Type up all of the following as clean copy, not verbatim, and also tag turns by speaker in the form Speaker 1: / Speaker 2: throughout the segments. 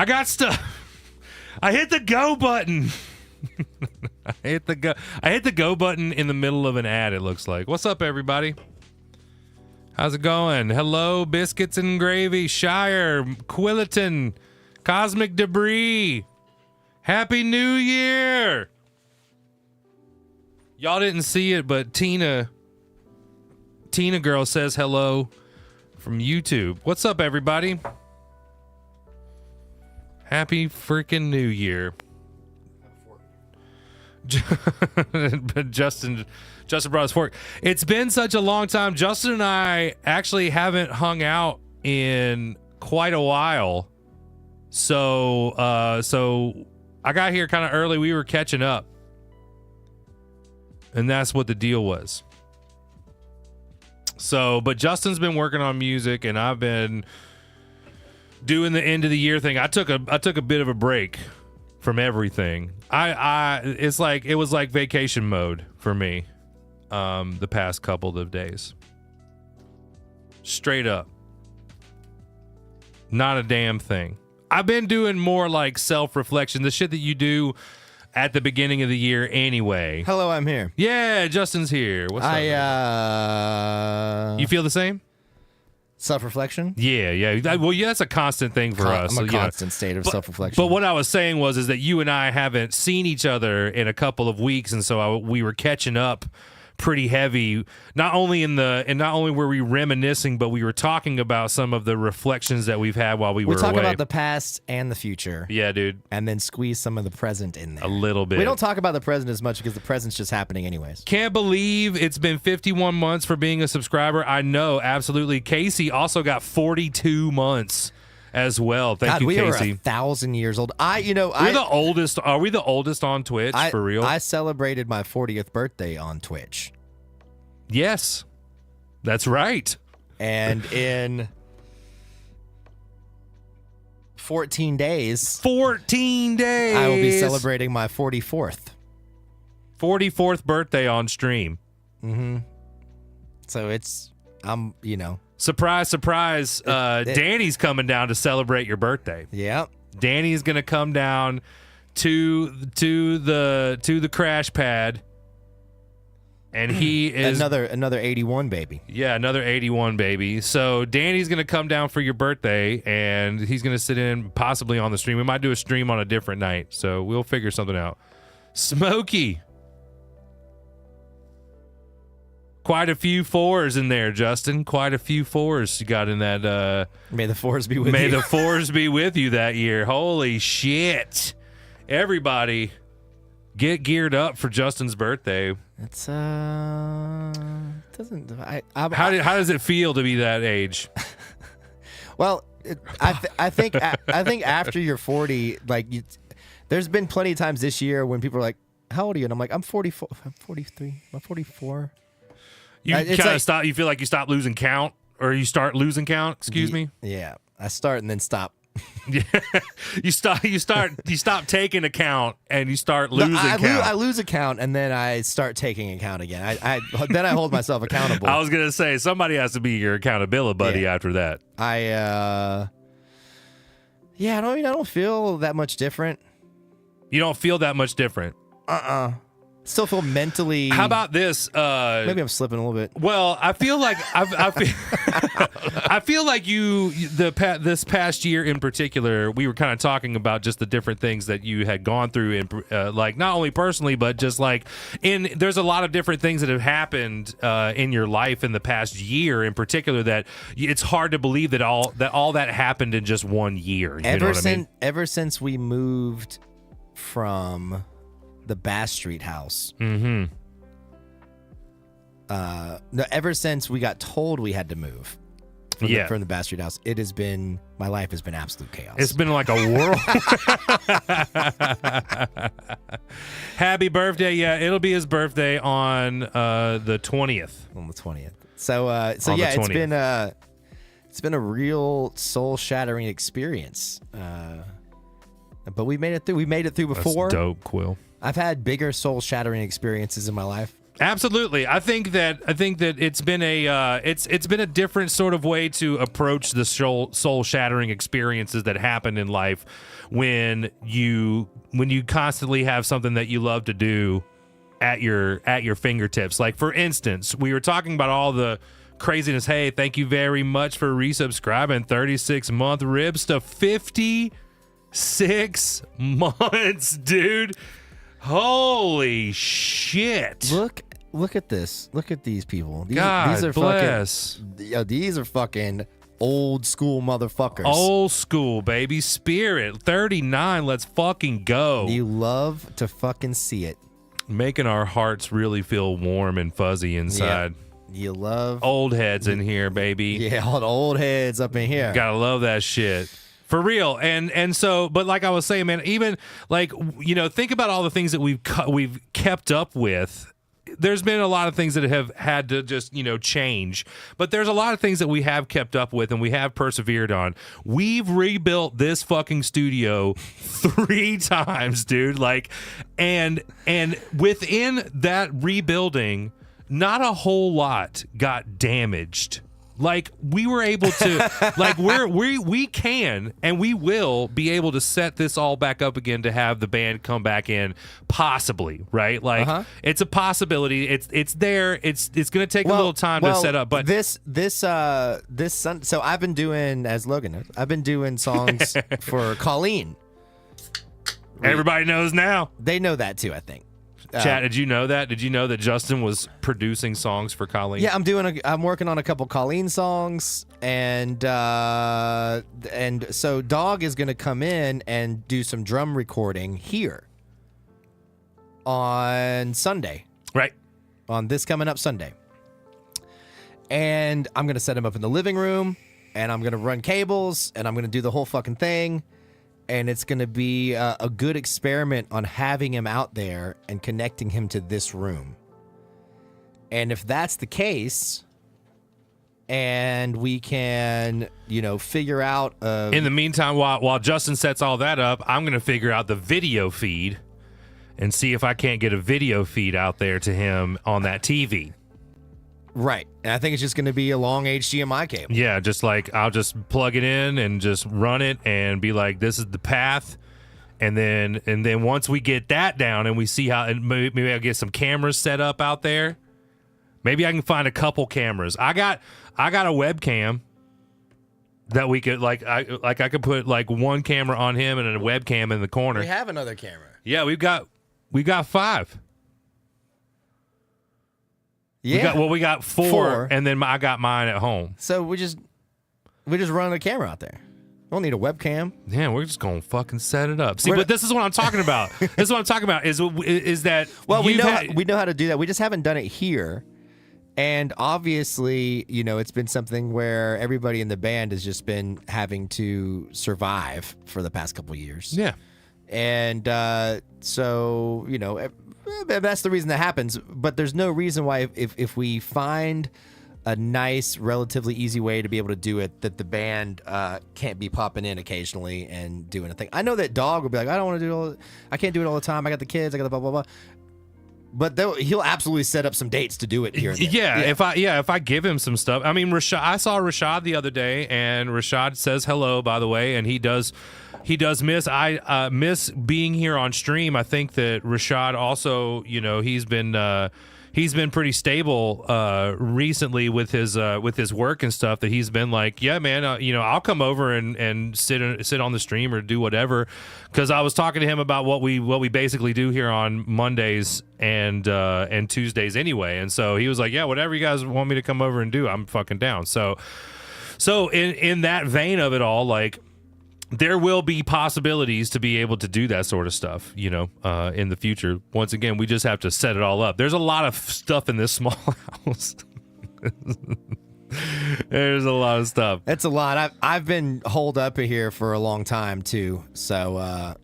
Speaker 1: I got stuff. I hit the go button. I hit the go button in the middle of an ad, it looks like. What's up, everybody? How's it going? Hello, Biscuits and Gravy, Shire, Quilliton, Cosmic Debris. Happy New Year! Y'all didn't see it, but Tina Girl says hello from YouTube. What's up, everybody? Happy freaking New Year. Justin brought his fork. It's been such a long time. Justin and I actually haven't hung out in quite a while. So I got here kind of early. We were catching up. And that's what the deal was. So, but Justin's been working on music and I've been doing the end of the year thing. I took a bit of a break from everything. It was like vacation mode for me the past couple of days. Straight up. Not a damn thing. I've been doing more like self-reflection, the shit that you do at the beginning of the year anyway.
Speaker 2: Hello, I'm here.
Speaker 1: Yeah, Justin's here. What's up? You feel the same?
Speaker 2: Self-reflection?
Speaker 1: Yeah. Well, yeah, that's a constant thing for us.
Speaker 2: I'm a constant state of self-reflection.
Speaker 1: But what I was saying was that you and I haven't seen each other in a couple of weeks, and so we were catching up pretty heavy. Not only were we reminiscing, but we were talking about some of the reflections that we've had while we were away.
Speaker 2: We talk about the past and the future.
Speaker 1: Yeah, dude.
Speaker 2: And then squeeze some of the present in there.
Speaker 1: A little bit.
Speaker 2: We don't talk about the present as much because the present's just happening anyways.
Speaker 1: Can't believe it's been 51 months for being a subscriber. I know, absolutely. Casey also got 42 months as well. Thank you, Casey.
Speaker 2: We are 1,000 years old. We're
Speaker 1: the oldest. Are we the oldest on Twitch for real?
Speaker 2: I celebrated my 40th birthday on Twitch.
Speaker 1: Yes, that's right.
Speaker 2: And in 14 days,
Speaker 1: I
Speaker 2: will be celebrating my 44th
Speaker 1: birthday on stream.
Speaker 2: Mm-hmm. So
Speaker 1: surprise. Danny's coming down to celebrate your birthday.
Speaker 2: Yeah.
Speaker 1: Danny's gonna come down to the crash pad. And he is
Speaker 2: another 81 baby.
Speaker 1: Yeah, another 81 baby. So Danny's gonna come down for your birthday, and he's gonna sit in possibly on the stream. We might do a stream on a different night, so we'll figure something out. Smokey, quite a few fours in there, Justin. Quite a few fours you got in that.
Speaker 2: May the fours be with you.
Speaker 1: May the fours be with you that year. Holy shit! Everybody, get geared up for Justin's birthday.
Speaker 2: It's how
Speaker 1: does it feel to be that age?
Speaker 2: Well, I think after you're 40, there's been plenty of times this year when people are like, "How old are you?" And I'm like, "I'm 44. I'm 43. I'm 44."
Speaker 1: You kind of stop. You feel like you stop losing count, or you start losing count. Excuse me.
Speaker 2: Yeah, I start and then stop.
Speaker 1: Yeah, you stop taking account and you start losing count.
Speaker 2: I lose account and then I start taking account again. Then I hold myself accountable.
Speaker 1: I was gonna say somebody has to be your accountability buddy after that.
Speaker 2: I don't feel that much different.
Speaker 1: You don't feel that much different.
Speaker 2: Still feel mentally.
Speaker 1: How about this?
Speaker 2: Maybe I'm slipping a little bit.
Speaker 1: Well, I feel like I feel like this past year in particular, we were kind of talking about just the different things that you had gone through, in like not only personally, but just like there's a lot of different things that have happened in your life in the past year, in particular, that it's hard to believe that all that happened in just 1 year. Ever
Speaker 2: since we moved from the Bass Street house.
Speaker 1: Mm-hmm.
Speaker 2: No, ever since we got told we had to move from the Bass Street house, my life has been absolute chaos.
Speaker 1: It's been like a whirl. Happy birthday. Yeah, it'll be his birthday on the 20th.
Speaker 2: On the 20th. So yeah, it's been a real soul-shattering experience. But we made it through. We made it through before.
Speaker 1: That's dope, Quill.
Speaker 2: I've had bigger soul-shattering experiences in my life.
Speaker 1: Absolutely. I think that it's been a different sort of way to approach the soul shattering experiences that happen in life when you constantly have something that you love to do at your fingertips. Like, for instance, we were talking about all the craziness. Hey, thank you very much for resubscribing. 36-month ribs to 56 months, dude. Holy shit.
Speaker 2: Look at this. Look at these people.
Speaker 1: God bless.
Speaker 2: These are fucking old school motherfuckers.
Speaker 1: Old school, baby. Spirit. 39. Let's fucking go.
Speaker 2: You love to fucking see it.
Speaker 1: Making our hearts really feel warm and fuzzy inside.
Speaker 2: Yeah. You love
Speaker 1: old heads in here, baby.
Speaker 2: Yeah, all the old heads up in here.
Speaker 1: Gotta love that shit. For real. And so, but like I was saying, man, even like, you know, think about all the things that we've kept up with. There's been a lot of things that have had to just, you know, change, but there's a lot of things that we have kept up with and we have persevered on. We've rebuilt this fucking studio 3 times, dude. Like, and within that rebuilding, not a whole lot got damaged. Like, we were able to, like, we can and we will be able to set this all back up again to have the band come back in, possibly, right? Like, it's a possibility. It's there. It's going to take a little time to set up. But
Speaker 2: this Sunday, so I've been doing, as Logan knows, I've been doing songs for Colleen.
Speaker 1: Everybody knows now.
Speaker 2: They know that too, I think.
Speaker 1: Chat, did you know that? Did you know that Justin was producing songs for Colleen?
Speaker 2: Yeah, I'm working on a couple Colleen songs, and so Dog is gonna come in and do some drum recording here on Sunday.
Speaker 1: Right.
Speaker 2: On this coming up Sunday. And I'm gonna set him up in the living room, and I'm gonna run cables, and I'm gonna do the whole fucking thing. And it's going to be a good experiment on having him out there and connecting him to this room. And if that's the case, and we can, you know, figure out...
Speaker 1: in the meantime, while Justin sets all that up, I'm going to figure out the video feed and see if I can't get a video feed out there to him on that TV.
Speaker 2: Right. And I think it's just going to be a long HDMI cable.
Speaker 1: Yeah, just like I'll just plug it in and just run it and be like, this is the path. And then once we get that down and we see how, and maybe I'll get some cameras set up out there. Maybe I can find a couple cameras. I got a webcam that we could I could put like one camera on him and a webcam in the corner.
Speaker 2: We have another camera.
Speaker 1: Yeah, we got 5.
Speaker 2: Yeah.
Speaker 1: We got 4, and then I got mine at home.
Speaker 2: So we just run a camera out there. We don't need a webcam.
Speaker 1: Yeah, we're just gonna fucking set it up. See, but this is what I'm talking about. This is what I'm talking about. Is that
Speaker 2: we know how to do that. We just haven't done it here. And obviously, you know, it's been something where everybody in the band has just been having to survive for the past couple of years.
Speaker 1: Yeah.
Speaker 2: And so, you know, that's the reason that happens. But there's no reason why if we find a nice, relatively easy way to be able to do it, that the band can't be popping in occasionally and doing a thing. I know that Dog will be like, I don't want to do it I can't do it all the time. I got the kids. I got the blah, blah, blah. But he'll absolutely set up some dates to do it here. And there.
Speaker 1: If I give him some stuff. I mean, I saw Rashad the other day, and Rashad says hello, by the way, and he does miss. I miss being here on stream. I think that Rashad also, you know, he's been pretty stable recently with his work and stuff. That he's been like, yeah, man, you know, I'll come over and sit on the stream or do whatever. Because I was talking to him about what we basically do here on Mondays and Tuesdays anyway. And so he was like, yeah, whatever you guys want me to come over and do, I'm fucking down. So in that vein of it all, like, there will be possibilities to be able to do that sort of stuff, you know, in the future. Once again, we just have to set it all up. There's a lot of stuff in this small house. There's a lot of stuff.
Speaker 2: It's a lot. I've been holed up here for a long time too. So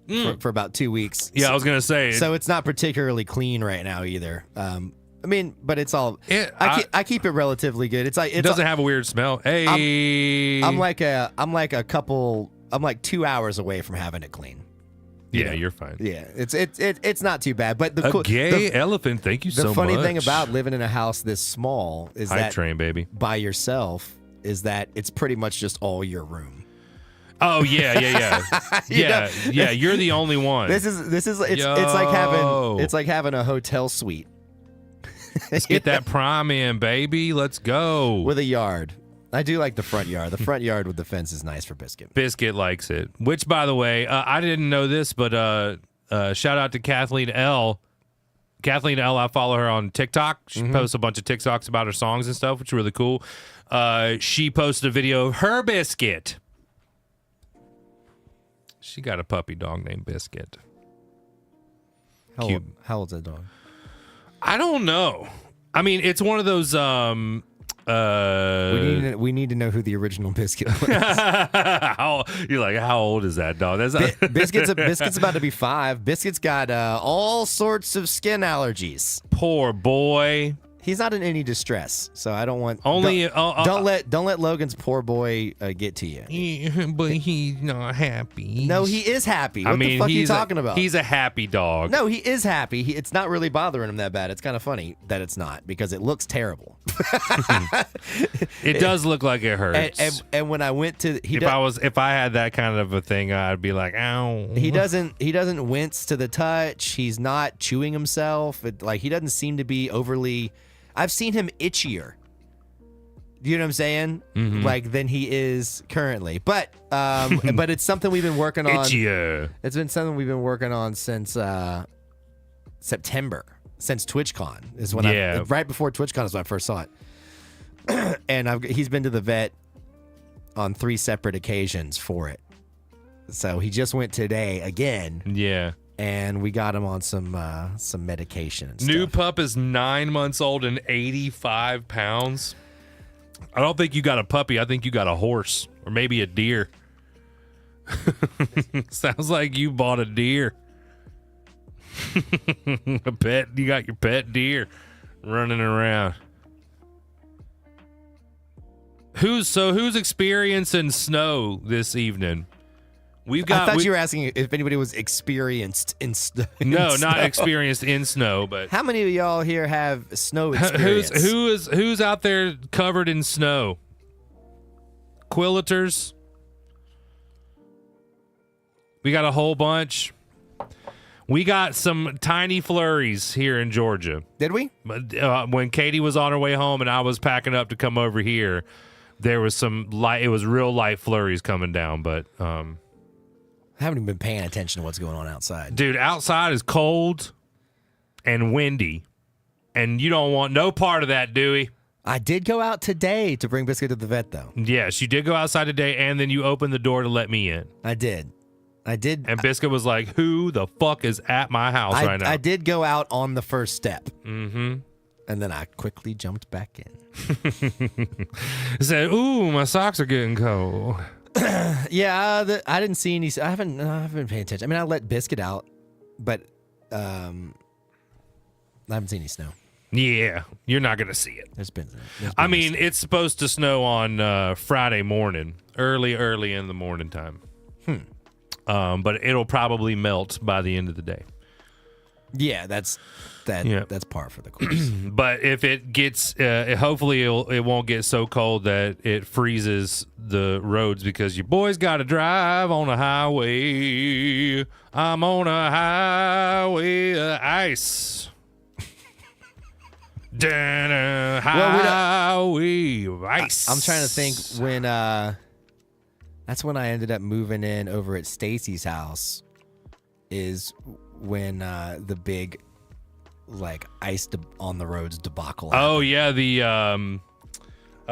Speaker 2: for about 2 weeks.
Speaker 1: Yeah, I was gonna say.
Speaker 2: So it's not particularly clean right now either. I mean, but it's all. I keep it relatively good. It's like
Speaker 1: it doesn't have a weird smell. Hey,
Speaker 2: I'm like 2 hours away from having it clean.
Speaker 1: Yeah, you're fine.
Speaker 2: Yeah, it's not too bad. But
Speaker 1: A gay elephant. Thank you so much.
Speaker 2: The funny thing about living in a house this small is
Speaker 1: Hype
Speaker 2: that
Speaker 1: train, baby.
Speaker 2: by yourself is that it's pretty much just all your room.
Speaker 1: Oh yeah. yeah. You're the only one.
Speaker 2: It's like having a hotel suite.
Speaker 1: Let's get that prom in, baby. Let's go.
Speaker 2: With a yard. I do like the front yard. The front yard with the fence is nice for Biscuit.
Speaker 1: Biscuit likes it. Which, by the way, I didn't know this, but shout out to Kathleen L. Kathleen L. I follow her on TikTok. She posts a bunch of TikToks about her songs and stuff, which is really cool. She posted a video of her Biscuit. She got a puppy dog named Biscuit.
Speaker 2: How old's that dog?
Speaker 1: I don't know. I mean, it's one of those.
Speaker 2: We need to know who the original Biscuit was.
Speaker 1: You're like, how old is that dog? That's
Speaker 2: Biscuit's about to be 5. Biscuit's got all sorts of skin allergies.
Speaker 1: Poor boy.
Speaker 2: He's not in any distress, so I don't want.
Speaker 1: Don't
Speaker 2: let Logan's poor boy get to you.
Speaker 1: But he's not happy.
Speaker 2: No, he is happy. What the fuck are you talking about?
Speaker 1: He's a happy dog.
Speaker 2: No, he is happy. It's not really bothering him that bad. It's kind of funny that it's not because it looks terrible.
Speaker 1: It does look like it hurts.
Speaker 2: And when I went to,
Speaker 1: if I had that kind of a thing, I'd be like, ow.
Speaker 2: He doesn't wince to the touch. He's not chewing himself. He doesn't seem to be overly. I've seen him itchier. You know what I'm saying? Mm-hmm. Than he is currently. But but it's something we've been working on.
Speaker 1: Itchier.
Speaker 2: It's been something we've been working on since September. Since TwitchCon is when right before TwitchCon is when I first saw it. And he's been to the vet on 3 separate occasions for it. So he just went today again.
Speaker 1: Yeah.
Speaker 2: And we got him on some medication and stuff.
Speaker 1: New pup is 9 months old and 85 pounds. I don't think you got a puppy. I think you got a horse or maybe a deer. Sounds like you bought a deer. A pet. You got your pet deer running around. Who's experiencing snow this evening? I
Speaker 2: thought you were asking if anybody was experienced in snow.
Speaker 1: No, not experienced in snow, but
Speaker 2: how many of y'all here have snow experience?
Speaker 1: Who's out there covered in snow? Quilleters. We got a whole bunch. We got some tiny flurries here in Georgia.
Speaker 2: Did we?
Speaker 1: When Katie was on her way home and I was packing up to come over here, there was some light. It was real light flurries coming down, but
Speaker 2: I haven't even been paying attention to what's going on outside.
Speaker 1: Dude, outside is cold and windy, and you don't want no part of that, Dewey.
Speaker 2: I did go out today to bring Biscuit to the vet, though.
Speaker 1: Yes, you did go outside today, and then you opened the door to let me in.
Speaker 2: I did.
Speaker 1: And Biscuit was like, who the fuck is at my house right now?
Speaker 2: I did go out on the first step.
Speaker 1: Mm-hmm.
Speaker 2: And then I quickly jumped back in.
Speaker 1: Said, ooh, my socks are getting cold.
Speaker 2: Yeah, I didn't see any. I haven't been paying attention. I mean, I let Biscuit out, but I haven't seen any snow.
Speaker 1: Yeah, you're not gonna see it.
Speaker 2: There's been
Speaker 1: I mean, it's supposed to snow on Friday morning, early in the morning time. But it'll probably melt by the end of the day.
Speaker 2: Yeah, that's par for the course.
Speaker 1: But if it gets, hopefully it won't get so cold that it freezes the roads because your boy's got to drive on a highway. I'm on a highway of ice. Highway of ice.
Speaker 2: I'm trying to think when. That's when I ended up moving in over at Stacy's house. Is when the big ice on the roads debacle happened.
Speaker 1: Oh yeah,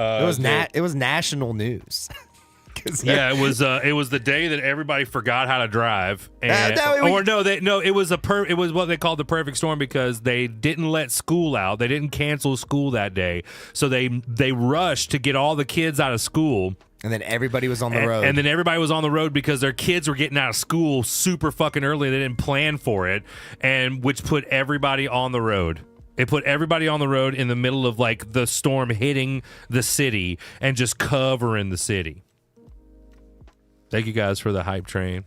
Speaker 2: it was national news.
Speaker 1: Yeah, it was the day that everybody forgot how to drive, and it was what they called the perfect storm because they didn't let school out. They didn't cancel school that day, so they rushed to get all the kids out of school.
Speaker 2: And then everybody was on the road.
Speaker 1: And then everybody was on the road because their kids were getting out of school super fucking early. They didn't plan for it, and which put everybody on the road. It put everybody on the road in the middle of the storm hitting the city and just covering the city. Thank you guys for the hype train.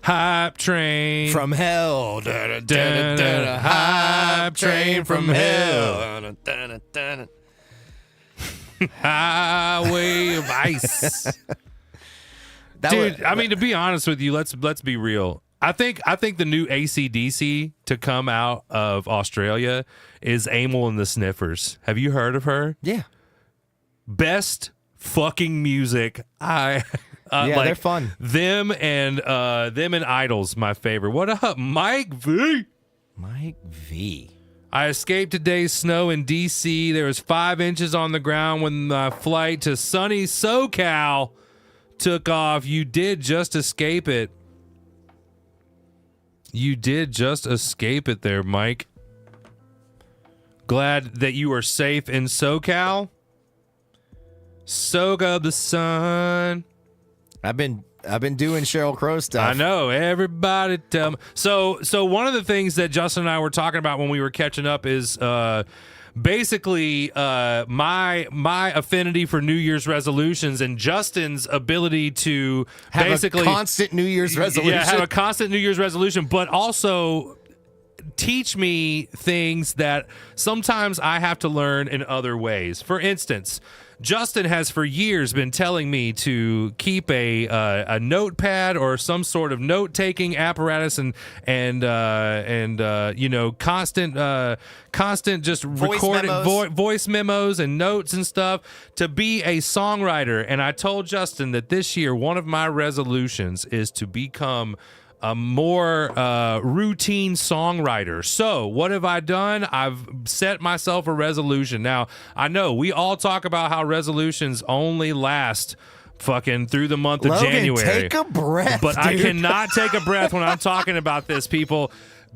Speaker 1: Hype train
Speaker 2: from hell.
Speaker 1: Hype train from hell. Highway of ice. Dude, I mean, to be honest with you, let's be real. I think the new AC/DC to come out of Australia is Amel and the Sniffers. Have you heard of her?
Speaker 2: Yeah.
Speaker 1: Best fucking music.
Speaker 2: Yeah,
Speaker 1: like,
Speaker 2: they're fun.
Speaker 1: Them and Idols, my favorite. What up, Mike V?
Speaker 2: Mike V.
Speaker 1: I escaped today's snow in DC. There was 5 inches on the ground when my flight to sunny SoCal took off. You did just escape it. You did just escape it there, Mike. Glad that you are safe in SoCal. Soak up the sun.
Speaker 2: I've been doing Sheryl Crow stuff.
Speaker 1: I know. Everybody tell me. So one of the things that Justin and I were talking about when we were catching up is basically my affinity for New Year's resolutions and Justin's ability to
Speaker 2: have
Speaker 1: basically
Speaker 2: a constant New Year's resolution.
Speaker 1: Yeah, have a constant New Year's resolution, but also teach me things that sometimes I have to learn in other ways. For instance, Justin has for years been telling me to keep a notepad or some sort of note-taking apparatus and you know, constant just recording voice memos and notes and stuff to be a songwriter. And I told Justin that this year one of my resolutions is to become a more routine songwriter. So what have I done? I've set myself a resolution. Now, I know we all talk about how resolutions only last fucking through the month of January.
Speaker 2: Take a breath,
Speaker 1: but
Speaker 2: dude.
Speaker 1: I cannot take a breath when I'm talking about this, people.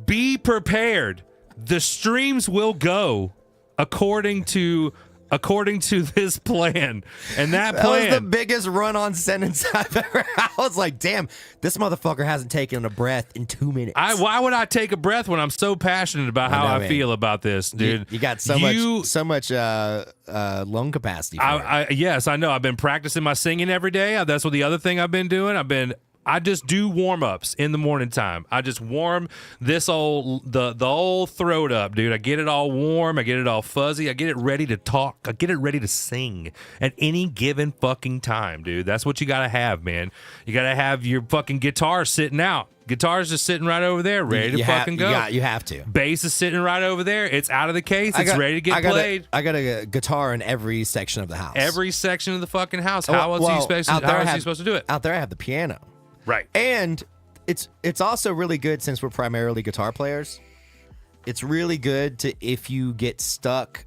Speaker 1: Be prepared. The streams will go according to this plan. And that plan
Speaker 2: was the biggest run-on sentence I've ever. I was like, damn, this motherfucker hasn't taken a breath in 2 minutes.
Speaker 1: Why would I take a breath when I'm so passionate about how I feel about this, dude?
Speaker 2: You got so much lung capacity for it.
Speaker 1: Yes, I know. I've been practicing my singing every day. That's what the other thing I've been doing. I just do warm-ups in the morning time. I just warm the old throat up, dude. I get it all warm. I get it all fuzzy. I get it ready to talk. I get it ready to sing at any given fucking time, dude. That's what you got to have, man. You got to have your fucking guitar sitting out. Guitar's just sitting right over there, ready to fucking go.
Speaker 2: You have to.
Speaker 1: Bass is sitting right over there. It's out of the case. It's ready to get played.
Speaker 2: I got a guitar in every section of the house.
Speaker 1: Every section of the fucking house. How else are you supposed to do it?
Speaker 2: Out there I have the piano.
Speaker 1: Right.
Speaker 2: And it's also really good, since we're primarily guitar players. It's really good to, if you get stuck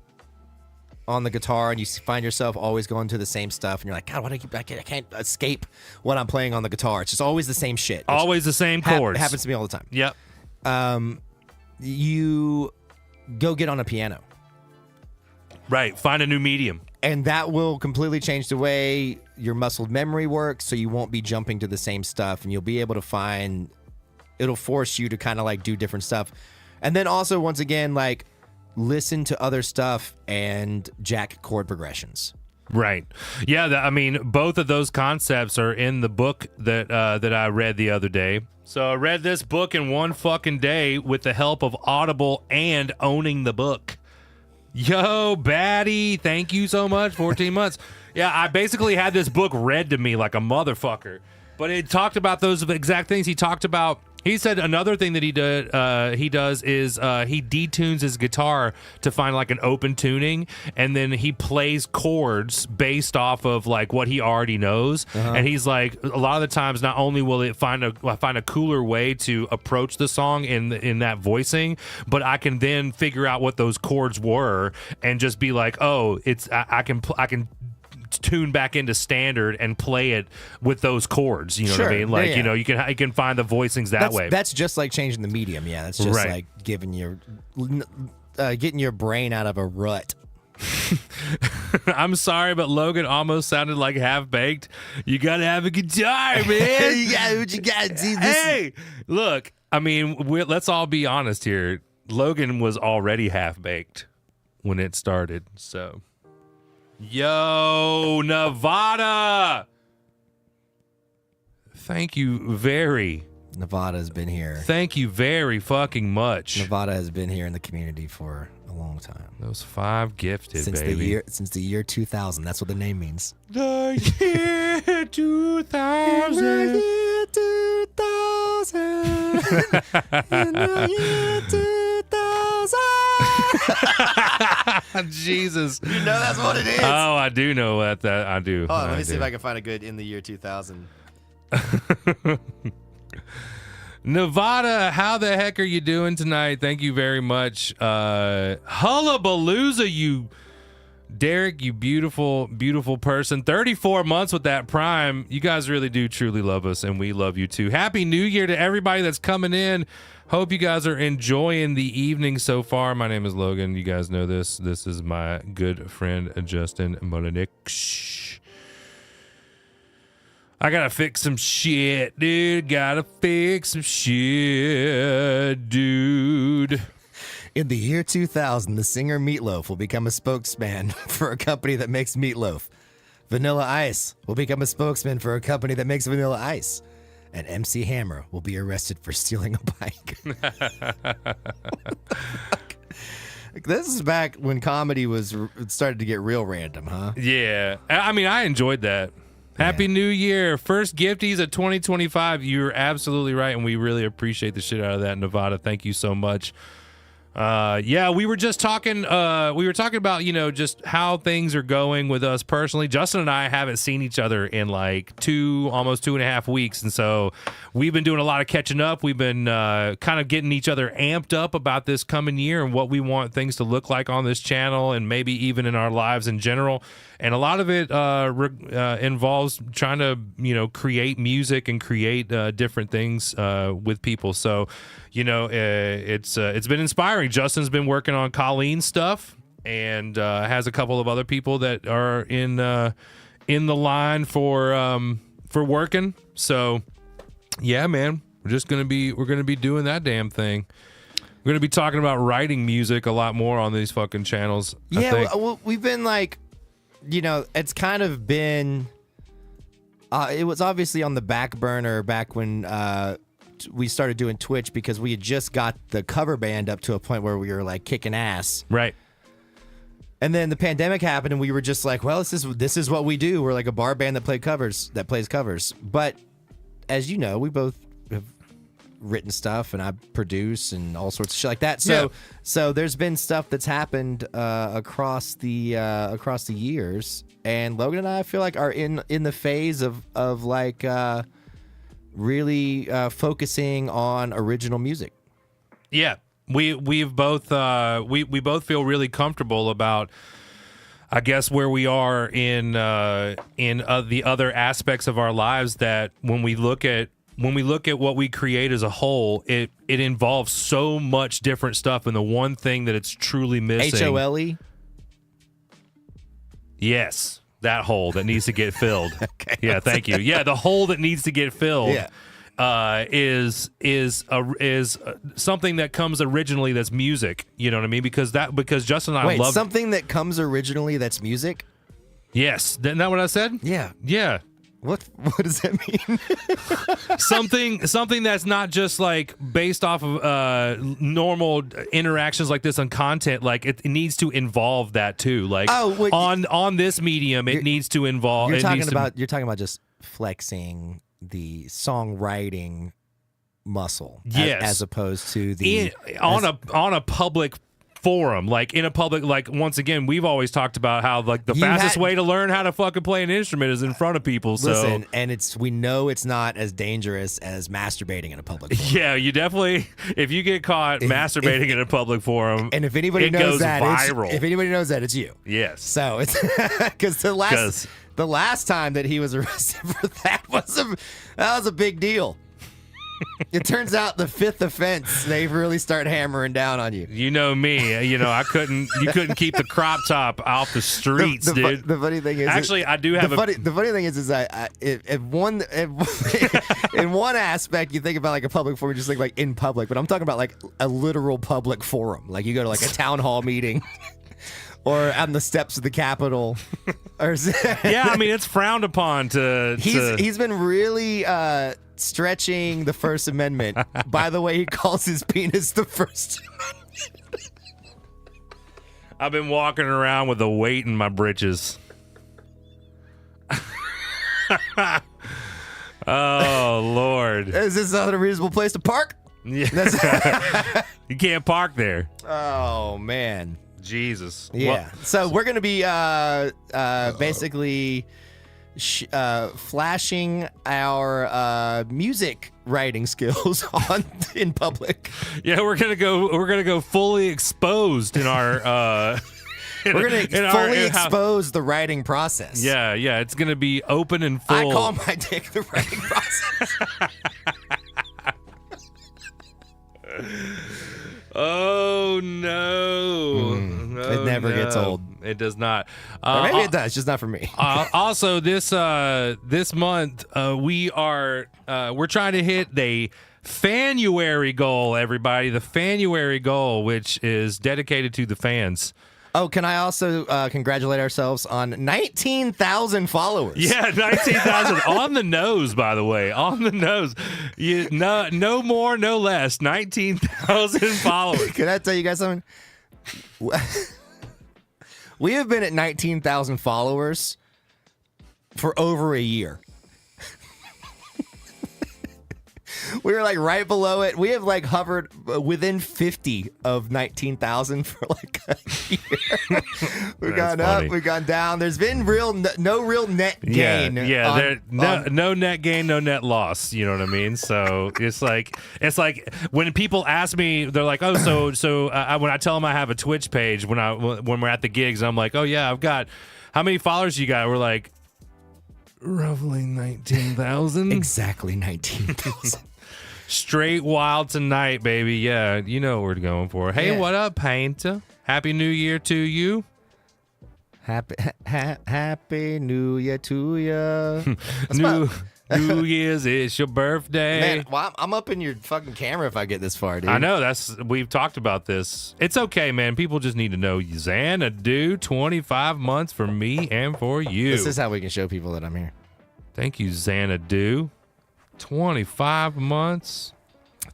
Speaker 2: on the guitar and you find yourself always going to the same stuff and you're like, God, I can't escape what I'm playing on the guitar. It's just always the same shit.
Speaker 1: Always the same chords.
Speaker 2: Happens to me all the time.
Speaker 1: Yep.
Speaker 2: You go get on a piano.
Speaker 1: Right. Find a new medium.
Speaker 2: And that will completely change the way your muscle memory works, so you won't be jumping to the same stuff, and you'll be able to it'll force you to kind of like do different stuff. And then also, once again, like, listen to other stuff and jack chord progressions.
Speaker 1: Right. Yeah, I mean, both of those concepts are in the book that I read the other day. So I read this book in one fucking day with the help of Audible and owning the book. Yo, Batty, thank you so much. 14 months. Yeah, I basically had this book read to me like a motherfucker. But it talked about those exact things. He said another thing that he does is he detunes his guitar to find like an open tuning, and then he plays chords based off of like what he already knows. And he's like, a lot of the times, not only will it find a cooler way to approach the song in that voicing, but I can then figure out what those chords were and just be like, oh, I can tune back into standard and play it with those chords. You know what I mean? Like, you know, you can find the voicings that way.
Speaker 2: That's just like changing the medium. Yeah, that's just like getting your brain out of a rut.
Speaker 1: I'm sorry, but Logan almost sounded like half baked. You gotta have a guitar, man.
Speaker 2: You gotta do.
Speaker 1: Hey, look. I mean, let's all be honest here. Logan was already half baked when it started. So. Yo, Nevada. Thank you very,
Speaker 2: Nevada has been here.
Speaker 1: Thank you very fucking much.
Speaker 2: Nevada has been here in the community for a long time.
Speaker 1: Those 5 gifted,
Speaker 2: Since
Speaker 1: baby.
Speaker 2: the year 2000. That's what the name means.
Speaker 1: The year 2000.
Speaker 2: In the year 2000. In the year 2000.
Speaker 1: Jesus.
Speaker 2: You know that's what it is.
Speaker 1: Oh, I do know what that. I do.
Speaker 2: Hold on, let
Speaker 1: I
Speaker 2: me see
Speaker 1: do.
Speaker 2: if I can find a good in the year 2000.
Speaker 1: Nevada, how the heck are you doing tonight? Thank you very much. Hullabalooza, you Derek, you beautiful, beautiful person. 34 months with that Prime. You guys really do truly love us, and we love you too. Happy New Year to everybody that's coming in. Hope you guys are enjoying the evening so far. My name is Logan. You guys know this. This is my good friend Justin Molinik. I gotta fix some shit, dude. Gotta fix some shit, dude.
Speaker 2: In the year 2000, the singer Meatloaf will become a spokesman for a company that makes meatloaf. Vanilla Ice will become a spokesman for a company that makes Vanilla Ice. And MC Hammer will be arrested for stealing a bike. This is back when comedy started to get real random, huh?
Speaker 1: Yeah. I mean, I enjoyed that. Happy New Year. First gifties of 2025. You're absolutely right, and we really appreciate the shit out of that, Nevada. Thank you so much. Yeah, we were just talking about, just how things are going with us personally. Justin and I haven't seen each other in like almost 2.5 weeks. And so we've been doing a lot of catching up. We've been kind of getting each other amped up about this coming year and what we want things to look like on this channel and maybe even in our lives in general. And a lot of it involves trying to, create music and create different things with people. So, it's been inspiring. Justin's been working on Colleen's stuff and has a couple of other people that are in the line for working. So, yeah, man, we're gonna be doing that damn thing. We're gonna be talking about writing music a lot more on these fucking channels.
Speaker 2: Yeah, well, we've been like. It's kind of been, it was obviously on the back burner back when we started doing Twitch because we had just got the cover band up to a point where we were like kicking ass.
Speaker 1: Right.
Speaker 2: And then the pandemic happened and we were just like, well, this is what we do. We're like a bar band that plays covers. But as you know, we both have written stuff and I produce and all sorts of shit like that. So there's been stuff that's happened across the years, and Logan and I feel like are in the phase of like really focusing on original music.
Speaker 1: Yeah, we've both we both feel really comfortable about, I guess, where we are in the other aspects of our lives, that when we look at what we create as a whole, it involves so much different stuff, and the one thing that it's truly missing.
Speaker 2: HOLE?
Speaker 1: Yes, that hole that needs to get filled.
Speaker 2: Okay.
Speaker 1: Yeah, thank you. Yeah, the hole that needs to get filled.
Speaker 2: Yeah.
Speaker 1: Is something that comes originally that's music. You know what I mean? Because Justin and I love
Speaker 2: something that comes originally that's music.
Speaker 1: Yes, isn't that what I said?
Speaker 2: Yeah.
Speaker 1: Yeah.
Speaker 2: What does that mean?
Speaker 1: something that's not just like based off of normal interactions like this on content. Like it needs to involve that too. Like on this medium, it needs to involve.
Speaker 2: You're talking about just flexing the songwriting muscle,
Speaker 1: yes,
Speaker 2: as opposed to
Speaker 1: on a public forum, like in a public, like once again, we've always talked about how like the fastest way to learn how to fucking play an instrument is in front of people. So
Speaker 2: listen, and we know it's not as dangerous as masturbating in a public forum.
Speaker 1: Yeah, you definitely, if you get caught masturbating in a public forum,
Speaker 2: and if anybody knows that,
Speaker 1: viral.
Speaker 2: If anybody knows that, it's you.
Speaker 1: Yes.
Speaker 2: So it's because the last time that he was arrested for that was a big deal. It turns out the fifth offense, they really start hammering down on you.
Speaker 1: You know me. You couldn't keep the crop top off the streets, dude.
Speaker 2: The funny thing is,
Speaker 1: actually, I do have
Speaker 2: the funny thing is in one aspect, you think about like a public forum, you just think like in public, but I'm talking about like a literal public forum. Like you go to like a town hall meeting. or on the steps of the Capitol.
Speaker 1: Yeah, I mean, it's frowned upon to.
Speaker 2: He's been really stretching the First Amendment. By the way, he calls his penis the First Amendment.
Speaker 1: I've been walking around with a weight in my britches. Oh, Lord.
Speaker 2: Is this not a reasonable place to park?
Speaker 1: Yeah. You can't park there.
Speaker 2: Oh, man.
Speaker 1: Jesus.
Speaker 2: Yeah.
Speaker 1: Well,
Speaker 2: So we're going to be basically flashing our music writing skills in public.
Speaker 1: yeah, we're gonna go fully exposed in our
Speaker 2: We're going to fully expose the writing process.
Speaker 1: Yeah, it's gonna be open and full.
Speaker 2: I call my dick the writing process.
Speaker 1: Oh no.
Speaker 2: It never gets old.
Speaker 1: It does not.
Speaker 2: Or maybe it does, just not for me.
Speaker 1: Also, this month we're trying to hit the Fanuary goal, everybody. The Fanuary goal, which is dedicated to the fans.
Speaker 2: Oh, can I also congratulate ourselves on 19,000 followers?
Speaker 1: Yeah, 19,000 on the nose, by the way. On the nose. No more, no less. 19,000 followers.
Speaker 2: Can I tell you guys something? We have been at 19,000 followers for over a year. We were like right below it. We have like hovered within 50 of 19,000 for like a year. We've gone
Speaker 1: funny.
Speaker 2: up, we've gone down. There's been no real net gain.
Speaker 1: No net gain, no net loss. You know what I mean? So it's like when people ask me, they're like, oh, so when I tell them I have a Twitch page when we're at the gigs, I'm like, oh yeah, I've got how many followers you got? We're like, roughly 19,000.
Speaker 2: Exactly 19,000.
Speaker 1: Straight wild tonight, baby. Yeah, you know what we're going for. Hey,
Speaker 2: Yeah.
Speaker 1: what up, Painter? Happy New Year to you.
Speaker 2: Happy New Year to you.
Speaker 1: New Year's, it's your birthday.
Speaker 2: Man, well, I'm up in your fucking camera if I get this far, dude.
Speaker 1: I know, we've talked about this. It's okay, man. People just need to know Xanadu, 25 months for me and for you.
Speaker 2: This is how we can show people that I'm here.
Speaker 1: Thank you, Xanadu. 25 months.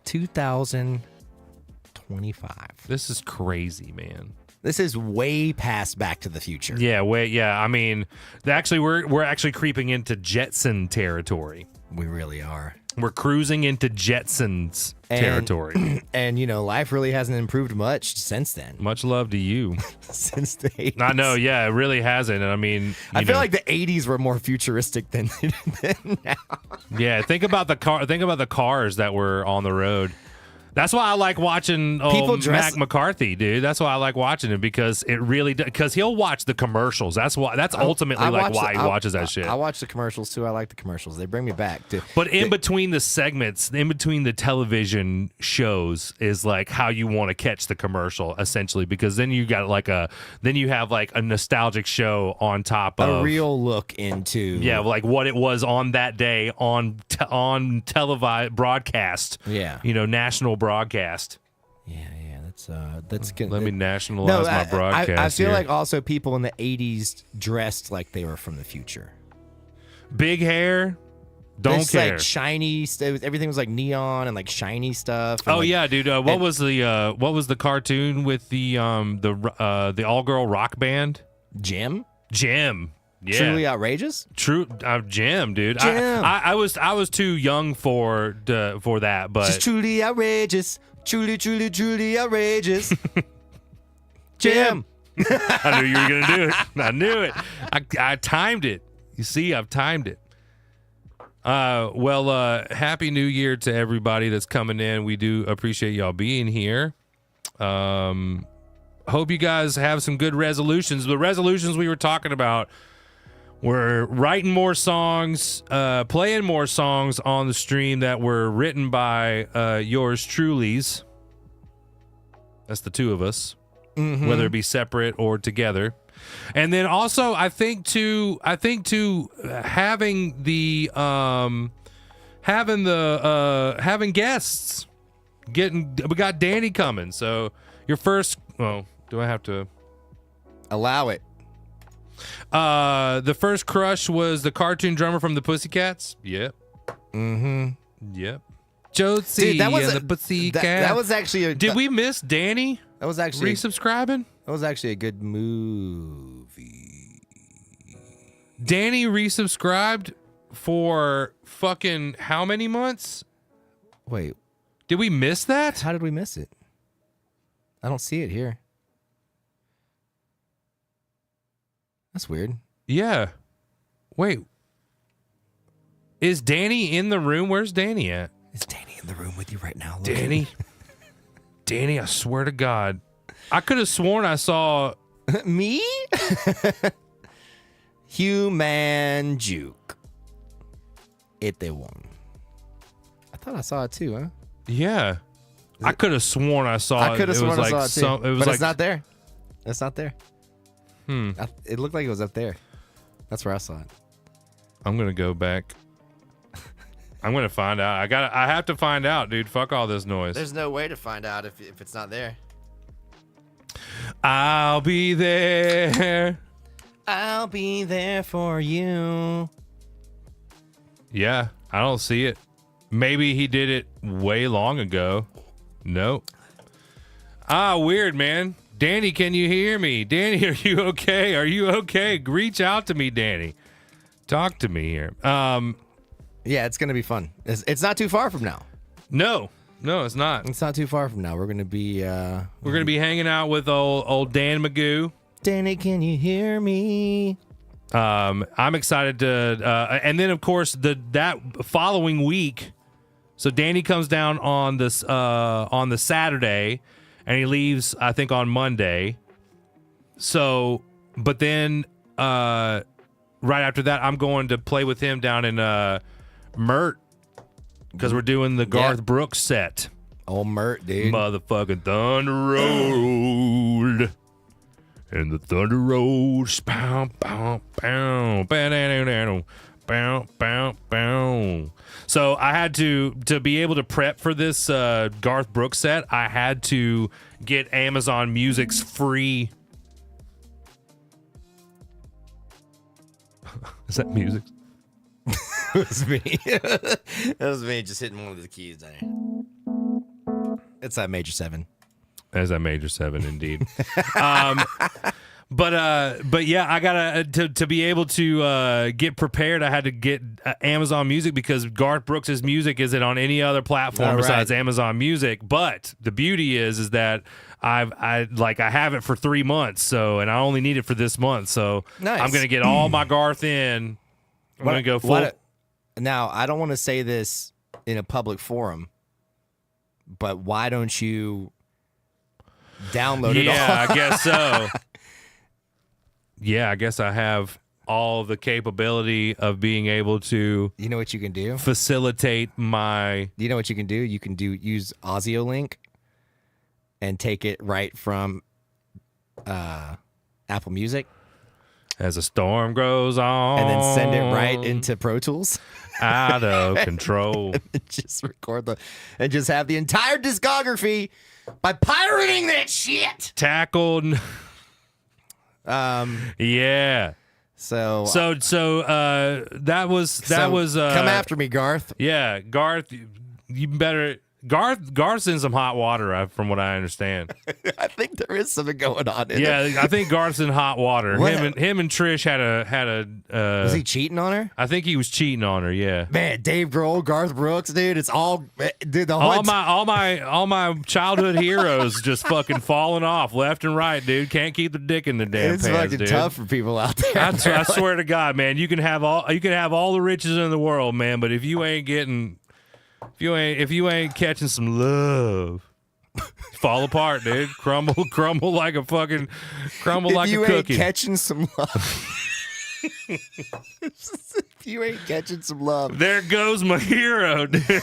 Speaker 2: 2025.
Speaker 1: This is crazy, man.
Speaker 2: This is way past Back to the Future.
Speaker 1: Yeah, I mean, actually, we're actually creeping into Jetson territory.
Speaker 2: We really are.
Speaker 1: We're cruising into Jetsons territory.
Speaker 2: And, you know, life really hasn't improved much since then.
Speaker 1: Much love to you.
Speaker 2: Since the 80s.
Speaker 1: I know, yeah, it really hasn't. And I mean,
Speaker 2: I feel like the 80s were more futuristic than now.
Speaker 1: Yeah, think about the cars that were on the road. That's why I like watching Mac McCarthy, dude. That's why I like watching him, because it really because he'll watch the commercials. That's ultimately why he watches that shit.
Speaker 2: I watch the commercials too. I like the commercials. They bring me back too.
Speaker 1: But in between the segments, in between the television shows, is like how you want to catch the commercial, essentially, because then you got then you have like a nostalgic show on top of
Speaker 2: a real look into
Speaker 1: like what it was on that day on televised broadcast.
Speaker 2: Yeah,
Speaker 1: you know, national broadcast.
Speaker 2: Yeah, that's good.
Speaker 1: Let me nationalize my broadcast.
Speaker 2: I feel
Speaker 1: here.
Speaker 2: like also people in the 80s dressed like they were from the future.
Speaker 1: Big hair, don't care.
Speaker 2: Like shiny stuff. Everything was like neon and like shiny stuff.
Speaker 1: Oh yeah, dude. What was the cartoon with the all girl rock band?
Speaker 2: Jim.
Speaker 1: Yeah.
Speaker 2: Truly outrageous.
Speaker 1: Jim, dude.
Speaker 2: Jim.
Speaker 1: I was too young for that, but
Speaker 2: she's truly outrageous. Truly outrageous. Jim.
Speaker 1: I knew you were gonna do it. I knew it. I timed it. You see, I've timed it. Happy New Year to everybody that's coming in. We do appreciate y'all being here. Hope you guys have some good resolutions. The resolutions we were talking about were writing more songs, playing more songs on the stream that were written by yours truly's. That's the two of us, whether it be separate or together. And then also, I think too, having guests. We got Danny coming. So your first. Well, do I have to?
Speaker 2: Allow it.
Speaker 1: The first crush was the cartoon drummer from the Pussycats. Yep.
Speaker 2: Mm-hmm.
Speaker 1: Yep. Josie
Speaker 2: Dude,
Speaker 1: and the Pussycats.
Speaker 2: That was actually a...
Speaker 1: Did we miss Danny
Speaker 2: That was actually...
Speaker 1: resubscribing?
Speaker 2: That was actually a good movie.
Speaker 1: Danny resubscribed for fucking how many months?
Speaker 2: Wait.
Speaker 1: Did we miss that?
Speaker 2: How did we miss it? I don't see it here. That's weird.
Speaker 1: Yeah. Wait. Is Danny in the room? Where's Danny at?
Speaker 2: Is Danny in the room with you right now?
Speaker 1: Danny? Danny, I swear to God. I could have sworn I saw...
Speaker 2: Me? Human Juke. One. I thought I saw it too, huh?
Speaker 1: Yeah. I could have sworn I saw it.
Speaker 2: I could have sworn I saw it too.
Speaker 1: It was
Speaker 2: but
Speaker 1: like,
Speaker 2: it's not there. It's not there.
Speaker 1: Hmm.
Speaker 2: It looked like it was up there. That's where I saw it.
Speaker 1: I'm going to go back. I'm going to find out. I have to find out, dude. Fuck all this noise.
Speaker 2: There's no way to find out if it's not there.
Speaker 1: I'll be there.
Speaker 2: I'll be there for you.
Speaker 1: Yeah, I don't see it. Maybe he did it way long ago. Nope. Weird, man. Danny, can you hear me? Danny, are you okay? Are you okay? Reach out to me, Danny. Talk to me here.
Speaker 2: Yeah, it's gonna be fun. It's not too far from now.
Speaker 1: No, it's not.
Speaker 2: It's not too far from now. We're gonna be
Speaker 1: hanging out with old Dan Magoo.
Speaker 2: Danny, can you hear me?
Speaker 1: I'm excited to, and then of course that following week. So Danny comes down on the Saturday, and he leaves I think on Monday. So, but then right after that, I'm going to play with him down in Mert because we're doing the Garth Brooks set.
Speaker 2: Oh, Mert, dude!
Speaker 1: Motherfucking Thunder Road. And the thunder rolls, pow, pow, pow, pow, pow, pow, pow. So I had to be able to prep for this Garth Brooks set. I had to get Amazon Music's free. Is that music?
Speaker 2: It was me. That was me just hitting one of the keys there. It's that major 7.
Speaker 1: As a major 7, indeed. But yeah, I gotta to be able to get prepared. I had to get Amazon Music because Garth Brooks' music isn't on any other platform besides Amazon Music. But the beauty is that I have it for 3 months. So, and I only need it for this month. So nice. I'm gonna get all my Garth in. I'm gonna go full.
Speaker 2: Now I don't want to say this in a public forum, but why don't you download it all?
Speaker 1: Yeah, I guess so. Yeah, I guess I have all the capability of being able to.
Speaker 2: You know what you can do?
Speaker 1: Facilitate my.
Speaker 2: You know what you can do? You can use AudioLink and take it right from Apple Music.
Speaker 1: As a storm goes on.
Speaker 2: And then send it right into Pro Tools.
Speaker 1: Out of control.
Speaker 2: Just record and just have the entire discography by pirating that shit.
Speaker 1: Tackled. Yeah.
Speaker 2: So
Speaker 1: that was
Speaker 2: come after me, Garth.
Speaker 1: Yeah, Garth, you better. Garth's in some hot water, from what I understand.
Speaker 2: I think there is something going on.
Speaker 1: I think Garth's in hot water. Him and Trish had a.
Speaker 2: Was he cheating on her?
Speaker 1: I think he was cheating on her. Yeah.
Speaker 2: Man, Dave Grohl, Garth Brooks, dude, it's all, dude. The
Speaker 1: whole all my childhood heroes just fucking falling off left and right, dude. Can't keep the dick in the damn
Speaker 2: it's
Speaker 1: pants,
Speaker 2: fucking
Speaker 1: dude.
Speaker 2: Tough for people out there.
Speaker 1: I swear to God, man, you can have all the riches in the world, man, but if you ain't getting. If you ain't catching some love, fall apart, dude. Crumble like a fucking like a cookie.
Speaker 2: If you ain't catching some love. If you ain't catching some love.
Speaker 1: There goes my hero, dude.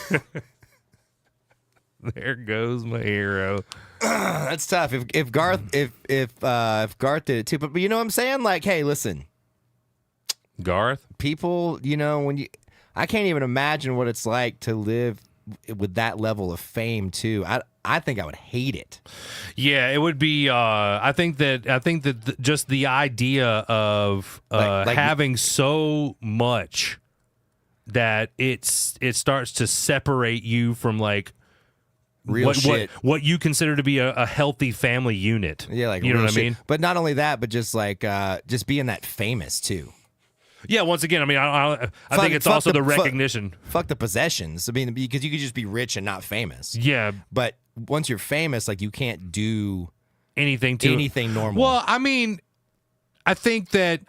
Speaker 1: There goes my hero.
Speaker 2: That's tough. If Garth did it too, but you know what I'm saying? Like, hey, listen,
Speaker 1: Garth.
Speaker 2: People, I can't even imagine what it's like to live with that level of fame too. I think I would hate it.
Speaker 1: Yeah, it would be. I think that just the idea of having so much that it starts to separate you from like
Speaker 2: Real shit.
Speaker 1: What you consider to be a healthy family unit.
Speaker 2: Yeah, like
Speaker 1: you know what
Speaker 2: shit.
Speaker 1: I mean.
Speaker 2: But not only that, but just like just being that famous too.
Speaker 1: Yeah, once again, I mean, I think it's also the recognition.
Speaker 2: Fuck the possessions. I mean, because you could just be rich and not famous.
Speaker 1: Yeah,
Speaker 2: but once you're famous, like you can't do
Speaker 1: anything
Speaker 2: normal.
Speaker 1: Well, I mean, I think that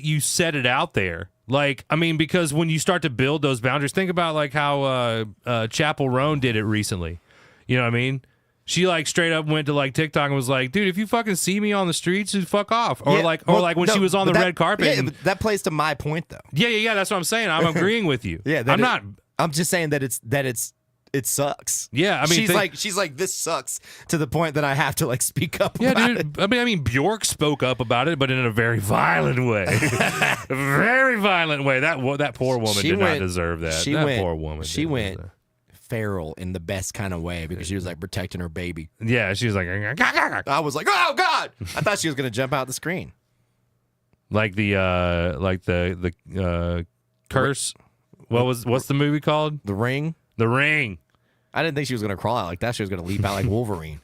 Speaker 1: you set it out there. Like, I mean, because when you start to build those boundaries, think about like how Chapel Roan did it recently. You know what I mean? She like straight up went to like TikTok and was like, "Dude, if you fucking see me on the streets, just fuck off." Or when she was on the red carpet.
Speaker 2: Yeah, but that plays to my point though.
Speaker 1: Yeah. That's what I'm saying. I'm agreeing with you.
Speaker 2: Yeah, I'm just saying that it sucks.
Speaker 1: Yeah, I mean,
Speaker 2: she's like this sucks to the point that I have to like speak up.
Speaker 1: Yeah,
Speaker 2: about
Speaker 1: dude.
Speaker 2: it.
Speaker 1: I mean, Bjork spoke up about it, but in a very violent way. A very violent way. That poor woman did not deserve that. Poor woman.
Speaker 2: She went feral in the best kind of way because she was like protecting her baby.
Speaker 1: Yeah, she was like,
Speaker 2: I was like, oh God! I thought she was gonna jump out the screen.
Speaker 1: Like the curse. What's the movie called?
Speaker 2: The Ring.
Speaker 1: The Ring.
Speaker 2: I didn't think she was gonna crawl out like that. She was gonna leap out like Wolverine.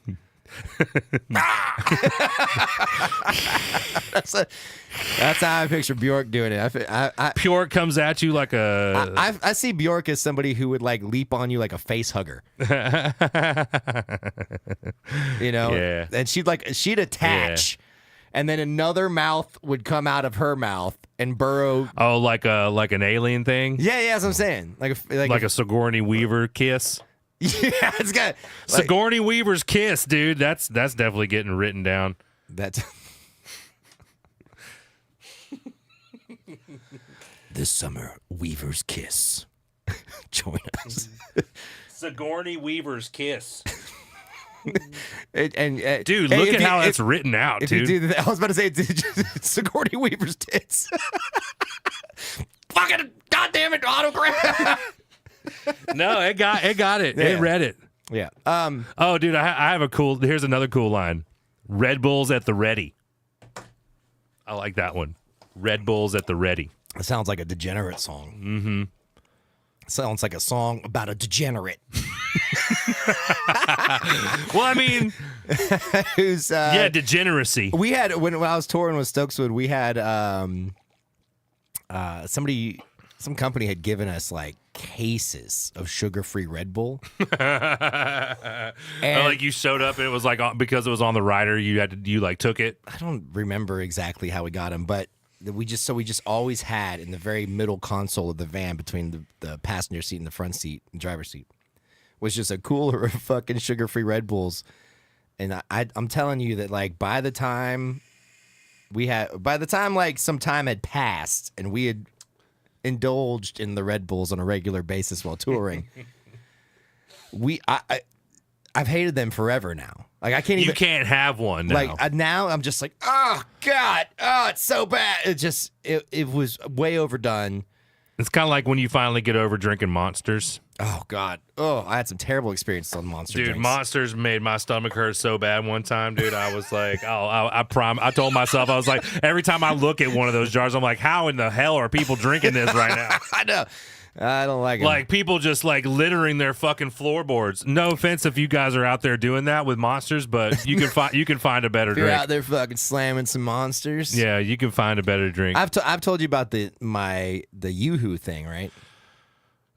Speaker 2: That's how I picture Bjork doing it.
Speaker 1: Bjork comes at you like a.
Speaker 2: I see Bjork as somebody who would like leap on you like a face hugger. You know,
Speaker 1: yeah.
Speaker 2: And she'd attach, and then another mouth would come out of her mouth and burrow.
Speaker 1: Oh, like an alien thing.
Speaker 2: Yeah, that's what I'm saying. Like
Speaker 1: a Sigourney Weaver kiss.
Speaker 2: Yeah, it's got like,
Speaker 1: Sigourney Weaver's kiss, dude. That's definitely getting written down.
Speaker 2: That's this summer, Weaver's kiss. Join us.
Speaker 1: Sigourney Weaver's kiss.
Speaker 2: and
Speaker 1: dude, look at how that's written out, dude.
Speaker 2: I was about to say Sigourney Weaver's tits. Fucking goddamn it, autograph.
Speaker 1: No, it got it. Yeah. It read it.
Speaker 2: Yeah.
Speaker 1: Oh, dude, I have here's another cool line. Red Bulls at the ready. I like that one. Red Bulls at the ready.
Speaker 2: It sounds like a degenerate song.
Speaker 1: Mm-hmm.
Speaker 2: It sounds like a song about a degenerate.
Speaker 1: Well, I mean,
Speaker 2: who's
Speaker 1: degeneracy.
Speaker 2: We had when I was touring with Stokeswood, we had some company had given us like cases of sugar-free Red Bull.
Speaker 1: And like you showed up and it was like because it was on the rider, you like took it.
Speaker 2: I don't remember exactly how we got them, but we just always had in the very middle console of the van between the passenger seat and the front seat and driver's seat was just a cooler of fucking sugar-free Red Bulls. And I'm telling you that like by the time like some time had passed and we had indulged in the Red Bulls on a regular basis while touring, I've hated them forever now. Like I can't even.
Speaker 1: You can't have one now.
Speaker 2: Like now, I'm just like, oh God, oh it's so bad. It was way overdone.
Speaker 1: It's kind of like when you finally get over drinking Monsters.
Speaker 2: Oh God, oh I had some terrible experiences on Monster.
Speaker 1: Dude,
Speaker 2: drinks.
Speaker 1: Monsters made my stomach hurt so bad one time, dude. I was like, I told myself, I was like, every time I look at one of those jars, I'm like, how in the hell are people drinking this right now?
Speaker 2: I know. I don't like it.
Speaker 1: Like people just like littering their fucking floorboards. No offense if you guys are out there doing that with Monsters, but you can find a better
Speaker 2: if you're
Speaker 1: drink.
Speaker 2: out there fucking slamming some Monsters.
Speaker 1: Yeah, you can find a better drink.
Speaker 2: I've told you about the Yoo-hoo thing, right?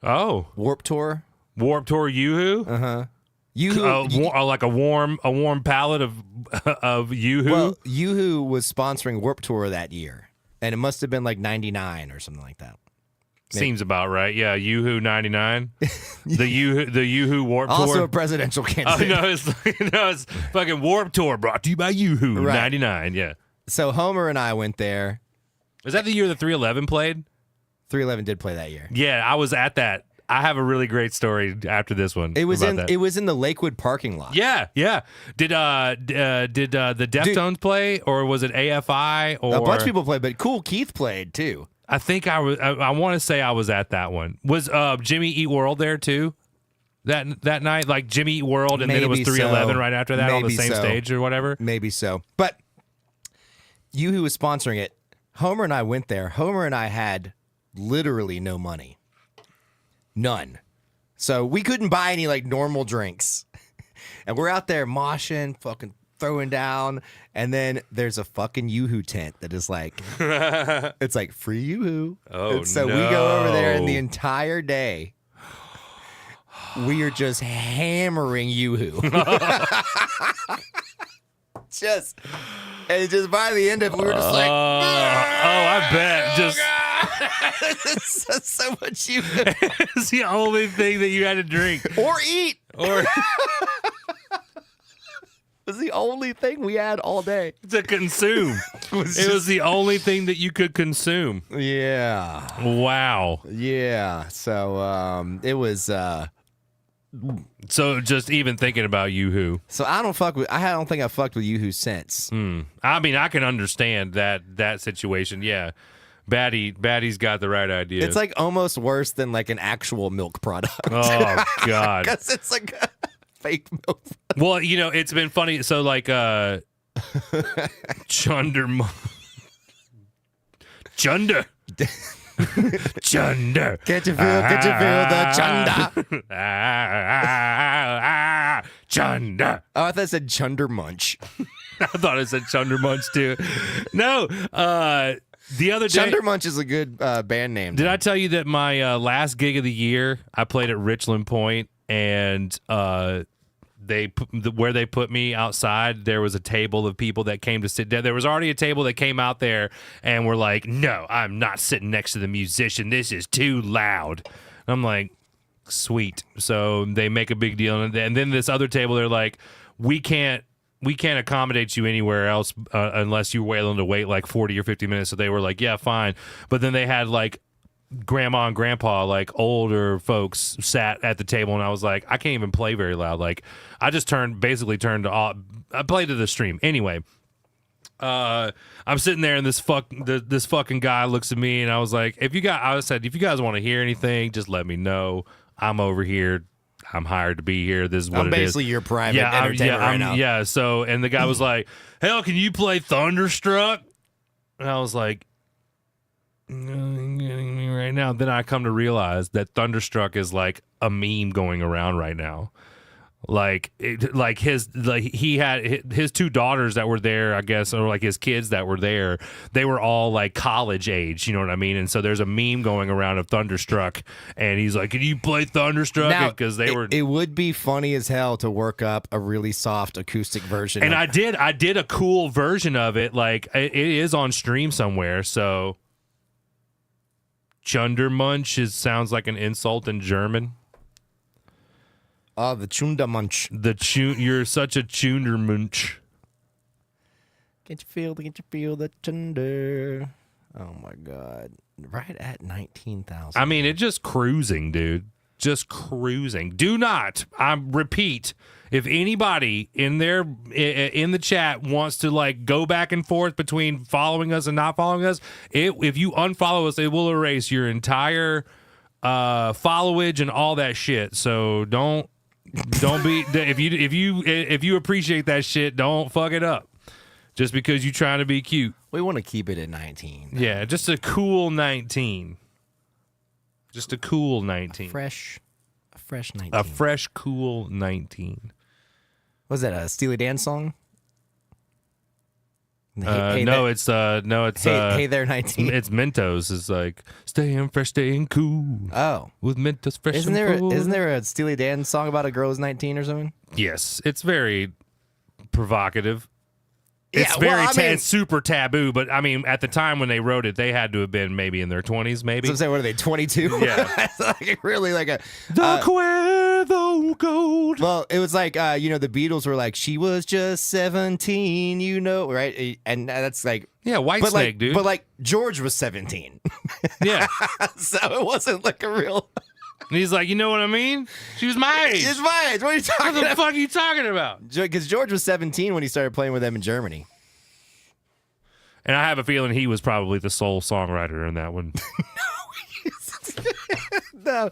Speaker 1: Oh,
Speaker 2: Warped Tour
Speaker 1: Yoo-hoo.
Speaker 2: Yoo-hoo,
Speaker 1: like a warm pallet of Yoo-hoo.
Speaker 2: Well, Yoo-hoo was sponsoring Warped Tour that year, and it must have been like '99 or something like that.
Speaker 1: Seems about right. Yeah, Yoo-hoo 99. The Yoo-hoo Warped Tour.
Speaker 2: Also a presidential candidate.
Speaker 1: Oh, no, it's fucking Warped Tour brought to you by Yoo-hoo 99. Yeah.
Speaker 2: So Homer and I went there.
Speaker 1: Was that the year the 311 played?
Speaker 2: 311 did play that year.
Speaker 1: Yeah, I was at that. I have a really great story after this one.
Speaker 2: It was in the Lakewood parking lot.
Speaker 1: Yeah. Did the Deftones play, or was it AFI? Or
Speaker 2: a bunch of people played, but Cool Keith played too.
Speaker 1: I think I want to say I was at that one. Was Jimmy Eat World there too? that night, like Jimmy Eat World, and then it was
Speaker 2: Maybe
Speaker 1: 311
Speaker 2: so.
Speaker 1: right after that on the
Speaker 2: Maybe
Speaker 1: same
Speaker 2: so.
Speaker 1: stage or whatever.
Speaker 2: Maybe so. But Yoo-Hoo was sponsoring it. Homer and I went there. Homer and I had literally no money. None. So we couldn't buy any like normal drinks. And we're out there moshing, fucking throwing down. And then there's a fucking Yoo-Hoo tent that is like, it's like free Yoo-Hoo.
Speaker 1: Oh,
Speaker 2: and so we go over there, and the entire day, we are just hammering Yoo-Hoo. And just by the end of it, we were just like,
Speaker 1: I bet. Just
Speaker 2: it's so much Yoo-Hoo.
Speaker 1: it's the only thing that you had to drink.
Speaker 2: Or eat.
Speaker 1: Or
Speaker 2: It was the only thing we had all day.
Speaker 1: to consume. It was the only thing that you could consume.
Speaker 2: Yeah.
Speaker 1: Wow.
Speaker 2: Yeah. So it was
Speaker 1: So just even thinking about Yoo-Hoo.
Speaker 2: so I don't think I fucked with Yoo-Hoo since.
Speaker 1: I mean, I can understand that situation. Yeah. Baddie's got the right idea.
Speaker 2: It's like almost worse than like an actual milk product.
Speaker 1: Oh God.
Speaker 2: Because it's like a fake milk.
Speaker 1: Well, it's been funny. So like Chunder. Chunder.
Speaker 2: Can't you feel the chunder?
Speaker 1: Chunder.
Speaker 2: Oh, I thought it said chunder munch.
Speaker 1: I thought it said Chunder Munch too. No, the other day.
Speaker 2: Chunder munch is a good band name.
Speaker 1: Did I tell you that my last gig of the year, I played at Richland Point, and where they put me outside, there was a table of people that came to sit down. There was already a table that came out there and were like, no, I'm not sitting next to the musician. This is too loud. I'm like, sweet. So they make a big deal. And then this other table, they're like, we can't accommodate you anywhere else unless you're willing to wait like 40 or 50 minutes. So they were like, yeah, fine. But then they had like grandma and grandpa, like older folks, sat at the table, and I was like, I can't even play very loud. Like, I just basically turned off. I played to the stream anyway. I'm sitting there, and this fucking guy looks at me, and I was like, if you guys want to hear anything, just let me know. I'm over here. I'm hired to be here. This is what
Speaker 2: I'm
Speaker 1: it is.
Speaker 2: basically your private entertainer right now.
Speaker 1: Yeah. So, and the guy was like, hell, can you play Thunderstruck? And I was like, getting me right now. Then I come to realize that Thunderstruck is like a meme going around right now. He had his two daughters that were there, I guess, or like his kids that were there. They were all like college age, you know what I mean? And so there's a meme going around of Thunderstruck, and he's like, "Can you play Thunderstruck?" Because
Speaker 2: It would be funny as hell to work up a really soft acoustic version.
Speaker 1: And I did a cool version of it. Like it is on stream somewhere. So Chundermunch sounds like an insult in German.
Speaker 2: Oh, the Chundermunch.
Speaker 1: You're such a Chundermunch.
Speaker 2: Can't you feel the chunder? Oh my God! Right at 19,000.
Speaker 1: I mean, it's just cruising, dude. Just cruising. Do not. I repeat. If anybody in the chat wants to like go back and forth between following us and not following us, if you unfollow us, it will erase your entire followage and all that shit. So don't be if you appreciate that shit, don't fuck it up just because you're trying to be cute.
Speaker 2: We want to keep it at 19.
Speaker 1: Yeah, just a cool 19. Just a cool 19.
Speaker 2: A fresh 19.
Speaker 1: A fresh, cool 19.
Speaker 2: Was that a Steely Dan song?
Speaker 1: Hey
Speaker 2: there 19.
Speaker 1: It's Mentos. It's like staying fresh, staying cool.
Speaker 2: Oh,
Speaker 1: with Mentos fresh.
Speaker 2: Isn't there a Steely Dan song about a girl who's 19 or something?
Speaker 1: Yes, it's very provocative.
Speaker 2: Yeah,
Speaker 1: It's it's super taboo, but I mean, at the time when they wrote it, they had to have been maybe in their 20s, maybe.
Speaker 2: So I'm saying, what are they, 22?
Speaker 1: Yeah.
Speaker 2: It's like really like a...
Speaker 1: The Cuervo Gold.
Speaker 2: Well, it was like, the Beatles were like, she was just 17, right? And that's like...
Speaker 1: Yeah, Whitesnake, dude.
Speaker 2: But like, George was 17.
Speaker 1: Yeah.
Speaker 2: So it wasn't like a real...
Speaker 1: And he's like, you know what I mean? She was my age.
Speaker 2: It's my age. What are you talking about?
Speaker 1: What the fuck are you talking about?
Speaker 2: Because George was 17 when he started playing with them in Germany.
Speaker 1: And I have a feeling he was probably the sole songwriter in that one.
Speaker 2: No.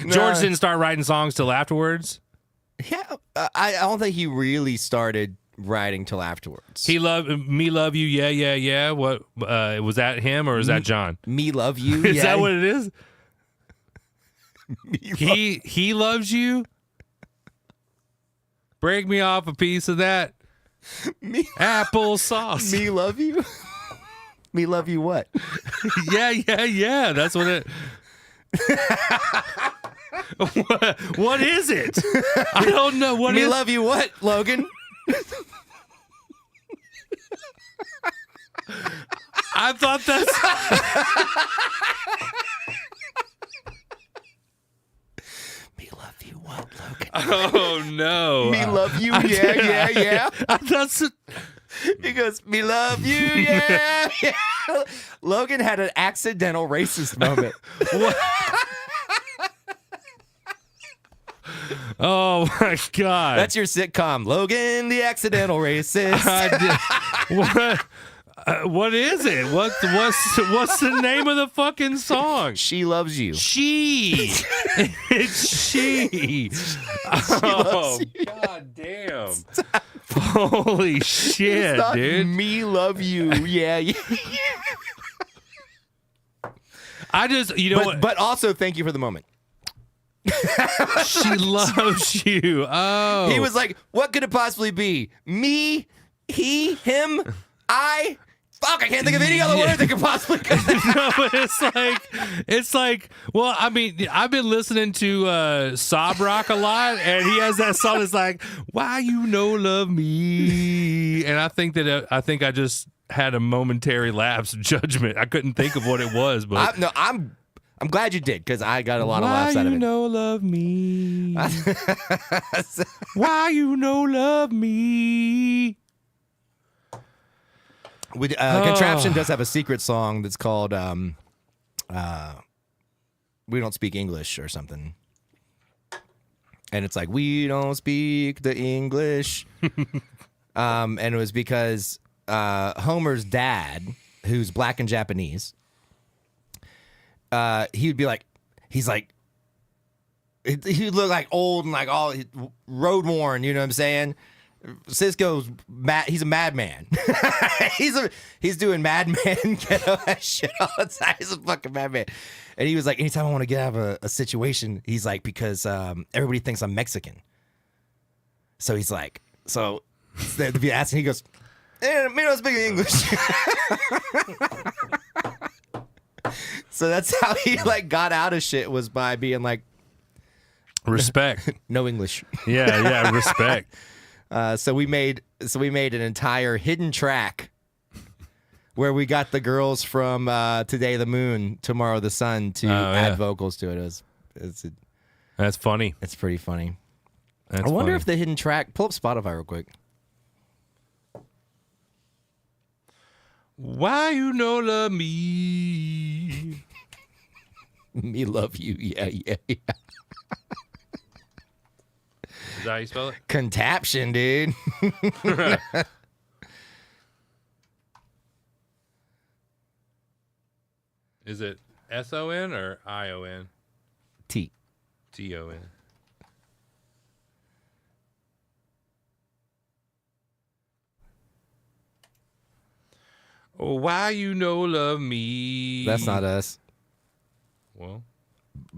Speaker 1: George didn't start writing songs till afterwards.
Speaker 2: Yeah, I don't think he really started writing till afterwards.
Speaker 1: He loved Me Love You, yeah, yeah, yeah. What was that him or is that John?
Speaker 2: Me Love You.
Speaker 1: Is
Speaker 2: yeah.
Speaker 1: that what it is? He loves you. Break me off a piece of that applesauce.
Speaker 2: Me Love You. Me Love You what?
Speaker 1: Yeah, yeah, yeah. That's what it. What is it? I don't know. What
Speaker 2: Me
Speaker 1: is
Speaker 2: Love You what, Logan?
Speaker 1: I thought that's.
Speaker 2: Me Love You what, Logan?
Speaker 1: Oh no.
Speaker 2: Me Love You, yeah, yeah.
Speaker 1: I thought.
Speaker 2: He goes, me love you, yeah, yeah. Logan had an accidental racist moment.
Speaker 1: Oh my god.
Speaker 2: That's your sitcom, Logan, the accidental racist.
Speaker 1: What is it? What's the name of the fucking song?
Speaker 2: She Loves You.
Speaker 1: She. It's she. Oh god damn. Holy shit,
Speaker 2: It's not
Speaker 1: dude.
Speaker 2: Me Love You, yeah, yeah.
Speaker 1: I just, you know what?
Speaker 2: But also, thank you for the moment.
Speaker 1: She loves you. Oh.
Speaker 2: He was like, what could it possibly be? Me, he, him, I. Fuck, I can't think of any other word that could possibly go.
Speaker 1: No, but it's like, well, I mean, I've been listening to Sob Rock a lot, and he has that song that's like, why you no love me? And I think I just had a momentary lapse of judgment. I couldn't think of what it was, but
Speaker 2: I'm glad you did, because I got a lot of laughs out of
Speaker 1: Why you
Speaker 2: it.
Speaker 1: no love me? Why you no love me?
Speaker 2: Contraption does have a secret song that's called We Don't Speak English or something. And it's like, we don't speak the English. And it was because Homer's dad, who's black and Japanese, he would be like, he would look like old and like all road worn, you know what I'm saying? Cisco's mad. He's a madman. he's doing madman ghetto ass shit all the time. He's a fucking madman. And he was like, anytime I want to get out of a situation, he's like, because everybody thinks I'm Mexican. So he's like, so they'd be asking, he goes, me don't speak English. So that's how he like got out of shit, was by being like,
Speaker 1: Respect.
Speaker 2: no English.
Speaker 1: Yeah, respect.
Speaker 2: So we made an entire hidden track where we got the girls from Today the Moon, Tomorrow the Sun to add vocals to it.
Speaker 1: That's funny.
Speaker 2: It's pretty funny.
Speaker 1: That's
Speaker 2: I wonder
Speaker 1: funny.
Speaker 2: if the hidden track, pull up Spotify real quick.
Speaker 1: Why you no love me?
Speaker 2: Me love you, yeah.
Speaker 1: Is that how you spell it?
Speaker 2: Contraption, dude.
Speaker 1: Is it S-O-N or I-O-N?
Speaker 2: T.
Speaker 1: T-O-N. Oh, why you no love me?
Speaker 2: That's not us.
Speaker 1: Well,
Speaker 2: I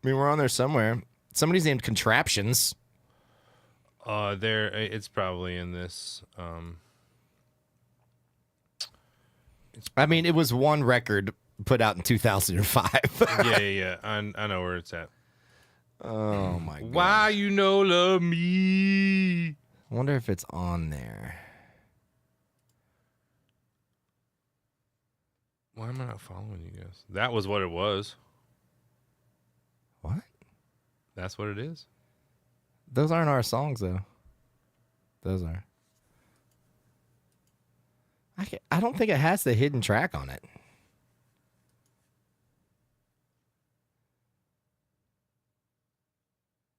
Speaker 2: mean, we're on there somewhere. Somebody's named Contraptions.
Speaker 1: it's probably in this.
Speaker 2: I mean, it was one record put out in 2005.
Speaker 1: Yeah. I know where it's at.
Speaker 2: Oh my god.
Speaker 1: Why you no love me?
Speaker 2: I wonder if it's on there.
Speaker 1: Why am I not following you guys? That was what it was.
Speaker 2: What?
Speaker 1: That's what it is.
Speaker 2: Those aren't our songs, though. Those are. I don't think it has the hidden track on it.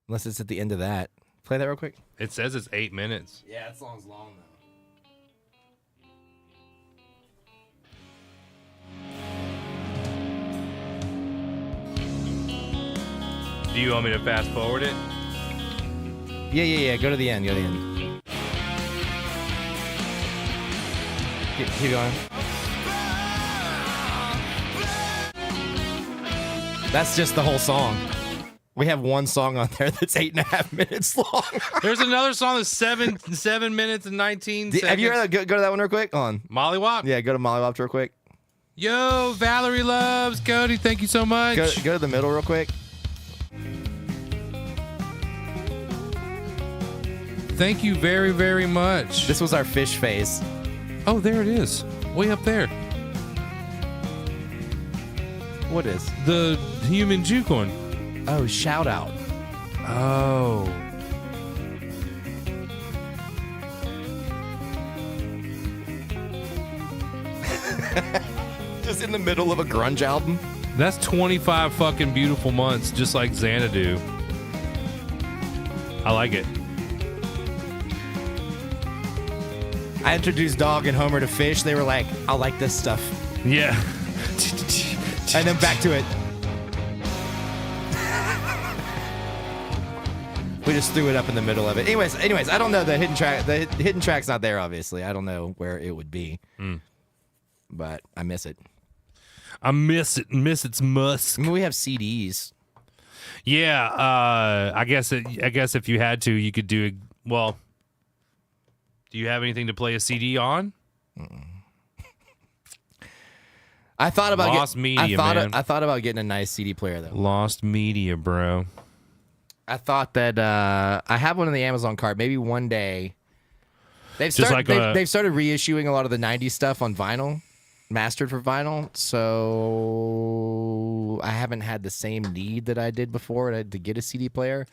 Speaker 2: Unless it's at the end of that. Play that real quick.
Speaker 1: It says it's 8 minutes.
Speaker 2: Yeah, that song's long, though.
Speaker 1: Do you want me to fast forward it?
Speaker 2: Yeah. Go to the end. Go to the end. Keep going. That's just the whole song. We have one song on there that's 8.5 minutes long.
Speaker 1: There's another song that's 7 minutes and 19 seconds.
Speaker 2: Have you heard go to that one real quick? On
Speaker 1: Mollywop?
Speaker 2: Yeah, go to Mollywop real quick.
Speaker 1: Yo, Valerie loves Cody. Thank you so much.
Speaker 2: Go to the middle real quick.
Speaker 1: Thank you very, very much.
Speaker 2: This was our fish phase.
Speaker 1: Oh, there it is. Way up there.
Speaker 2: What is?
Speaker 1: The human juke one.
Speaker 2: Oh, shout out.
Speaker 1: Oh.
Speaker 2: Just in the middle of a grunge album.
Speaker 1: That's 25 fucking beautiful months, just like Xanadu. I like it.
Speaker 2: I introduced Dog and Homer to Fish. They were like, I like this stuff.
Speaker 1: Yeah.
Speaker 2: And then back to it. We just threw it up in the middle of it. Anyways, I don't know. The hidden track's not there, obviously. I don't know where it would be. But I miss it.
Speaker 1: I miss it. Miss its musk.
Speaker 2: I mean, we have CDs.
Speaker 1: Yeah. I guess if you had to, you could do it. Well, do you have anything to play a CD on?
Speaker 2: I thought about
Speaker 1: Lost media, man.
Speaker 2: I thought about getting a nice CD player though.
Speaker 1: Lost media, bro.
Speaker 2: I thought that I have one in the Amazon cart. Maybe one day. They've started reissuing a lot of the 90s stuff on vinyl, mastered for vinyl. So I haven't had the same need that I did before to get a CD player.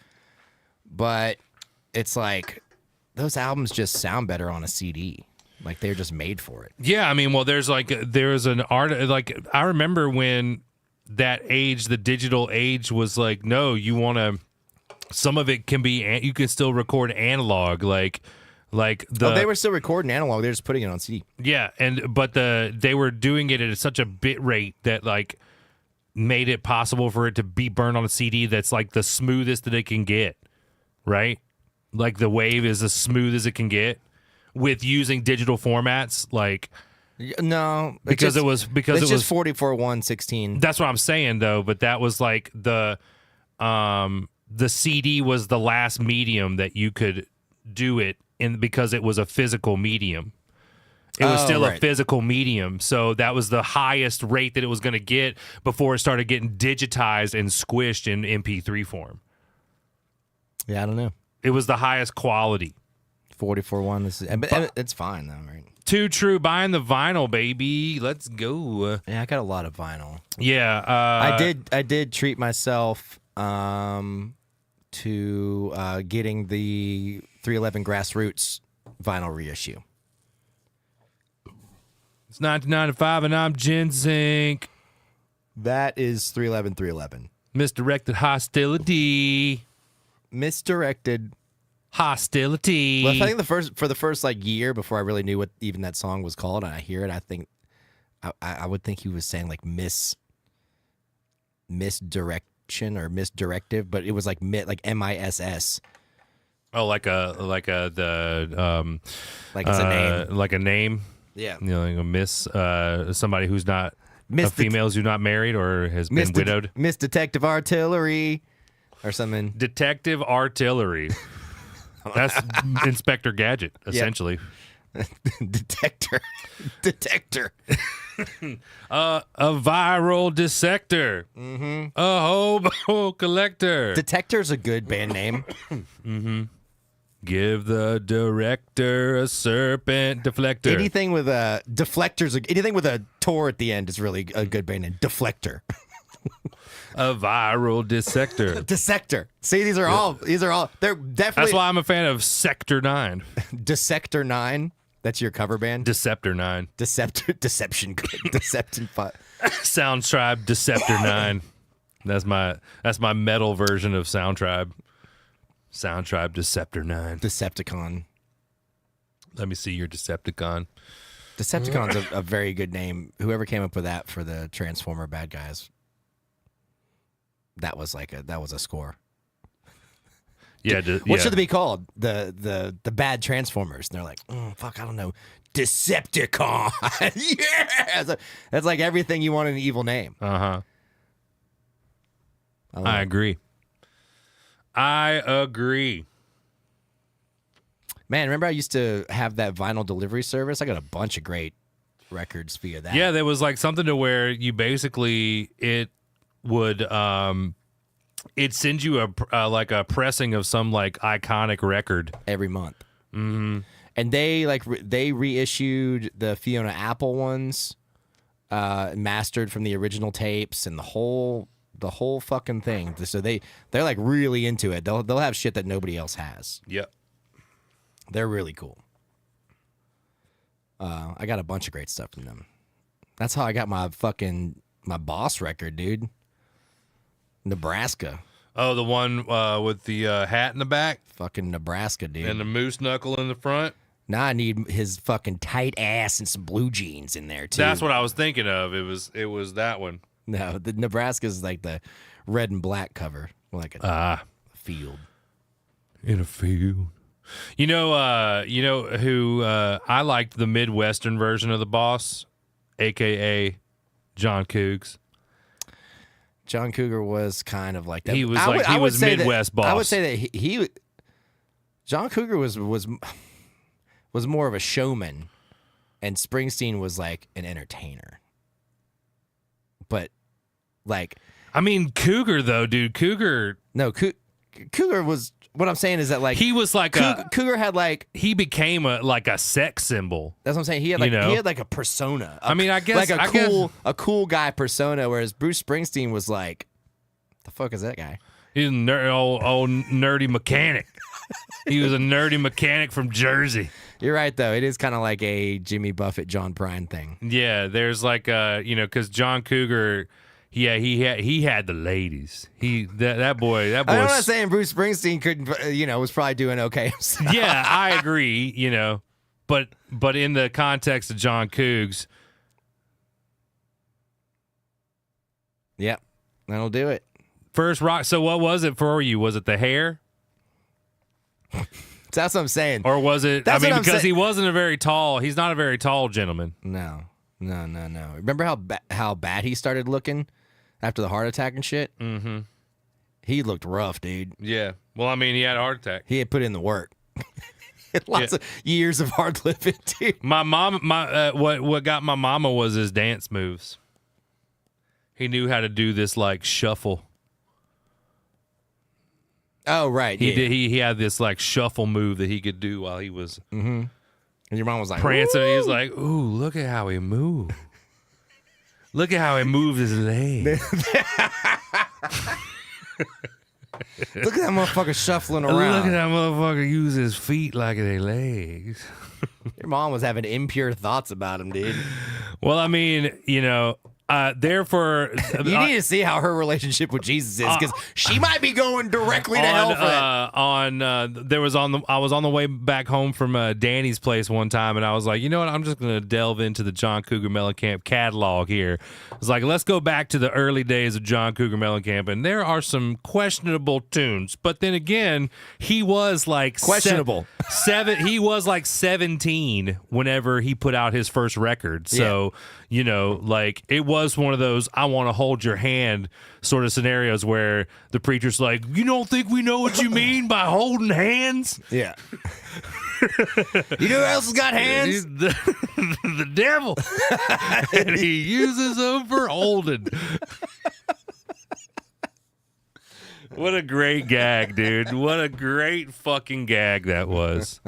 Speaker 2: But it's like those albums just sound better on a CD. Like they're just made for it.
Speaker 1: Yeah, I mean, well, there's an art. Like I remember when that age, the digital age, was like, no, you want to. Some of it can be. You can still record analog, like
Speaker 2: they were still recording analog. They're just putting it on CD.
Speaker 1: Yeah, but they were doing it at such a bit rate that like made it possible for it to be burned on a CD. That's like the smoothest that it can get, right? Like the wave is as smooth as it can get. With using digital formats, like
Speaker 2: no,
Speaker 1: because
Speaker 2: it
Speaker 1: was
Speaker 2: just 44:116.
Speaker 1: That's what I'm saying though. But that was like the CD was the last medium that you could do it in because it was a physical medium. It was still a physical medium, so that was the highest rate that it was going to get before it started getting digitized and squished in MP3 form.
Speaker 2: Yeah, I don't know.
Speaker 1: It was the highest quality.
Speaker 2: 44:1. This is, but it's fine though, right?
Speaker 1: Too true. Buying the vinyl, baby. Let's go.
Speaker 2: Yeah, I got a lot of vinyl.
Speaker 1: Yeah,
Speaker 2: I did treat myself to getting the 311 Grassroots vinyl reissue.
Speaker 1: It's 1995, and I'm Ginsink.
Speaker 2: That is 311.
Speaker 1: Misdirected hostility.
Speaker 2: Misdirected.
Speaker 1: Hostility.
Speaker 2: Well, I think the first like year before I really knew what even that song was called, and I hear it, I think I would think he was saying like misdirection or misdirective, but it was like MISS.
Speaker 1: Oh, like it's a
Speaker 2: name,
Speaker 1: like a name.
Speaker 2: Yeah,
Speaker 1: you know, like a miss somebody who's not a female who's not married or has been widowed.
Speaker 2: Miss Detective Artillery or something.
Speaker 1: Detective Artillery. That's Inspector Gadget, essentially.
Speaker 2: Detector.
Speaker 1: A viral dissector.
Speaker 2: Mm-hmm.
Speaker 1: A hobo collector.
Speaker 2: Detector's a good band name.
Speaker 1: Mm-hmm. Give the director a serpent deflector.
Speaker 2: Anything with a anything with a Tor at the end is really a good band name. Deflector.
Speaker 1: A viral dissector.
Speaker 2: Dissector. See, these are all they're definitely.
Speaker 1: That's why I'm a fan of Sector 9.
Speaker 2: Dissector 9. That's your cover band.
Speaker 1: Deceptor 9.
Speaker 2: Deception 5.
Speaker 1: Sound Tribe Deceptor 9. That's my metal version of Sound Tribe. Sound Tribe Deceptor 9.
Speaker 2: Decepticon.
Speaker 1: Let me see your Decepticon.
Speaker 2: Decepticon's a very good name. Whoever came up with that for the Transformer bad guys. that was a score.
Speaker 1: Yeah.
Speaker 2: What should it be called? The bad Transformers. And they're like, fuck, I don't know. Decepticon. Yeah. That's like everything you want in an evil name.
Speaker 1: Uh-huh. I agree.
Speaker 2: Man, remember I used to have that vinyl delivery service? I got a bunch of great records via that.
Speaker 1: Yeah, there was like something to where you basically it would it sends you a like a pressing of some like iconic record
Speaker 2: every month.
Speaker 1: Mm-hmm.
Speaker 2: And they reissued the Fiona Apple ones, mastered from the original tapes, and the whole fucking thing. So they're like really into it. They'll have shit that nobody else has.
Speaker 1: Yep.
Speaker 2: They're really cool. I got a bunch of great stuff from them. That's how I got my Boss record, dude. Nebraska.
Speaker 1: Oh, the one with the hat in the back?
Speaker 2: Fucking Nebraska, dude.
Speaker 1: And the moose knuckle in the front?
Speaker 2: Now I need his fucking tight ass and some blue jeans in there, too.
Speaker 1: That's what I was thinking of. It was that one.
Speaker 2: No, the Nebraska's like the red and black cover. Like a field.
Speaker 1: In a field. You know who I liked the Midwestern version of the Boss, a.k.a. John Cougs.
Speaker 2: John Cougar was kind of like that.
Speaker 1: He was Midwest Boss.
Speaker 2: I would say that he John Cougar was more of a showman, and Springsteen was like an entertainer. But like,
Speaker 1: I mean, Cougar though, dude. Cougar
Speaker 2: was. What I'm saying is that like
Speaker 1: he was like
Speaker 2: Cougar had like
Speaker 1: he became a sex symbol.
Speaker 2: That's what I'm saying. He had like a persona.
Speaker 1: I guess
Speaker 2: like a cool guy persona, whereas Bruce Springsteen was like, the fuck is that guy?
Speaker 1: He's a old nerdy mechanic. He was a nerdy mechanic from Jersey.
Speaker 2: You're right though. It is kind of like a Jimmy Buffett, John Prine thing.
Speaker 1: Yeah, there's like because John Cougar. Yeah, he had the ladies. That boy.
Speaker 2: I'm not saying Bruce Springsteen couldn't, was probably doing okay himself.
Speaker 1: Yeah, I agree. But in the context of John Cougs,
Speaker 2: yep, that'll do it.
Speaker 1: First rock. So what was it for you? Was it the hair?
Speaker 2: That's what I'm saying.
Speaker 1: Or was it? Because he wasn't he's not a very tall gentleman.
Speaker 2: No. Remember how bad he started looking after the heart attack and shit?
Speaker 1: Mm-hmm.
Speaker 2: He looked rough, dude.
Speaker 1: Yeah. Well, he had a heart attack.
Speaker 2: He had put in the work. Lots of years of hard living, dude.
Speaker 1: My mom, what got my mama was his dance moves. He knew how to do this like shuffle.
Speaker 2: Oh right,
Speaker 1: He had this like shuffle move that he could do while he was.
Speaker 2: Mm-hmm. And your mom was like,
Speaker 1: prancing. He was like, ooh, look at how he moved. Look at how he moved his legs.
Speaker 2: Look at that motherfucker shuffling around.
Speaker 1: Look at that motherfucker use his feet like they legs.
Speaker 2: Your mom was having impure thoughts about him, dude.
Speaker 1: Well, therefore,
Speaker 2: you need to see how her relationship with Jesus is, because she might be going directly to hell for that.
Speaker 1: I was on the way back home from Danny's place one time, and I was like, you know what? I'm just going to delve into the John Cougar Mellencamp catalog here. I was like, let's go back to the early days of John Cougar Mellencamp, and there are some questionable tunes. But then again, he was like
Speaker 2: questionable.
Speaker 1: He was like 17 whenever he put out his first record. So. Yeah. Like it was one of those I want to hold your hand sort of scenarios where the preacher's like, you don't think we know what you mean by holding hands?
Speaker 2: Yeah. You know who else has got hands?
Speaker 1: The devil. And he uses them for holding. What a great gag, dude. What a great fucking gag that was.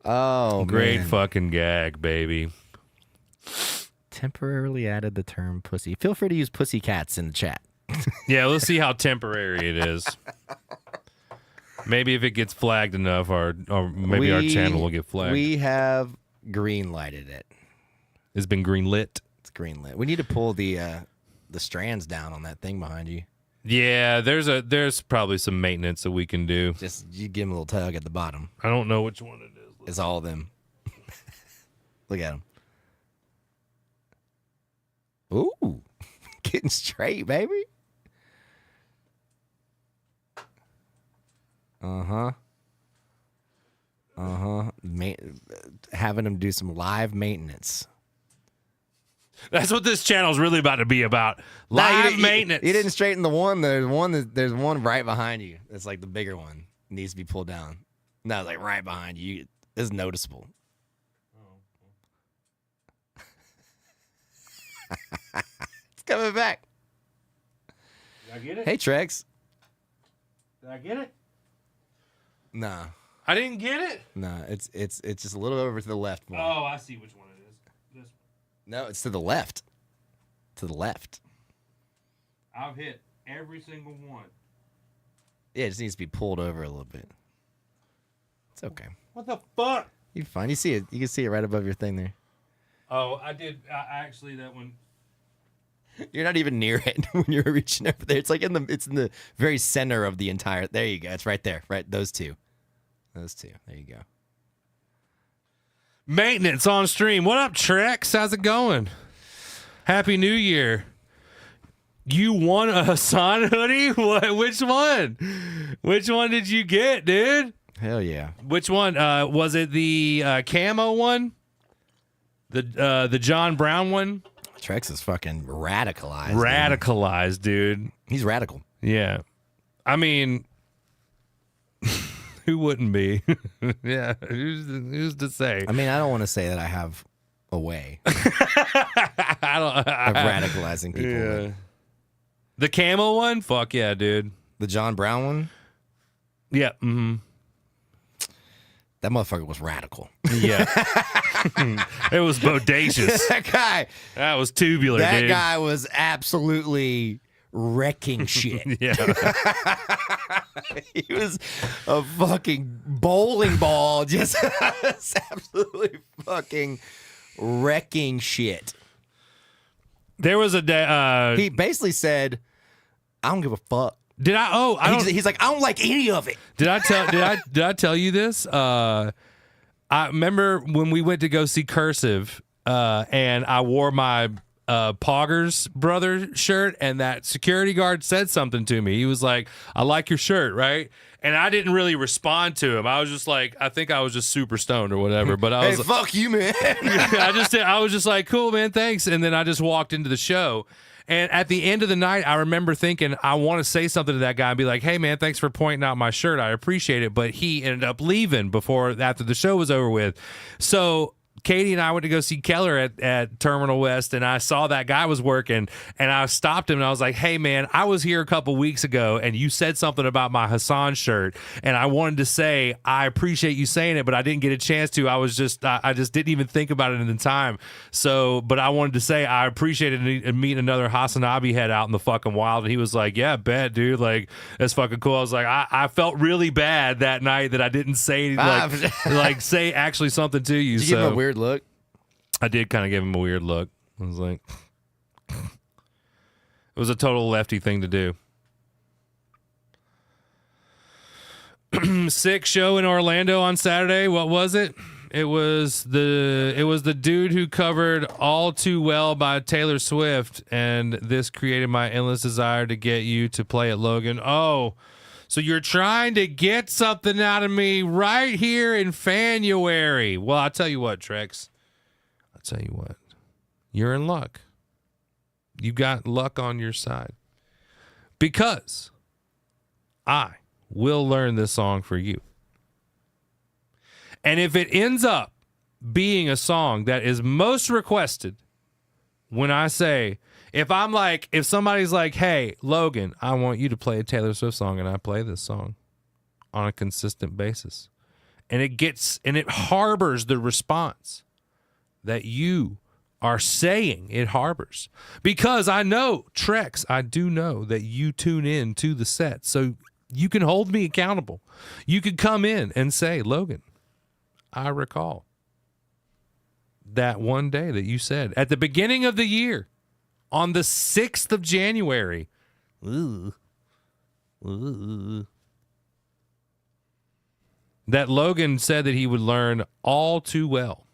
Speaker 2: Oh,
Speaker 1: great
Speaker 2: man.
Speaker 1: Fucking gag, baby.
Speaker 2: Temporarily added the term pussy. Feel free to use pussycats in the chat.
Speaker 1: Yeah, let's see how temporary it is. Maybe if it gets flagged enough, or maybe our channel will get flagged.
Speaker 2: We have green lighted it.
Speaker 1: It's been green lit.
Speaker 2: It's green lit. We need to pull the strands down on that thing behind you.
Speaker 1: Yeah, there's probably some maintenance that we can do.
Speaker 2: Just you give them a little tug at the bottom.
Speaker 1: I don't know which one it is.
Speaker 2: It's all of them. Look at them. Ooh, getting straight, baby. Having them do some live maintenance.
Speaker 1: That's what this channel's really about to be about. Live maintenance.
Speaker 2: You didn't straighten the one. There's one right behind you. It's like the bigger one. It needs to be pulled down. No, like right behind you. It's noticeable. It's coming back.
Speaker 1: Did I get it?
Speaker 2: Hey, Trex.
Speaker 1: Did I get it?
Speaker 2: Nah.
Speaker 1: I didn't get it?
Speaker 2: Nah, it's just a little over to the left more.
Speaker 1: Oh, I see which one it is. This one.
Speaker 2: No, it's to the left. To the left.
Speaker 1: I've hit every single one.
Speaker 2: Yeah, it just needs to be pulled over a little bit. It's okay.
Speaker 1: What the fuck?
Speaker 2: You're fine. You see it. You can see it right above your thing there.
Speaker 1: Oh, I did. Actually, that one.
Speaker 2: You're not even near it when you're reaching over there. It's like it's in the very center of the entire. There you go. It's right there. Right, those two. Those two. There you go.
Speaker 1: Maintenance on stream. What up, Trex? How's it going? Happy New Year. You won a Hassan hoodie? What? Which one? Which one did you get, dude?
Speaker 2: Hell yeah.
Speaker 1: Which one? Was it the camo one? The John Brown one?
Speaker 2: Trex is fucking radicalized.
Speaker 1: Radicalized, dude.
Speaker 2: He's radical.
Speaker 1: Yeah. I mean, who wouldn't be? Yeah. Who's to say?
Speaker 2: I mean, I don't want to say that I have a way of radicalizing people.
Speaker 1: Yeah. The camo one? Fuck yeah, dude.
Speaker 2: The John Brown one?
Speaker 1: Yeah. Mm-hmm.
Speaker 2: That motherfucker was radical.
Speaker 1: Yeah. It was bodacious. That was tubular,
Speaker 2: that
Speaker 1: dude.
Speaker 2: That guy was absolutely wrecking shit.
Speaker 1: Yeah.
Speaker 2: He was a fucking bowling ball, just absolutely fucking wrecking shit.
Speaker 1: There was a day.
Speaker 2: He basically said, "I don't give a fuck."
Speaker 1: Did I? Oh, I don't.
Speaker 2: He's like, "I don't like any of it."
Speaker 1: Did I tell? Did I tell you this? I remember when we went to go see Cursive, and I wore my Poggers brother shirt, and that security guard said something to me. He was like, "I like your shirt, right?" And I didn't really respond to him. I was just like, I think I was just super stoned or whatever. But I was,
Speaker 2: hey, fuck you, man.
Speaker 1: I was just like, cool, man, thanks. And then I just walked into the show. And at the end of the night, I remember thinking, I want to say something to that guy and be like, hey, man, thanks for pointing out my shirt. I appreciate it. But he ended up leaving after the show was over with. So Katie and I went to go see Keller at Terminal West, and I saw that guy was working, and I stopped him, and I was like, hey, man, I was here a couple weeks ago, and you said something about my Hassan shirt, and I wanted to say, I appreciate you saying it, but I didn't get a chance to. I just didn't even think about it in the time. So, but I wanted to say I appreciated meeting another Hassanabi head out in the fucking wild, and he was like, yeah, bet, dude, like, that's fucking cool. I was like, I felt really bad that night that I didn't say, say actually something to you.
Speaker 2: Did you give him a weird look?
Speaker 1: I did kind of give him a weird look. I was like, it was a total lefty thing to do. Sick show in Orlando on Saturday. What was it? It was the dude who covered All Too Well by Taylor Swift, and this created my endless desire to get you to play it, Logan. Oh, so you're trying to get something out of me right here in Fanuary. Well, I'll tell you what, Trex. I'll tell you what. You're in luck. You got luck on your side. Because I will learn this song for you. And if it ends up being a song that is most requested, when I say, if somebody's like, hey, Logan, I want you to play a Taylor Swift song, and I play this song on a consistent basis, and it harbors the response that you are saying it harbors, because I know, Trex, I do know that you tune in to the set, so you can hold me accountable. You could come in and say, Logan, I recall that one day that you said at the beginning of the year, on the 6th of January, that Logan said that he would learn All Too Well.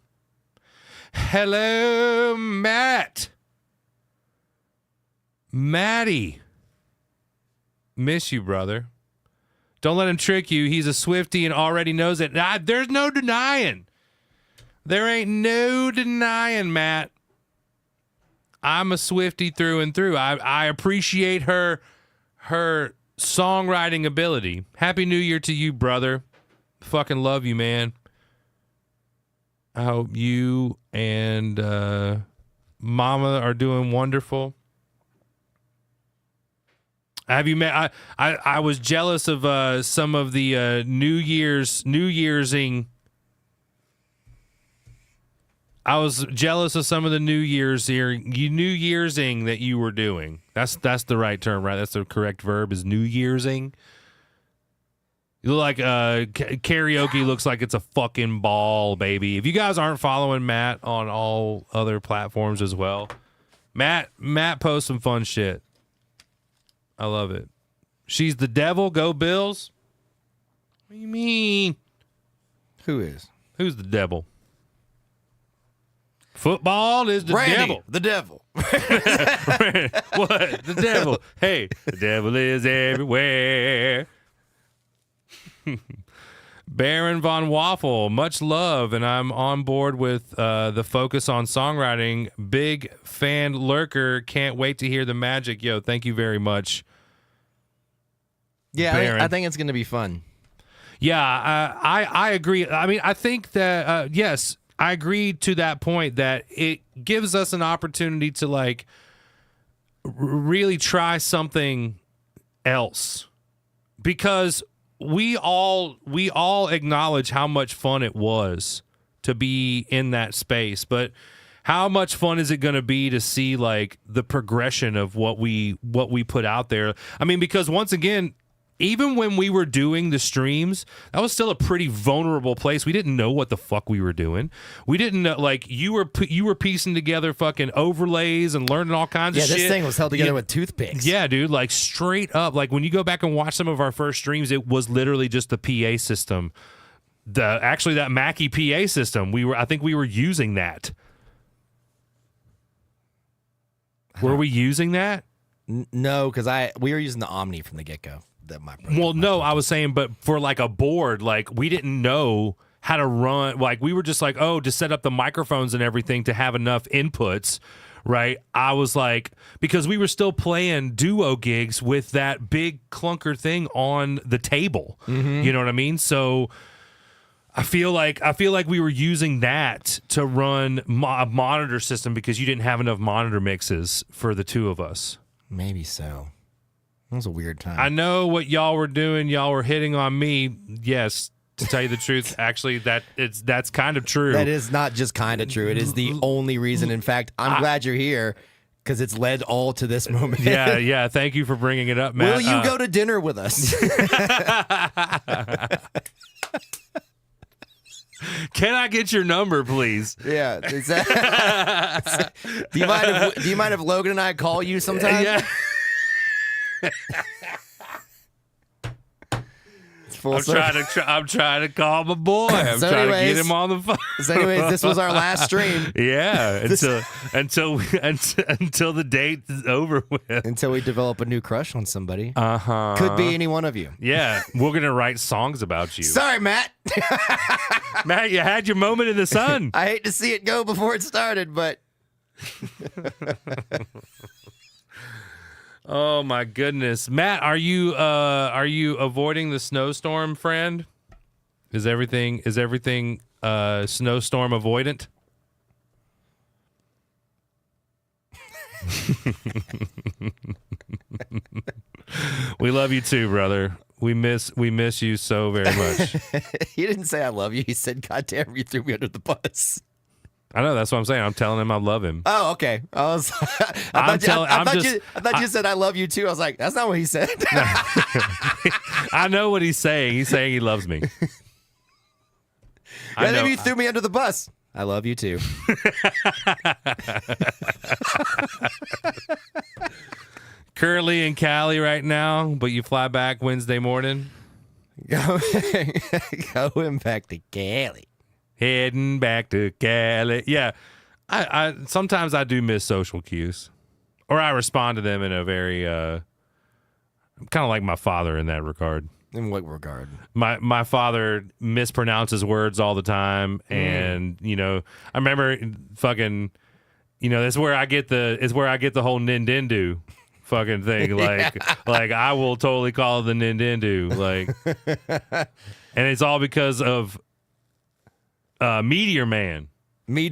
Speaker 1: Hello, Matt. Matty. Miss you, brother. Don't let him trick you. He's a Swiftie and already knows it. There's no denying. There ain't no denying, Matt. I'm a Swiftie through and through. I appreciate her songwriting ability. Happy New Year to you, brother. Fucking love you, man. I hope you and Mama are doing wonderful. Have you met? I was jealous of some of the New Year'sing. I was jealous of some of the New Year'sing that you were doing. That's the right term, right? That's the correct verb. Is New Year'sing. You look like karaoke looks like it's a fucking ball, baby. If you guys aren't following Matt on all other platforms as well, Matt posts some fun shit. I love it. She's the devil. Go Bills. What do you mean?
Speaker 2: Who is?
Speaker 1: Who's the devil? Football is the
Speaker 2: Randy,
Speaker 1: devil.
Speaker 2: the devil.
Speaker 1: What? The devil. Hey, the devil is everywhere. Baron Von Waffle, much love, and I'm on board with the focus on songwriting. Big fan lurker. Can't wait to hear the magic. Yo, thank you very much.
Speaker 2: Yeah, I think it's going to be fun.
Speaker 1: Yeah, I agree. I mean, I think that, yes, I agree to that point that it gives us an opportunity to, like, really try something else. Because we all acknowledge how much fun it was to be in that space, but how much fun is it going to be to see, like, the progression of what we put out there? I mean, because once again, even when we were doing the streams, that was still a pretty vulnerable place. We didn't know what the fuck we were doing. We didn't know, like, you were piecing together fucking overlays and learning all kinds of shit. Yeah,
Speaker 2: this thing was held together with toothpicks.
Speaker 1: Yeah, dude, like, straight up. Like, when you go back and watch some of our first streams, it was literally just the PA system. Actually, that Mackie PA system. I think we were using that. Were we using that?
Speaker 2: No, because we were using the Omni from the get-go.
Speaker 1: I was saying, but for, like, a board, like, we didn't know how to run. Like, we were just like, oh, to set up the microphones and everything to have enough inputs, right? I was like, because we were still playing duo gigs with that big clunker thing on the table. Mm-hmm. You know what I mean? So I feel like we were using that to run a monitor system because you didn't have enough monitor mixes for the two of us.
Speaker 2: Maybe so. It was a weird time.
Speaker 1: I know what y'all were doing. Y'all were hitting on me. Yes, to tell you the truth, actually, that's kind of true.
Speaker 2: That is not just kind of true. It is the only reason. In fact, I'm glad you're here because it's led all to this moment.
Speaker 1: Yeah. Thank you for bringing it up, Matt.
Speaker 2: Will you go to dinner with us?
Speaker 1: Can I get your number, please?
Speaker 2: Yeah. Do you mind if Logan and I call you sometime?
Speaker 1: Yeah. I'm trying to call my boy. I'm trying to get him on the phone.
Speaker 2: So anyways, this was our last stream.
Speaker 1: Yeah, until the date is over with.
Speaker 2: Until we develop a new crush on somebody.
Speaker 1: Uh-huh.
Speaker 2: Could be any one of you.
Speaker 1: Yeah, we're gonna write songs about you.
Speaker 2: Sorry, Matt.
Speaker 1: Matt, you had your moment in the sun.
Speaker 2: I hate to see it go before it started, but.
Speaker 1: Oh my goodness, Matt, are you avoiding the snowstorm, friend? Is everything snowstorm avoidant? We love you too, brother. We miss you so very much.
Speaker 2: He didn't say I love you. He said, "God damn, you threw me under the bus."
Speaker 1: I know, that's what I'm saying. I'm telling him I love him.
Speaker 2: Oh, okay. I thought you said I love you too. I was like, that's not what he said.
Speaker 1: I know what he's saying. He's saying he loves me.
Speaker 2: I know. You threw me under the bus. I love you too.
Speaker 1: Currently in Cali right now, but you fly back Wednesday morning.
Speaker 2: Going back to Cali.
Speaker 1: Heading back to Cali. Yeah. I sometimes I do miss social cues. Or I respond to them in a very I'm kind of like my father in that regard.
Speaker 2: In what regard?
Speaker 1: My father mispronounces words all the time, and I remember fucking, that's where I get the whole Nintendo fucking thing. Like I will totally call it the Nintendo, and it's all because of Meteor Man, the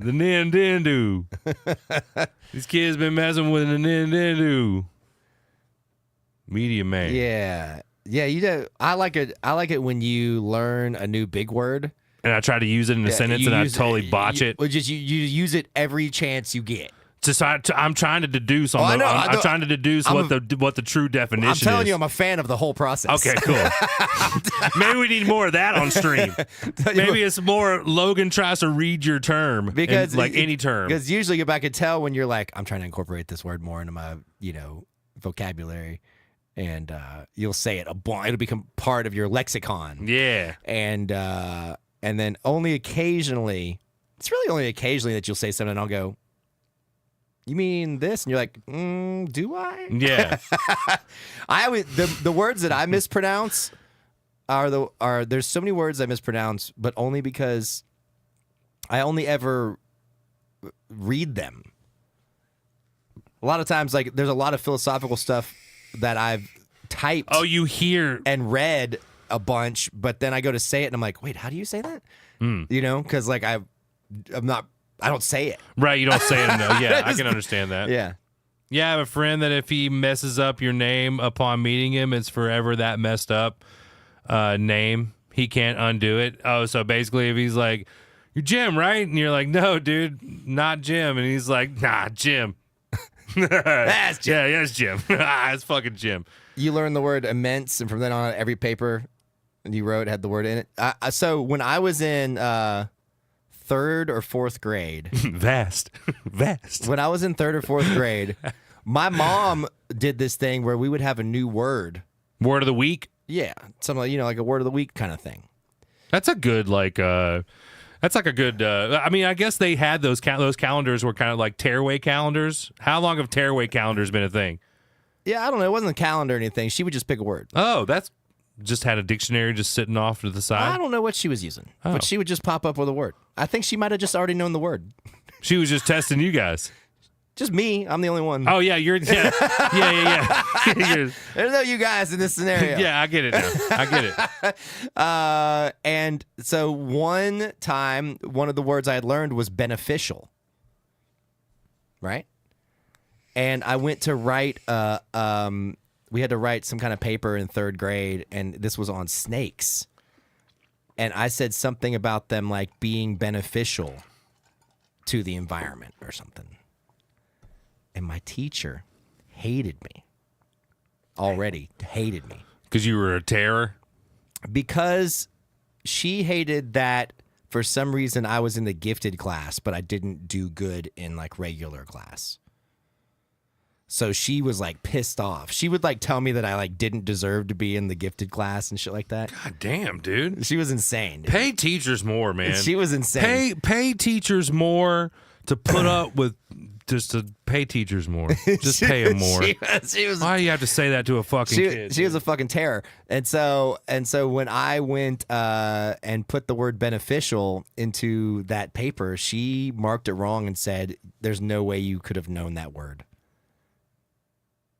Speaker 1: Nintendo. These kids been messing with the Nintendo. Media Man.
Speaker 2: Yeah. Yeah, I like it when you learn a new big word.
Speaker 1: And I try to use it in a sentence and I totally botch it.
Speaker 2: You use it every chance you get.
Speaker 1: I'm trying to deduce on I'm trying to deduce what the true definition is.
Speaker 2: I'm telling you, I'm a fan of the whole process.
Speaker 1: Okay, cool. Maybe we need more of that on stream. Maybe it's more Logan tries to read your term,
Speaker 2: because
Speaker 1: any term.
Speaker 2: Because usually I can tell when you're like, I'm trying to incorporate this word more into my vocabulary, and you'll say it it'll become part of your lexicon.
Speaker 1: Yeah,
Speaker 2: and then only occasionally, it's really only occasionally that you'll say something, and I'll go, you mean this? And you're like, do I?
Speaker 1: Yeah.
Speaker 2: I always the words that I mispronounce are there's so many words I mispronounce, but only because I only ever read them. A lot of times, like, there's a lot of philosophical stuff that I've typed.
Speaker 1: Oh, you hear
Speaker 2: and read a bunch, but then I go to say it and I'm like, wait, how do you say that? Because like I don't say it.
Speaker 1: Right, you don't say it. No. Yeah, I can understand that.
Speaker 2: Yeah.
Speaker 1: Yeah, I have a friend that if he messes up your name upon meeting him, it's forever that messed up name. He can't undo it. Oh, so basically if he's like, you're Jim, right? And you're like, no, dude, not Jim. And he's like, nah, Jim.
Speaker 2: That's Jim.
Speaker 1: Yeah, it's Jim. It's fucking Jim.
Speaker 2: You learn the word immense, and from then on, every paper you wrote had the word in it. So when I was in 3rd or 4th grade.
Speaker 1: Vast.
Speaker 2: When I was in 3rd or 4th grade, my mom did this thing where we would have a new word.
Speaker 1: Word of the week?
Speaker 2: Yeah. Something like a word of the week kind of thing.
Speaker 1: That's a good, that's like a good, I guess they had those calendars were kind of like tearaway calendars. How long have tearaway calendars been a thing?
Speaker 2: Yeah, I don't know. It wasn't a calendar or anything. She would just pick a word.
Speaker 1: Oh, that's just had a dictionary just sitting off to the side?
Speaker 2: I don't know what she was using, but she would just pop up with a word. I think she might have just already known the word.
Speaker 1: She was just testing you guys.
Speaker 2: Just me. I'm the only one.
Speaker 1: Oh, yeah. Yeah.
Speaker 2: There's no you guys in this scenario.
Speaker 1: Yeah, I get it now. I get
Speaker 2: it. And so one time, one of the words I had learned was beneficial. Right? And I went to write, we had to write some kind of paper in 3rd grade, and this was on snakes. And I said something about them like being beneficial to the environment or something. And my teacher hated me. Already hated me.
Speaker 1: Because you were a terror?
Speaker 2: Because she hated that for some reason I was in the gifted class, but I didn't do good in like regular class. So she was like pissed off. She would like tell me that I like didn't deserve to be in the gifted class and shit like that.
Speaker 1: God damn, dude.
Speaker 2: She was insane. Dude.
Speaker 1: Pay teachers more, man.
Speaker 2: She was insane.
Speaker 1: Pay teachers more to put up with. Just to pay teachers more. Just pay them more.
Speaker 2: She was,
Speaker 1: why do you have to say that to a fucking kid?
Speaker 2: She was a fucking terror. And so when I went and put the word beneficial into that paper, she marked it wrong and said, there's no way you could have known that word.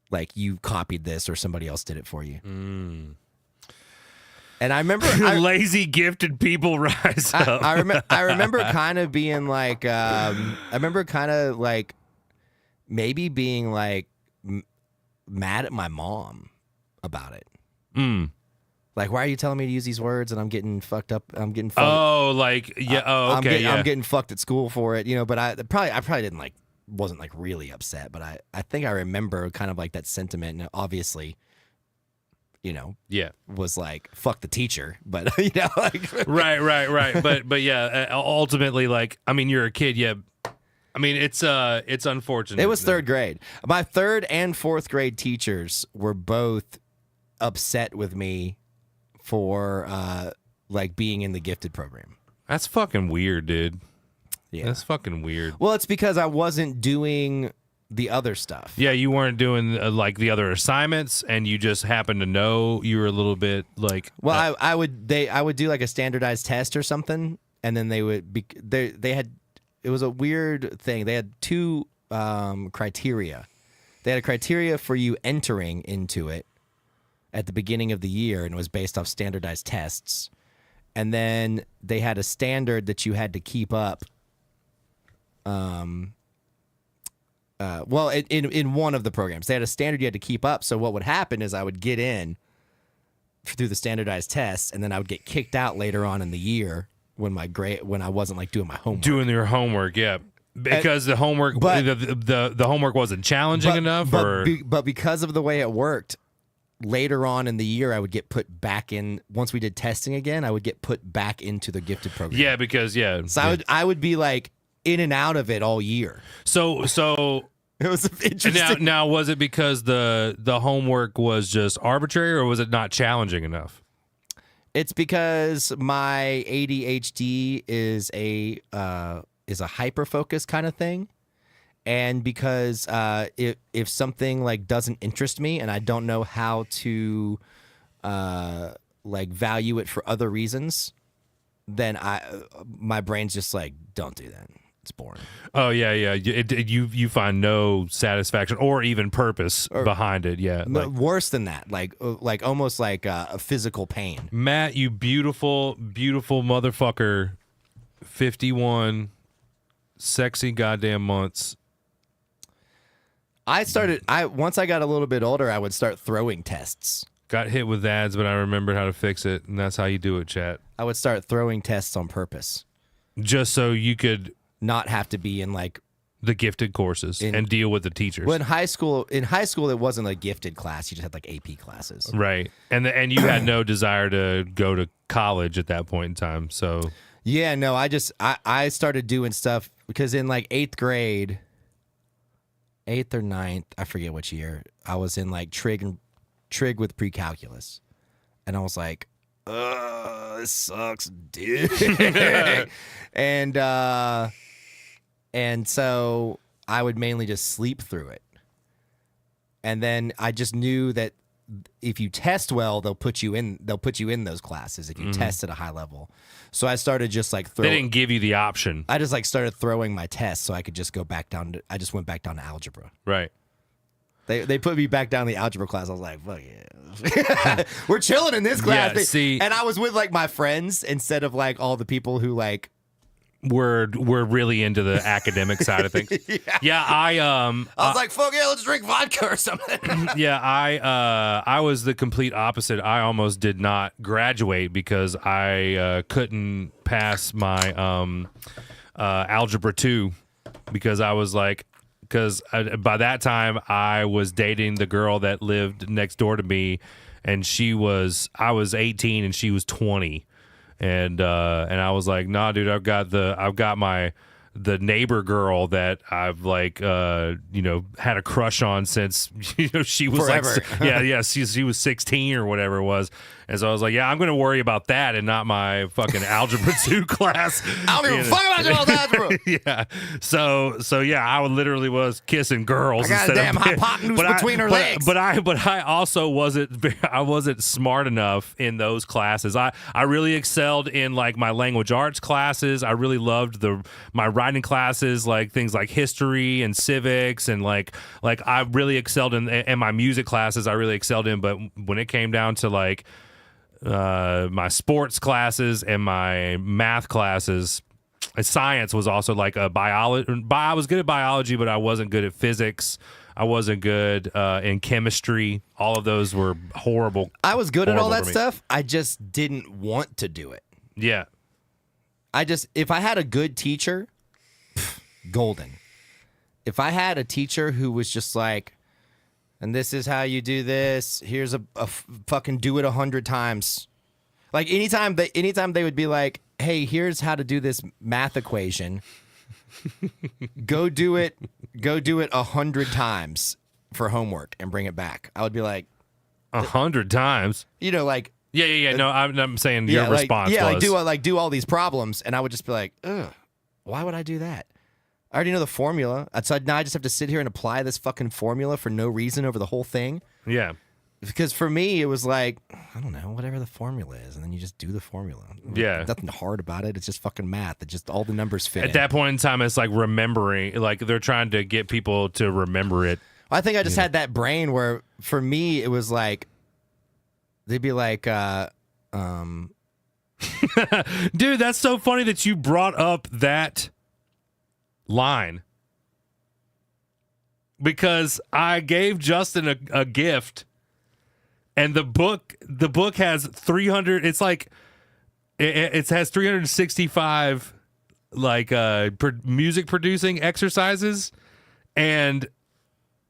Speaker 2: Like you copied this or somebody else did it for you. And I remember
Speaker 1: lazy gifted people rise up.
Speaker 2: I remember kind of being like, maybe being like mad at my mom about it. Like, why are you telling me to use these words and I'm getting fucked up? I'm getting fucked.
Speaker 1: Oh, like, yeah. Oh, okay.
Speaker 2: I'm getting fucked at school for it, but I probably didn't like, wasn't like really upset, but I think I remember kind of like that sentiment. And obviously, was like, fuck the teacher, but like
Speaker 1: right. But yeah, ultimately, like, I mean, you're a kid. Yeah. I mean, it's unfortunate.
Speaker 2: It was 3rd grade. My 3rd and 4th grade teachers were both upset with me for like being in the gifted program.
Speaker 1: That's fucking weird, dude.
Speaker 2: Yeah.
Speaker 1: That's fucking weird.
Speaker 2: Well, it's because I wasn't doing the other stuff.
Speaker 1: Yeah, you weren't doing like the other assignments, and you just happened to know you were a little bit like.
Speaker 2: Well, I would do like a standardized test or something, and then they would be they had, it was a weird thing. They had two criteria. They had a criteria for you entering into it at the beginning of the year, and it was based off standardized tests. And then they had a standard that you had to keep up. In one of the programs, they had a standard you had to keep up. So what would happen is I would get in through the standardized tests, and then I would get kicked out later on in the year when I wasn't like doing my homework.
Speaker 1: Doing your homework, yeah. Because the homework, the homework wasn't challenging enough,
Speaker 2: but because of the way it worked, later on in the year, I would get put back in. Once we did testing again, I would get put back into the gifted program.
Speaker 1: Yeah, because
Speaker 2: so I would be like in and out of it all year.
Speaker 1: So
Speaker 2: it was interesting.
Speaker 1: Now was it because the homework was just arbitrary, or was it not challenging enough?
Speaker 2: It's because my ADHD is a hyper focus kind of thing, and because if something like doesn't interest me and I don't know how to like value it for other reasons, then my brain's just like, don't do that. It's boring.
Speaker 1: Oh yeah. You find no satisfaction or even purpose behind it. Yeah,
Speaker 2: worse than that, like almost like a physical pain.
Speaker 1: Matt, you beautiful motherfucker. 51 sexy goddamn months.
Speaker 2: Once I got a little bit older, I would start throwing tests.
Speaker 1: Got hit with ads, but I remembered how to fix it, and that's how you do it, chat.
Speaker 2: I would start throwing tests on purpose,
Speaker 1: just so you could
Speaker 2: not have to be in like
Speaker 1: the gifted courses and deal with the teachers.
Speaker 2: Well, in high school, it wasn't a gifted class. You just had like AP classes,
Speaker 1: right? And you had no desire to go to college at that point in time. So
Speaker 2: yeah, no, I started doing stuff because in like 8th grade, 8th or 9th, I forget which year, I was in like trig with pre-calculus, and I was like, this sucks, dude. And so I would mainly just sleep through it. And then I just knew that if you test well, they'll put you in those classes if you test at a high level. So I started just like
Speaker 1: they didn't give you the option.
Speaker 2: I just like started throwing my tests so I could just go back down to, I just went back down to algebra.
Speaker 1: Right.
Speaker 2: They put me back down in the algebra class. I was like, fuck yeah. We're chilling in this class.
Speaker 1: Yeah, see,
Speaker 2: and I was with like my friends instead of like all the people who like
Speaker 1: we're really into the academic side of things. Yeah, I
Speaker 2: was like, fuck yeah, let's drink vodka or something.
Speaker 1: Yeah, I was the complete opposite. I almost did not graduate because I couldn't pass my algebra 2 because I was like, by that time I was dating the girl that lived next door to me, and I was 18 and she was 20. And I was like, nah, dude, I've got the neighbor girl that I've like had a crush on since she was
Speaker 2: forever.
Speaker 1: Like she was 16 or whatever it was. And so I was like, yeah, I'm gonna worry about that and not my fucking algebra 2 class.
Speaker 2: I don't give a fuck about your old algebra.
Speaker 1: Yeah. So yeah, I literally was kissing girls.
Speaker 2: I got a damn hypotenuse between her legs.
Speaker 1: But I also wasn't smart enough in those classes. I really excelled in like my language arts classes. I really loved my writing classes, like things like history and civics, and like I really excelled in my music classes. I really excelled in, but when it came down to like my sports classes and my math classes, science was also like a biology. I was good at biology, but I wasn't good at physics. I wasn't good in chemistry. All of those were horrible.
Speaker 2: I was good at all that stuff. I just didn't want to do it.
Speaker 1: Yeah.
Speaker 2: If I had a good teacher, golden. If I had a teacher who was just like, and this is how you do this, here's a fucking do it 100 times. Like anytime they would be like, hey, here's how to do this math equation. Go do it 100 times for homework and bring it back. I would be like,
Speaker 1: 100 times?
Speaker 2: Like.
Speaker 1: Yeah. No, I'm saying your response was.
Speaker 2: Like do all these problems, and I would just be like, ugh, why would I do that? I already know the formula. So now I just have to sit here and apply this fucking formula for no reason over the whole thing.
Speaker 1: Yeah.
Speaker 2: Because for me, it was like, I don't know, whatever the formula is, and then you just do the formula.
Speaker 1: Yeah.
Speaker 2: Nothing hard about it. It's just fucking math. It just all the numbers fit.
Speaker 1: At that point in time, it's like remembering, like they're trying to get people to remember it.
Speaker 2: I think I just had that brain where, for me, it was like, they'd be like,
Speaker 1: Dude, that's so funny that you brought up that line. Because I gave Justin a gift, and the book has 300. It's like it has 365 like music producing exercises, and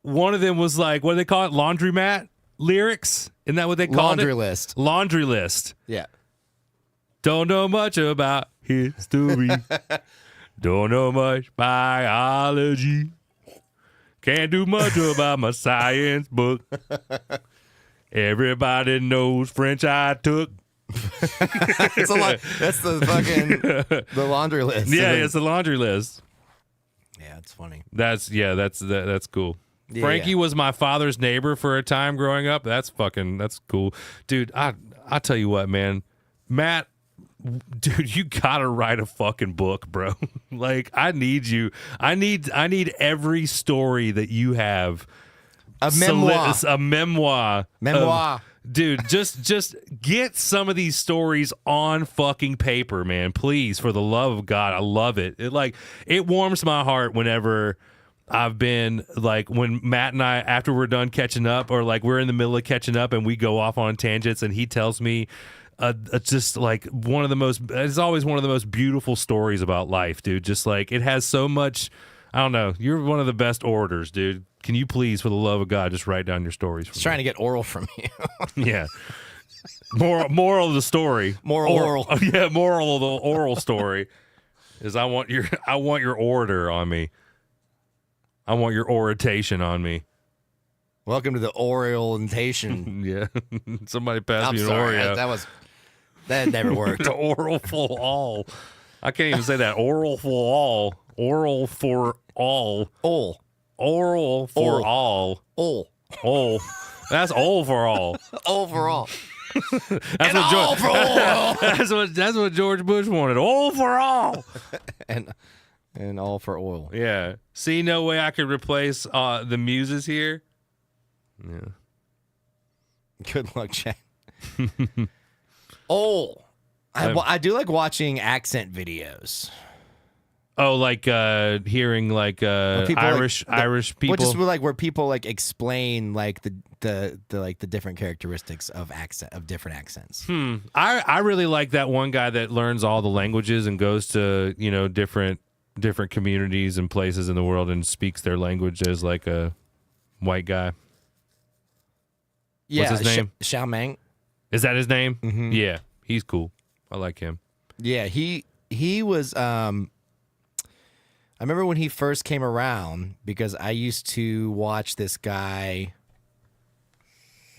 Speaker 1: one of them was like, what do they call it? Laundromat lyrics. Isn't that what they call it?
Speaker 2: Laundry list.
Speaker 1: Laundry list.
Speaker 2: Yeah.
Speaker 1: Don't know much about history. Don't know much biology. Can't do much about my science book. Everybody knows French I took.
Speaker 2: That's the fucking the laundry list.
Speaker 1: Yeah, it's the laundry list.
Speaker 2: Yeah, it's funny.
Speaker 1: That's cool.
Speaker 2: Yeah,
Speaker 1: Frankie was my father's neighbor for a time growing up. That's cool. Dude, I tell you what, man. Matt, dude, you gotta write a fucking book, bro. Like, I need you. I need every story that you have.
Speaker 2: A memoir.
Speaker 1: A memoir.
Speaker 2: Memoir.
Speaker 1: Dude, just get some of these stories on fucking paper, man. Please, for the love of God. I love it. It warms my heart whenever I've been, like, when Matt and I, after we're done catching up, or like we're in the middle of catching up and we go off on tangents and he tells me just like it's always one of the most beautiful stories about life, dude. Just like, it has so much, I don't know. You're one of the best orators, dude. Can you please, for the love of God, just write down your stories for me?
Speaker 2: Trying to get oral from you.
Speaker 1: Yeah. Moral of the story.
Speaker 2: Oral.
Speaker 1: Oh, yeah, moral of the oral story is I want your orator on me. I want your oration on me.
Speaker 2: Welcome to the orientation.
Speaker 1: Yeah. Somebody pass me an
Speaker 2: sorry,
Speaker 1: Oreo.
Speaker 2: That never worked.
Speaker 1: The oral for all. I can't even say that. Oral for all. Oral for all.
Speaker 2: Ol.
Speaker 1: Oral for all.
Speaker 2: Ol.
Speaker 1: Ol. That's all for all.
Speaker 2: Overall.
Speaker 1: That's what
Speaker 2: all for all.
Speaker 1: That's what George Bush wanted. All for all.
Speaker 2: and all for oil.
Speaker 1: Yeah. See, no way I could replace the muses here. Yeah.
Speaker 2: Good luck, Chad. I do like watching accent videos.
Speaker 1: Oh, like hearing like Irish people.
Speaker 2: Well, just where people like explain like the different characteristics of different accents.
Speaker 1: I really like that one guy that learns all the languages and goes to, different communities and places in the world and speaks their language as like a white guy.
Speaker 2: Yeah,
Speaker 1: what's his name?
Speaker 2: Xiao Meng.
Speaker 1: Is that his name?
Speaker 2: Mm-hmm.
Speaker 1: Yeah, he's cool. I like him.
Speaker 2: Yeah, he was. I remember when he first came around because I used to watch this guy,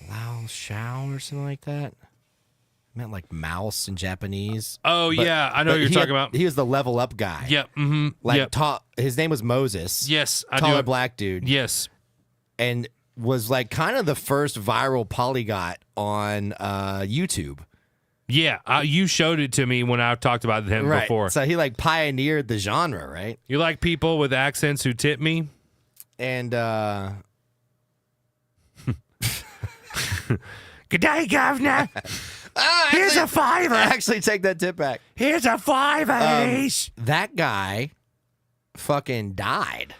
Speaker 2: Lao Shao or something like that. I meant like mouse in Japanese.
Speaker 1: Oh, yeah, I know what you're talking about.
Speaker 2: He was the level up guy.
Speaker 1: Yep. Mm-hmm.
Speaker 2: Like his name was Moses.
Speaker 1: Yes, I
Speaker 2: taller
Speaker 1: do.
Speaker 2: Black dude.
Speaker 1: Yes,
Speaker 2: and was like kind of the first viral polyglot on YouTube.
Speaker 1: Yeah, you showed it to me when I talked about him before.
Speaker 2: So he like pioneered the genre, right?
Speaker 1: You like people with accents who tip me?
Speaker 2: And
Speaker 1: good day, governor. Here's a $5.
Speaker 2: Actually, take that tip back.
Speaker 1: Here's a $5.
Speaker 2: That guy fucking died.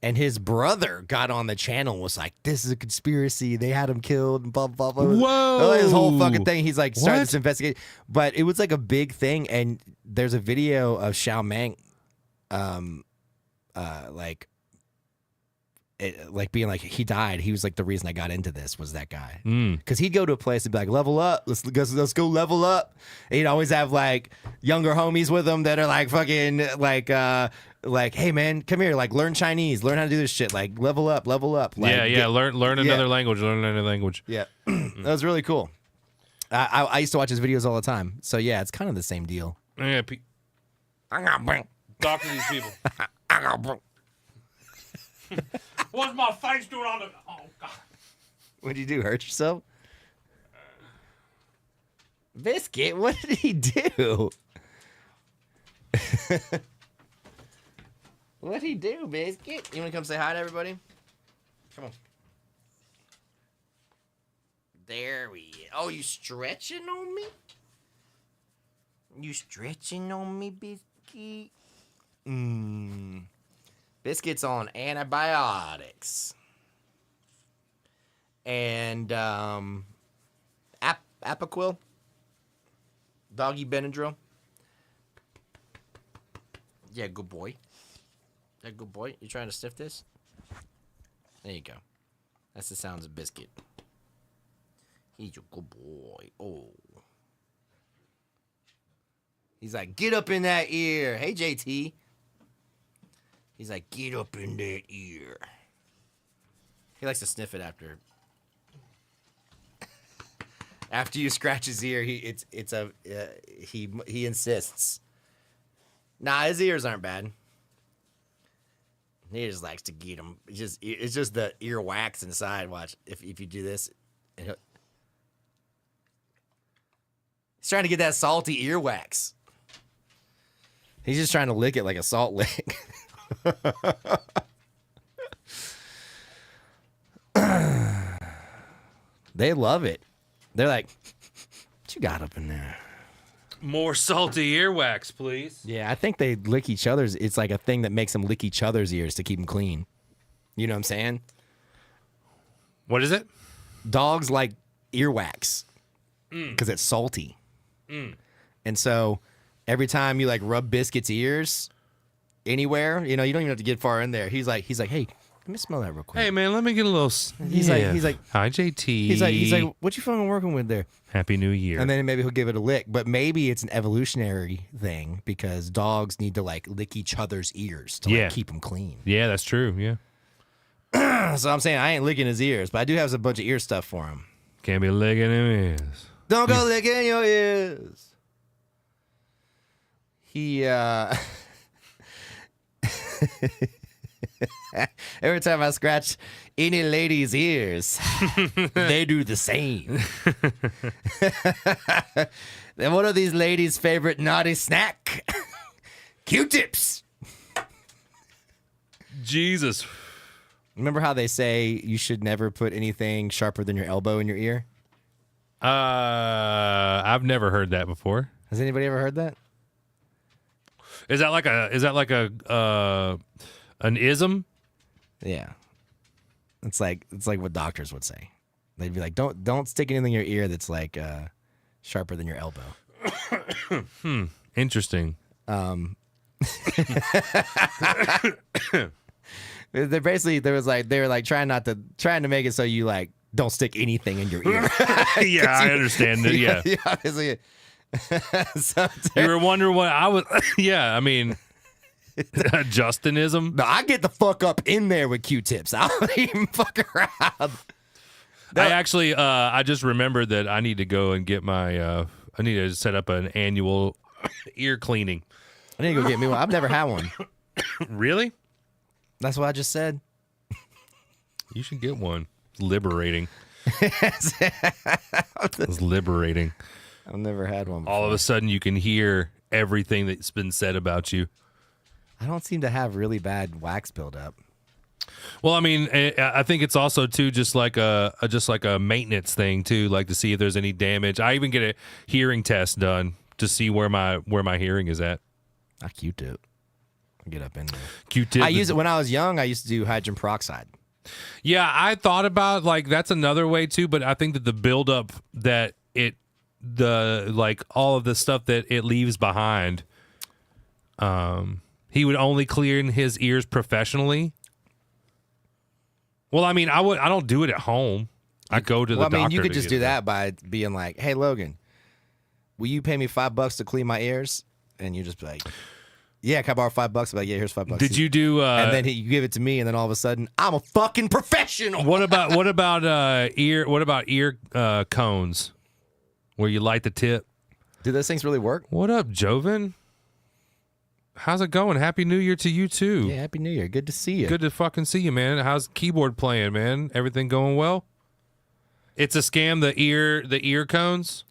Speaker 2: And his brother got on the channel and was like, this is a conspiracy. They had him killed and blah, blah, blah.
Speaker 1: Whoa.
Speaker 2: This whole fucking thing. He's like, started
Speaker 1: What?
Speaker 2: this investigation. But it was like a big thing. And there's a video of Xiao Meng, being like, he died. He was like, the reason I got into this was that guy. Because he'd go to a place and be like, level up. Let's go level up. And he'd always have like younger homies with him that are like fucking like, hey man, come here, like learn Chinese, learn how to do this shit, like level up. Like,
Speaker 1: learn another language.
Speaker 2: Yeah, that was really cool. I used to watch his videos all the time. So yeah, it's kind of the same deal.
Speaker 1: Yeah, talk to these people. What's my face doing on the? Oh God!
Speaker 2: What'd you do? Hurt yourself? Biscuit, what did he do? What'd he do, Biscuit? You want to come say hi to everybody? Come on. There we go. Oh, you stretching on me? You stretching on me, Biscuit? Biscuit's on antibiotics. And, Apoquil? Doggy Benadryl? Yeah, good boy. Yeah, good boy. You trying to sniff this? There you go. That's the sounds of Biscuit. He's a good boy. Oh. He's like, get up in that ear. Hey, JT. He's like, get up in that ear. He likes to sniff it after. After you scratch his ear, he insists. Nah, his ears aren't bad. He just likes to get them. It's just the ear wax inside. Watch if you do this, and he's trying to get that salty ear wax. He's just trying to lick it like a salt lick. They love it. They're like, what you got up in there?
Speaker 1: More salty earwax, please.
Speaker 2: Yeah, I think they lick each other's. It's like a thing that makes them lick each other's ears to keep them clean. You know what I'm saying?
Speaker 1: What is it?
Speaker 2: Dogs like earwax because it's salty. And so every time you like rub Biscuit's ears anywhere, you know, you don't even have to get far in there. He's like, hey, let me smell that real quick.
Speaker 1: Hey man, let me get a little.
Speaker 2: He's like,
Speaker 1: hi JT.
Speaker 2: He's like, what you fucking working with there?
Speaker 1: Happy New Year.
Speaker 2: And then maybe he'll give it a lick, but maybe it's an evolutionary thing because dogs need to like lick each other's ears to like keep them clean.
Speaker 1: Yeah, that's true. Yeah.
Speaker 2: So I'm saying I ain't licking his ears, but I do have a bunch of ear stuff for him.
Speaker 1: Can't be licking him ears.
Speaker 2: Don't go licking your ears. He every time I scratch any lady's ears, they do the same. Then what are these ladies' favorite naughty snack? Q-tips.
Speaker 1: Jesus.
Speaker 2: Remember how they say you should never put anything sharper than your elbow in your ear?
Speaker 1: I've never heard that before.
Speaker 2: Has anybody ever heard that?
Speaker 1: Is that like an ism?
Speaker 2: Yeah. It's like what doctors would say. They'd be like, don't stick anything in your ear that's like sharper than your elbow.
Speaker 1: Interesting.
Speaker 2: They were like trying to make it so you like don't stick anything in your ear.
Speaker 1: Yeah, I understand it. Yeah.
Speaker 2: Obviously. So
Speaker 1: you were wondering what I was. Yeah, I mean, Justinism.
Speaker 2: No, I get the fuck up in there with Q-tips. I don't even fuck around.
Speaker 1: I actually, I just remembered that I need to go and get my. I need to set up an annual ear cleaning.
Speaker 2: I need to go get me one. I've never had one.
Speaker 1: Really?
Speaker 2: That's what I just said.
Speaker 1: You should get one. It's liberating. It's liberating.
Speaker 2: I've never had one before.
Speaker 1: All of a sudden, you can hear everything that's been said about you.
Speaker 2: I don't seem to have really bad wax buildup.
Speaker 1: Well, I mean, I think it's also too just like a maintenance thing too, like to see if there's any damage. I even get a hearing test done to see where my hearing is at.
Speaker 2: I Q-tip. Get up in there.
Speaker 1: Q-tip.
Speaker 2: I use it when I was young. I used to do hydrogen peroxide.
Speaker 1: Yeah, I thought about like that's another way too, but I think that the buildup that all of the stuff that it leaves behind, he would only clean his ears professionally. Well, I mean, I don't do it at home. I go to the doctor.
Speaker 2: I mean, you could just do that by being like, "Hey, Logan, will you pay me $5 to clean my ears?" And you just be like, "Yeah, can I borrow $5?" I'm like, "Yeah, here's $5."
Speaker 1: Did you do?
Speaker 2: And then you give it to me, and then all of a sudden, I'm a fucking professional.
Speaker 1: What about ear? What about ear cones, where you light the tip?
Speaker 2: Do those things really work?
Speaker 1: What up, Joven? How's it going? Happy New Year to you too.
Speaker 2: Yeah, Happy New Year. Good to see you.
Speaker 1: Good to fucking see you, man. How's keyboard playing, man? Everything going well? It's a scam. The ear cones.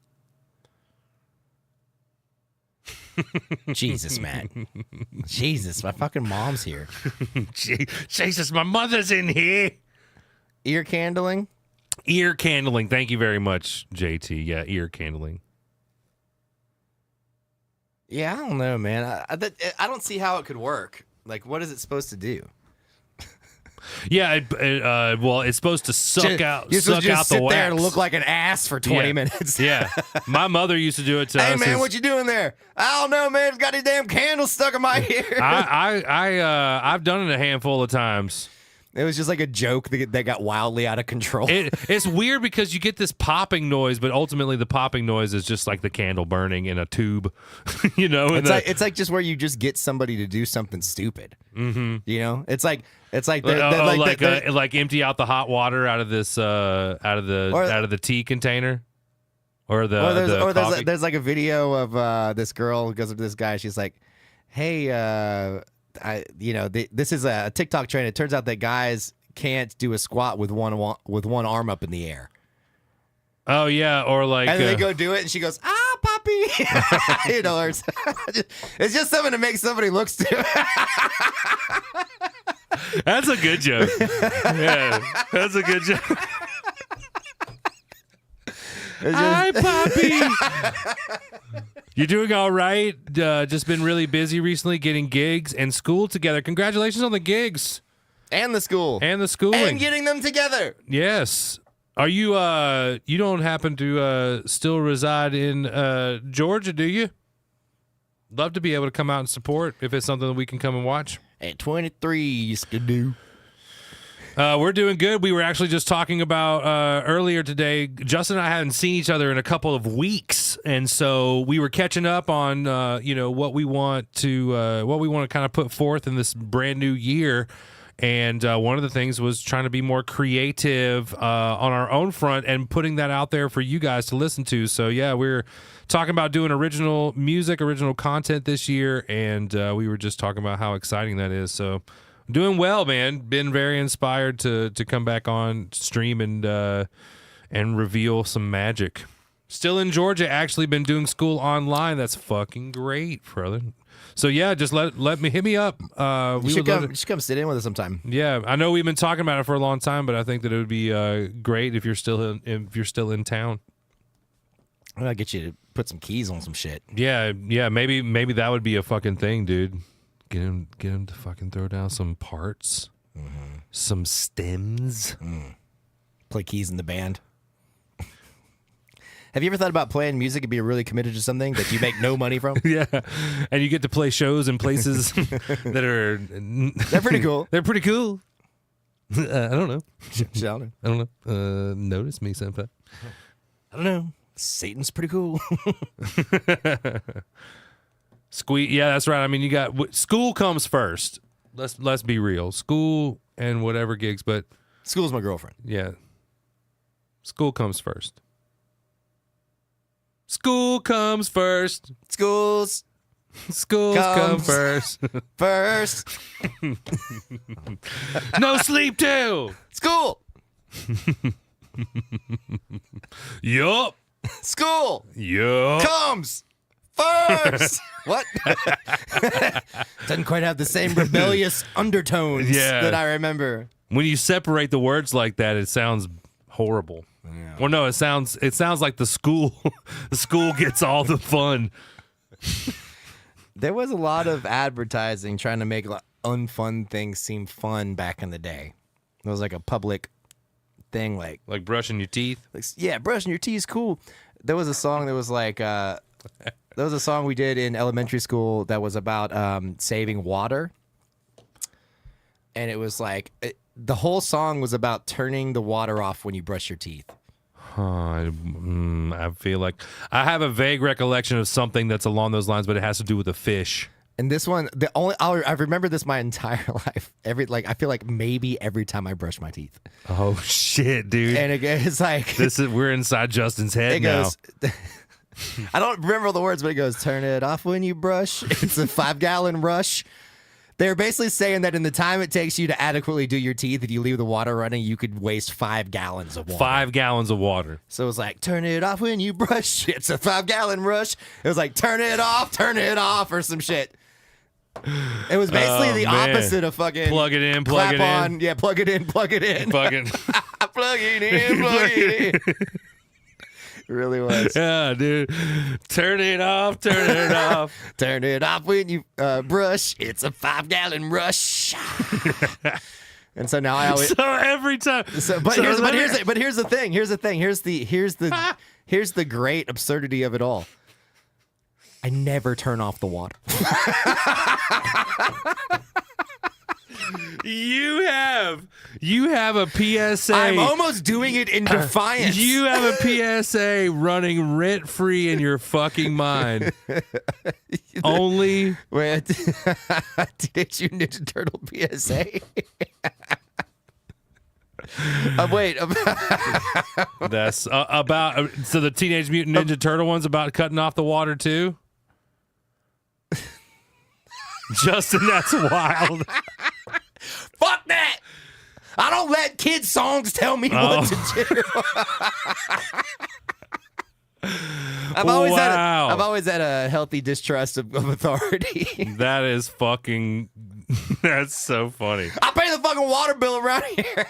Speaker 2: Jesus, man. Jesus, my fucking mom's here.
Speaker 1: Jesus, my mother's in here.
Speaker 2: Ear candling?
Speaker 1: Ear candling. Thank you very much, JT. Yeah, ear candling.
Speaker 2: Yeah, I don't know, man. I don't see how it could work. Like, what is it supposed to do?
Speaker 1: Yeah, well, it's supposed to suck out
Speaker 2: You're supposed to
Speaker 1: out
Speaker 2: just
Speaker 1: the
Speaker 2: sit
Speaker 1: wax.
Speaker 2: there and look like an ass for 20 minutes.
Speaker 1: Yeah, my mother used to do it to
Speaker 2: Hey,
Speaker 1: us.
Speaker 2: man, what you doing there? I don't know, man. I've got a damn candle stuck in my ear.
Speaker 1: I've done it a handful of times.
Speaker 2: It was just like a joke that got wildly out of control.
Speaker 1: It's weird because you get this popping noise, but ultimately the popping noise is just like the candle burning in a tube. You know,
Speaker 2: it's like just where you just get somebody to do something stupid. Mm-hmm. You know, it's like
Speaker 1: like empty out the hot water out of this out of the tea container,
Speaker 2: there's like a video of this girl who goes up to this guy. She's like, "Hey, this is a TikTok trend. It turns out that guys can't do a squat with one arm up in the air."
Speaker 1: Oh yeah, or like,
Speaker 2: and then they go do it, and she goes, "Ah, puppy," you know, it's just something to make somebody look stupid.
Speaker 1: That's a good joke. Yeah, that's a good joke. Hi, Poppy. You doing all right? Just been really busy recently getting gigs and school together. Congratulations on the gigs.
Speaker 2: And the school.
Speaker 1: And the schooling.
Speaker 2: And getting them together.
Speaker 1: Yes. Are you, you don't happen to still reside in Georgia, do you? Love to be able to come out and support if it's something that we can come and watch.
Speaker 2: At 23, you could do.
Speaker 1: We're doing good. We were actually just talking about earlier today. Justin and I hadn't seen each other in a couple of weeks, and so we were catching up on what we want to kind of put forth in this brand new year. And one of the things was trying to be more creative on our own front and putting that out there for you guys to listen to. So yeah, we're talking about doing original music, original content this year, and we were just talking about how exciting that is. So doing well, man. Been very inspired to come back on stream and reveal some magic. Still in Georgia, actually been doing school online. That's fucking great, brother. So yeah, just hit me up.
Speaker 2: You should come sit in with us sometime.
Speaker 1: Yeah, I know we've been talking about it for a long time, but I think that it would be great if you're still in town.
Speaker 2: I'm gonna get you to put some keys on some shit.
Speaker 1: Yeah, maybe that would be a fucking thing, dude. Get him to fucking throw down some parts, some stems.
Speaker 2: Play keys in the band. Have you ever thought about playing music and being really committed to something that you make no money from?
Speaker 1: Yeah, and you get to play shows in places that are...
Speaker 2: They're pretty cool.
Speaker 1: They're pretty cool. I don't know.
Speaker 2: I don't
Speaker 1: know. Notice me, senpai.
Speaker 2: I don't know. Satan's pretty cool.
Speaker 1: Yeah, that's right. I mean, you got... School comes first. Let's be real. School and whatever gigs, but...
Speaker 2: School's my girlfriend.
Speaker 1: Yeah. School comes first. School comes first.
Speaker 2: Schools
Speaker 1: come first.
Speaker 2: First.
Speaker 1: No sleep till.
Speaker 2: School.
Speaker 1: Yup.
Speaker 2: School.
Speaker 1: Yup.
Speaker 2: Comes first. What? Doesn't quite have the same rebellious undertones that I remember.
Speaker 1: When you separate the words like that, it sounds horrible. Yeah. Well, no, it sounds like the school gets all the fun.
Speaker 2: There was a lot of advertising trying to make unfun things seem fun back in the day. It was like a public thing, like
Speaker 1: brushing your teeth.
Speaker 2: Yeah, brushing your teeth is cool. There was a song that was like there was a song we did in elementary school that was about saving water, and it was like the whole song was about turning the water off when you brush your teeth.
Speaker 1: I feel like I have a vague recollection of something that's along those lines, but it has to do with a fish. And
Speaker 2: this one, I remember this my entire life. I feel like maybe every time I brush my teeth.
Speaker 1: Oh shit, dude!
Speaker 2: And it's like
Speaker 1: we're inside Justin's head now.
Speaker 2: I don't remember the words, but it goes, turn it off when you brush. It's a 5-gallon rush. They're basically saying that in the time it takes you to adequately do your teeth, if you leave the water running, you could waste 5 gallons of water.
Speaker 1: 5 gallons of water.
Speaker 2: So it was like, turn it off when you brush. It's a 5-gallon rush. It was like, turn it off, or some shit. It was basically the opposite of fucking
Speaker 1: plug it in, plug it
Speaker 2: on.
Speaker 1: in.
Speaker 2: Yeah, plug it in, plug it in.
Speaker 1: Plug it.
Speaker 2: Plug it in, plug it in. It really was.
Speaker 1: Yeah, dude. Turn it off, turn it off.
Speaker 2: Turn it off when you brush. It's a 5-gallon rush. And so now I always.
Speaker 1: So every time.
Speaker 2: But here's the thing. Here's the great absurdity of it all. I never turn off the water.
Speaker 1: You have a PSA.
Speaker 2: I'm almost doing it in defiance.
Speaker 1: You have a PSA running rent free in your fucking mind. Only.
Speaker 2: Wait, Teenage Mutant Ninja Turtle PSA. Wait.
Speaker 1: That's about. So the Teenage Mutant Ninja Turtle one's about cutting off the water too. Justin, that's wild.
Speaker 2: Fuck that! I don't let kids' songs tell me what to do. I've always had a healthy distrust of authority.
Speaker 1: That is fucking. That's so funny.
Speaker 2: I pay the fucking water bill around here.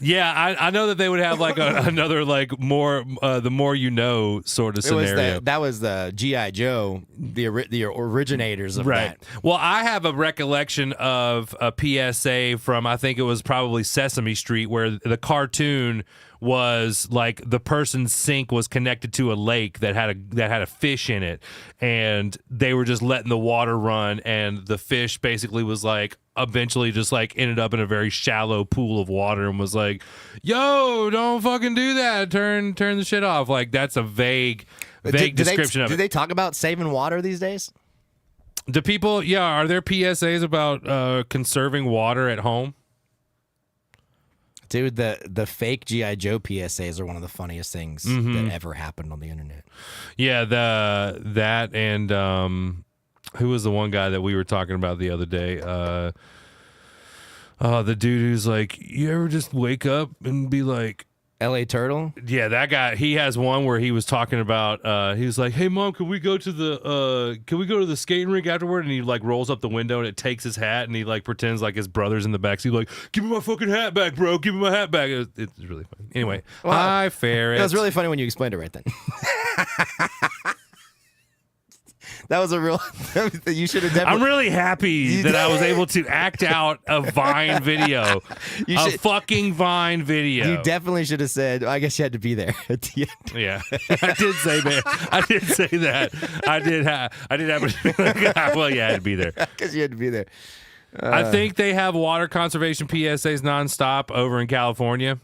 Speaker 1: Yeah, I know that they would have like another like more the more you know sort of scenario.
Speaker 2: That was the G.I. Joe, the originators of that.
Speaker 1: Well, I have a recollection of a PSA from, I think it was probably Sesame Street, where the cartoon was like the person's sink was connected to a lake that had a fish in it, and they were just letting the water run, and the fish basically was like eventually just like ended up in a very shallow pool of water and was like, yo, don't fucking do that, turn the shit off. Like, that's a vague description of it.
Speaker 2: Do they talk about saving water these days?
Speaker 1: Do people, are there PSAs about conserving water at home?
Speaker 2: Dude, the fake G.I. Joe PSAs are one of the funniest things that ever happened on the internet.
Speaker 1: Yeah, that and who was the one guy that we were talking about the other day? The dude who's like, you ever just wake up and be like,
Speaker 2: L.A. Turtle?
Speaker 1: Yeah, that guy. He has one where he was talking about. He was like, "Hey, mom, can we go to the skating rink afterward?" And he like rolls up the window and it takes his hat and he like pretends like his brother's in the backseat, like, "Give me my fucking hat back, bro. Give me my hat back." It's really funny. Anyway, hi, Ferret.
Speaker 2: It was really funny when you explained it right then. That was a real. You should have definitely.
Speaker 1: I'm really happy that I was able to act out a Vine video. A fucking Vine video.
Speaker 2: You definitely should have said. I guess you had to be there at the end.
Speaker 1: Yeah, I did say that. I did say that. I did have. Well, yeah, I had to be there.
Speaker 2: Because you had to be there.
Speaker 1: I think they have water conservation PSAs nonstop over in California.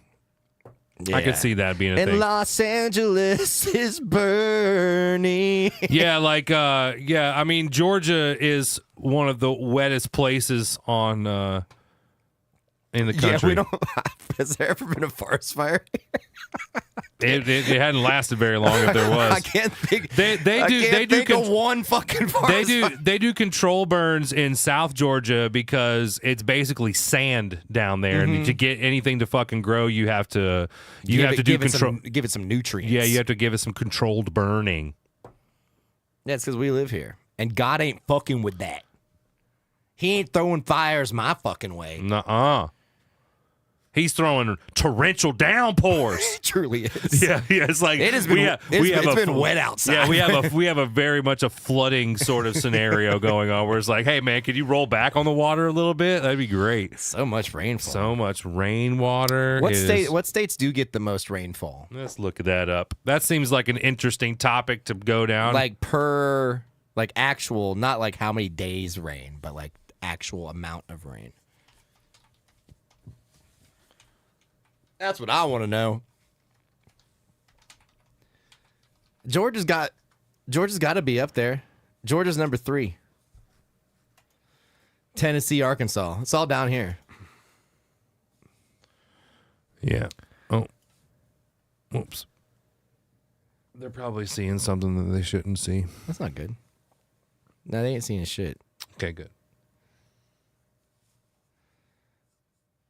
Speaker 1: Yeah. I could see that being a thing.
Speaker 2: And Los Angeles is burning.
Speaker 1: Yeah, like, I mean, Georgia is one of the wettest places on in the country.
Speaker 2: Yeah, we don't. Has there ever been a forest fire?
Speaker 1: It hadn't lasted very long if there was.
Speaker 2: I can't think.
Speaker 1: They do
Speaker 2: one fucking forest fire.
Speaker 1: They do control burns in South Georgia because it's basically sand down there, and to get anything to fucking grow, you have to give
Speaker 2: it some nutrients.
Speaker 1: Yeah, you have to give it some controlled burning.
Speaker 2: That's because we live here, and God ain't fucking with that. He ain't throwing fires my fucking way.
Speaker 1: Nuh-uh. He's throwing torrential downpours.
Speaker 2: It truly is.
Speaker 1: Yeah. It's like
Speaker 2: it has been. It's been wet outside.
Speaker 1: Yeah, we have a very much a flooding sort of scenario going on where it's like, hey man, could you roll back on the water a little bit? That'd be great.
Speaker 2: So much rainfall.
Speaker 1: So much rainwater.
Speaker 2: What states do get the most rainfall?
Speaker 1: Let's look that up. That seems like an interesting topic to go down.
Speaker 2: Like actual, not like how many days rain, but like actual amount of rain. That's what I want to know. Georgia's got to be up there. Georgia's number 3. Tennessee, Arkansas. It's all down here.
Speaker 1: Yeah. Oh. Whoops. They're probably seeing something that they shouldn't see.
Speaker 2: That's not good. No, they ain't seeing shit.
Speaker 1: Okay, good.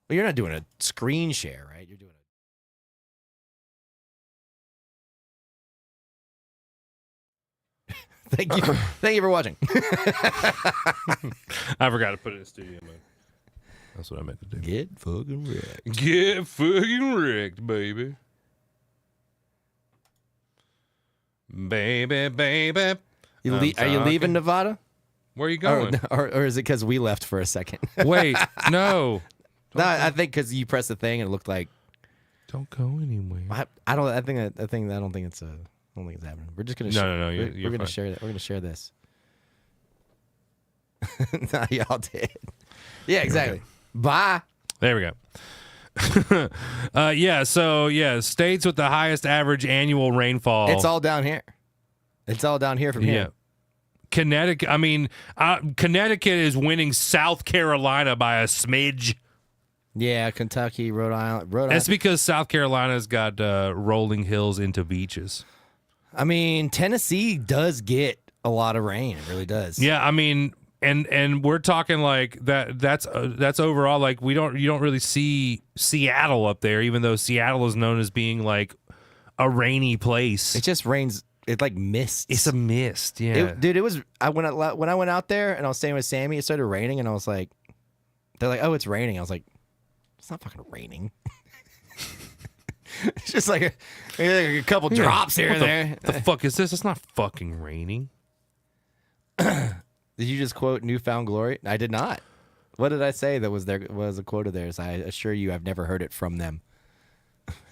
Speaker 2: Well, you're not doing a screen share, right? You're doing a... Thank you for watching.
Speaker 1: I forgot to put it in studio mode. That's what I meant to do.
Speaker 2: Get fucking wrecked.
Speaker 1: Get fucking wrecked, baby. Baby.
Speaker 2: Are you leaving Nevada?
Speaker 1: Where are you going?
Speaker 2: Or is it because we left for a second?
Speaker 1: Wait, no.
Speaker 2: No, I think because you pressed the thing and it looked like.
Speaker 1: Don't go anywhere.
Speaker 2: I don't think it's happening. We're just gonna.
Speaker 1: No.
Speaker 2: We're gonna share that. We're gonna share this. No, y'all did. Yeah, exactly. Bye.
Speaker 1: There we go. States with the highest average annual rainfall.
Speaker 2: It's all down here. It's all down here from here.
Speaker 1: Connecticut. I mean, Connecticut is winning South Carolina by a smidge.
Speaker 2: Yeah, Kentucky, Rhode Island.
Speaker 1: That's because South Carolina's got rolling hills into beaches.
Speaker 2: I mean, Tennessee does get a lot of rain. It really does.
Speaker 1: Yeah, I mean, and we're talking like that's overall, like you don't really see Seattle up there, even though Seattle is known as being like a rainy place.
Speaker 2: It just rains. It like mists.
Speaker 1: It's a mist. Yeah,
Speaker 2: dude. It was. When I went out there and I was staying with Sammy, it started raining, and I was like, they're like, oh, it's raining. I was like, it's not fucking raining. It's just like a couple drops here and there.
Speaker 1: The fuck is this? It's not fucking raining.
Speaker 2: Did you just quote Newfound Glory? I did not. What did I say that was a quote of theirs? I assure you I've never heard it from them.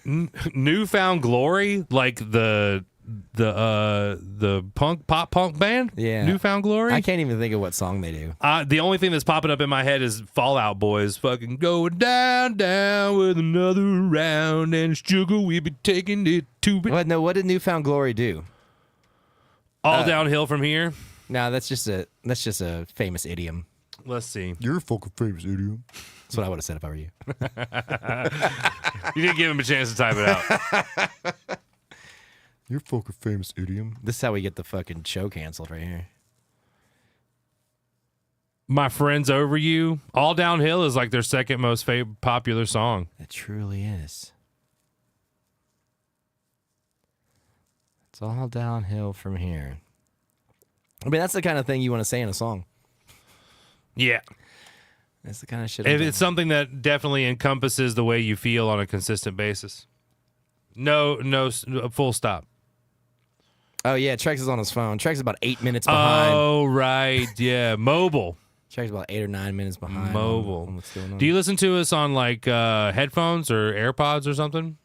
Speaker 1: Newfound Glory? Like the pop punk band?
Speaker 2: Yeah.
Speaker 1: Newfound Glory?
Speaker 2: I can't even think of what song they do.
Speaker 1: The only thing that's popping up in my head is Fallout Boys fucking going down with another round and sugar we be taking it to it.
Speaker 2: What did Newfound Glory do?
Speaker 1: All downhill from here?
Speaker 2: No, that's just a famous idiom.
Speaker 1: Let's see.
Speaker 2: You're a fucking famous idiom. That's what I would have said if I were you.
Speaker 1: You didn't give him a chance to type it out.
Speaker 2: You're a fucking famous idiom. This is how we get the fucking show canceled right here.
Speaker 1: My Friends Over You. All Downhill is like their second most popular song.
Speaker 2: It truly is. It's all downhill from here. I mean, that's the kind of thing you want to say in a song.
Speaker 1: Yeah.
Speaker 2: That's the kind of shit.
Speaker 1: It's something that definitely encompasses the way you feel on a consistent basis. No, full stop.
Speaker 2: Oh, yeah, Trex is on his phone. Trex is about 8 minutes behind.
Speaker 1: Oh, right. Yeah, mobile.
Speaker 2: Trex is about 8 or 9 minutes behind.
Speaker 1: Mobile.
Speaker 2: On what's going on.
Speaker 1: Do you listen to us on like headphones or AirPods or something?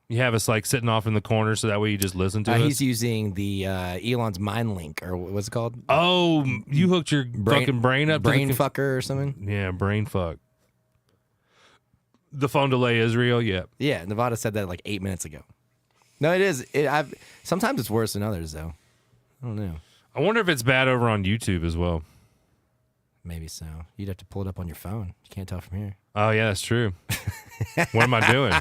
Speaker 1: You have us like sitting off in the corner so that way you just listen to us?
Speaker 2: He's using the Elon's Mind Link, or what's it called?
Speaker 1: Oh, you hooked your fucking brain up
Speaker 2: brain
Speaker 1: to the
Speaker 2: fucker or something?
Speaker 1: Yeah, brain fuck. The phone delay Israel, yeah.
Speaker 2: Yeah, Nevada said that like 8 minutes ago. No, it is. Sometimes it's worse than others, though. I don't know.
Speaker 1: I wonder if it's bad over on YouTube as well.
Speaker 2: Maybe so. You'd have to pull it up on your phone. You can't tell from here.
Speaker 1: Oh, yeah, that's true. What am I doing?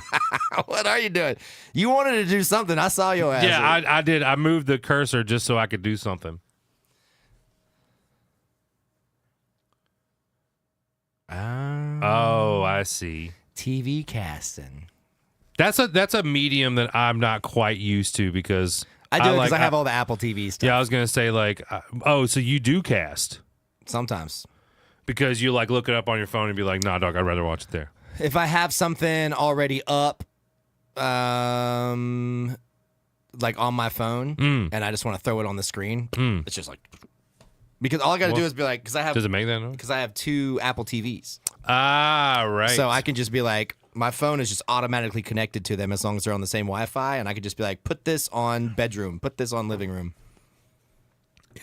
Speaker 2: What are you doing? You wanted to do something. I saw your ass.
Speaker 1: Yeah, I did. I moved the cursor just so I could do something. Oh, I see.
Speaker 2: TV casting.
Speaker 1: That's a medium that I'm not quite used to because
Speaker 2: I do it because I have all the Apple TV stuff.
Speaker 1: Yeah, I was gonna say like, so you do cast
Speaker 2: sometimes
Speaker 1: because you like look it up on your phone and be like, nah, dog, I'd rather watch it there.
Speaker 2: If I have something already up, like on my phone, and I just want to throw it on the screen, it's just like because all I got to do is be like, because I have.
Speaker 1: Does it make that noise?
Speaker 2: Because I have 2 Apple TVs.
Speaker 1: Ah, right.
Speaker 2: So I can just be like, my phone is just automatically connected to them as long as they're on the same Wi-Fi, and I could just be like, put this on bedroom, put this on living room.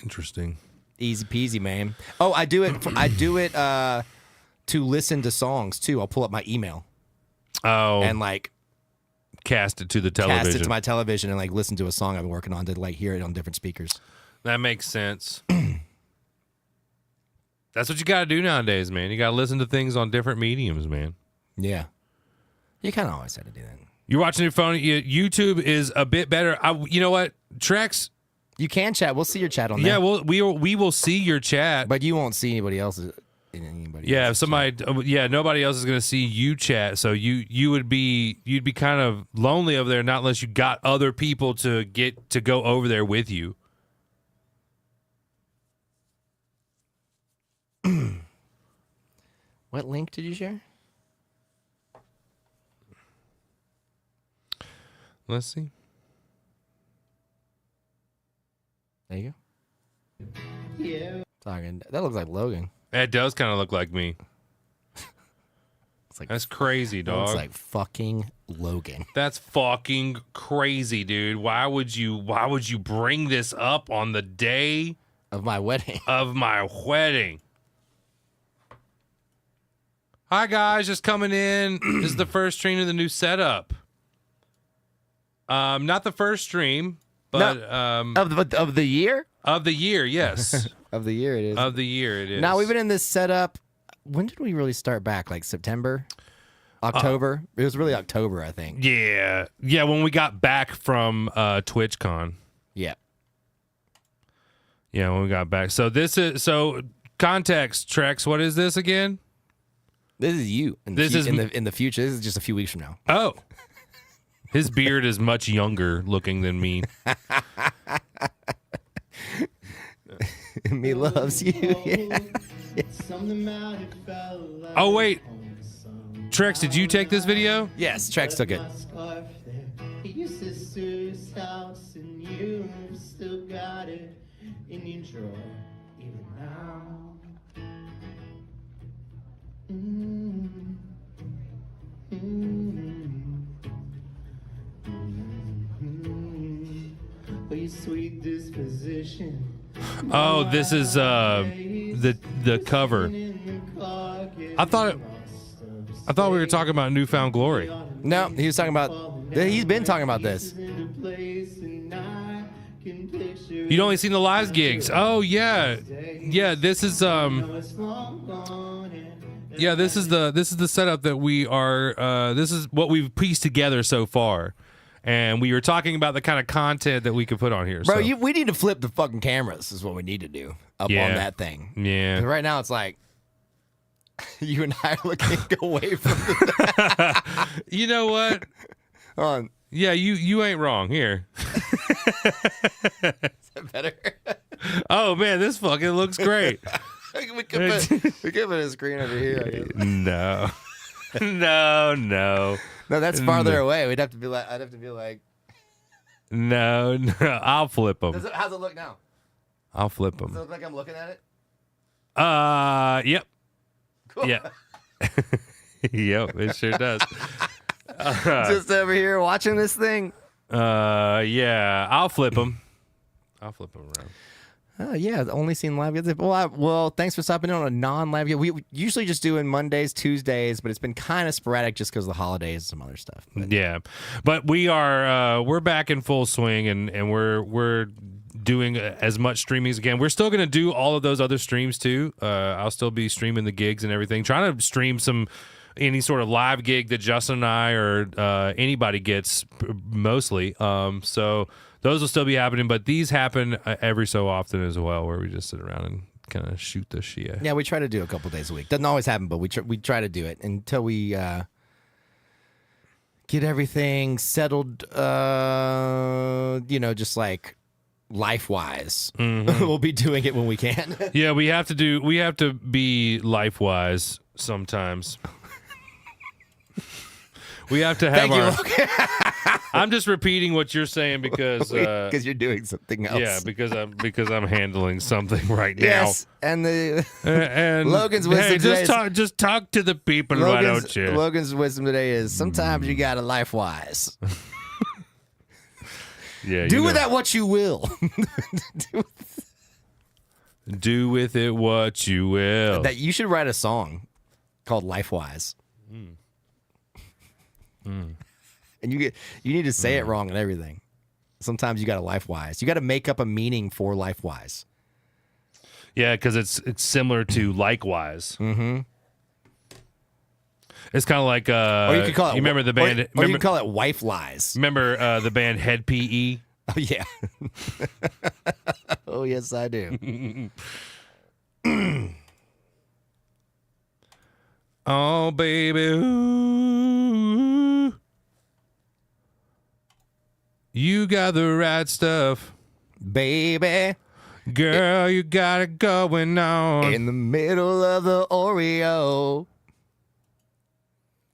Speaker 1: Interesting.
Speaker 2: Easy peasy, man. Oh, I do it. I do it to listen to songs too. I'll pull up my email.
Speaker 1: Oh.
Speaker 2: And like
Speaker 1: cast it to the television.
Speaker 2: Cast it to my television and like listen to a song I've been working on to like hear it on different speakers.
Speaker 1: That makes sense. That's what you got to do nowadays, man. You got to listen to things on different mediums, man.
Speaker 2: Yeah. You kind of always had to do that.
Speaker 1: You're watching your phone. YouTube is a bit better. You know what, Trex?
Speaker 2: You can chat. We'll see your chat on there.
Speaker 1: Yeah, we will see your chat,
Speaker 2: but you won't see anybody else's.
Speaker 1: Yeah, if somebody, nobody else is gonna see you chat. So you'd be kind of lonely over there, not unless you got other people to go over there with you.
Speaker 2: What link did you share?
Speaker 1: Let's see.
Speaker 2: There you go. Yeah. Talking. That looks like Logan.
Speaker 1: That does kind of look like me.
Speaker 2: It's like,
Speaker 1: that's crazy, dog.
Speaker 2: It's like fucking Logan.
Speaker 1: That's fucking crazy, dude. Why would you bring this up on the day
Speaker 2: of my wedding?
Speaker 1: Hi guys, just coming in. This is the first stream of the new setup. Not the first stream, but
Speaker 2: of the year?
Speaker 1: Of the year, yes.
Speaker 2: Of the year it is.
Speaker 1: Of the year it is.
Speaker 2: Now we've been in this setup. When did we really start back? Like September? October? It was really October, I think.
Speaker 1: Yeah. Yeah, when we got back from TwitchCon.
Speaker 2: Yeah.
Speaker 1: Yeah, when we got back. So context, Trex, what is this again?
Speaker 2: This is you. In the future. This is just a few weeks from now.
Speaker 1: Oh. His beard is much younger looking than me.
Speaker 2: Me loves you. Yeah.
Speaker 1: Oh, wait. Trex, did you take this video?
Speaker 2: Yes, Trex took it.
Speaker 3: Sweet disposition.
Speaker 1: Oh, this is the cover. I thought we were talking about Newfound Glory.
Speaker 2: No, he was talking about. He's been talking about this.
Speaker 1: You'd only seen the live gigs. Oh yeah, yeah. This is this is the setup that we are. This is what we've pieced together so far. And we were talking about the kind of content that we could put on here.
Speaker 2: Bro, we need to flip the fucking cameras is what we need to do up on that thing.
Speaker 1: Yeah.
Speaker 2: Right now it's like you and I are looking away from the
Speaker 1: You know what?
Speaker 2: Hold on.
Speaker 1: Yeah, you ain't wrong. Here.
Speaker 2: Is that better?
Speaker 1: Oh, man, this fucking looks great.
Speaker 2: we could put a screen over here, I guess.
Speaker 1: No. No.
Speaker 2: No, that's farther away. I'd have to be like.
Speaker 1: No. I'll flip them.
Speaker 2: How's it look now?
Speaker 1: I'll flip them.
Speaker 2: Does it look like I'm looking at it?
Speaker 1: Yep.
Speaker 2: Cool.
Speaker 1: Yeah. Yep, it sure does.
Speaker 2: Just over here watching this thing.
Speaker 1: Yeah, I'll flip them. I'll flip them around.
Speaker 2: Oh, yeah, only seen live gigs. Well, thanks for stopping in on a non-live gig. We usually just do in Mondays, Tuesdays, but it's been kind of sporadic just because of the holidays and some other stuff.
Speaker 1: Yeah, but we're back in full swing, and we're doing as much streaming as again. We're still going to do all of those other streams too. I'll still be streaming the gigs and everything, trying to stream any sort of live gig that Justin and I or anybody gets mostly. So those will still be happening, but these happen every so often as well, where we just sit around and kind of shoot the shit.
Speaker 2: Yeah, we try to do a couple days a week. Doesn't always happen, but we try to do it until we get everything settled. Just like life-wise.
Speaker 1: Mm-hmm.
Speaker 2: We'll be doing it when we can.
Speaker 1: Yeah, we have to be life-wise sometimes. We have to have I'm just repeating what you're saying because
Speaker 2: you're doing something else.
Speaker 1: Yeah, because I'm handling something right now.
Speaker 2: Yes, and Logan's wisdom
Speaker 1: today just talk to the people, why don't you?
Speaker 2: Logan's wisdom today is sometimes you gotta life-wise.
Speaker 1: Yeah,
Speaker 2: do with that what you will.
Speaker 1: Do with it what you will.
Speaker 2: That you should write a song called Life-Wise. And you need to say it wrong and everything. Sometimes you got to life-wise. You got to make up a meaning for life-wise.
Speaker 1: Yeah, because it's similar to likewise.
Speaker 2: Mm-hmm.
Speaker 1: It's kind of like
Speaker 2: or you could call it.
Speaker 1: you remember the band?
Speaker 2: Or you could call it wife lies.
Speaker 1: Remember the band Head PE?
Speaker 2: Oh yeah. Oh yes, I do.
Speaker 1: Oh baby, ooh, you got the right stuff,
Speaker 2: Baby,
Speaker 1: girl. You got it going on.
Speaker 2: in the middle of the Oreo.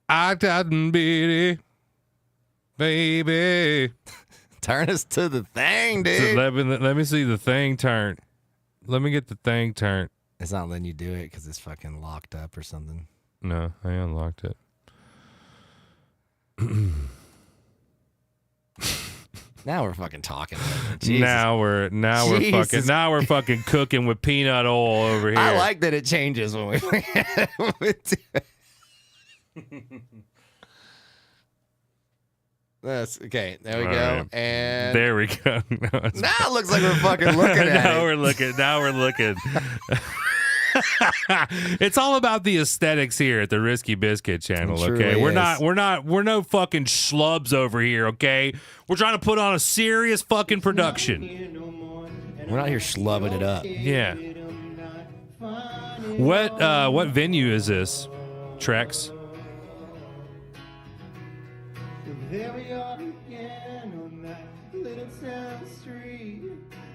Speaker 1: I got bitty, baby.
Speaker 2: Turn us to the thing,
Speaker 1: So
Speaker 2: dude.
Speaker 1: let me see the thing turn. Let me get the thing turned.
Speaker 2: It's not letting you do it because it's fucking locked up or something.
Speaker 1: No, I unlocked it.
Speaker 2: Now we're fucking talking. Jesus.
Speaker 1: Now we're
Speaker 2: Jesus.
Speaker 1: fucking cooking with peanut oil over here.
Speaker 2: I like that it changes when we do it. That's okay. There we
Speaker 1: All
Speaker 2: go.
Speaker 1: right.
Speaker 2: And
Speaker 1: There we go.
Speaker 2: now it looks like we're fucking looking at
Speaker 1: now
Speaker 2: it.
Speaker 1: we're looking. Now we're looking. It's all about the aesthetics here at the Risky Biscuit channel.
Speaker 2: It
Speaker 1: Okay,
Speaker 2: truly
Speaker 1: we're
Speaker 2: is.
Speaker 1: we're no fucking schlubs over here. Okay, we're trying to put on a serious fucking production.
Speaker 2: We're not here schlubbing it up.
Speaker 1: Yeah. What venue is this? Trex?
Speaker 3: There we are again on that little town street.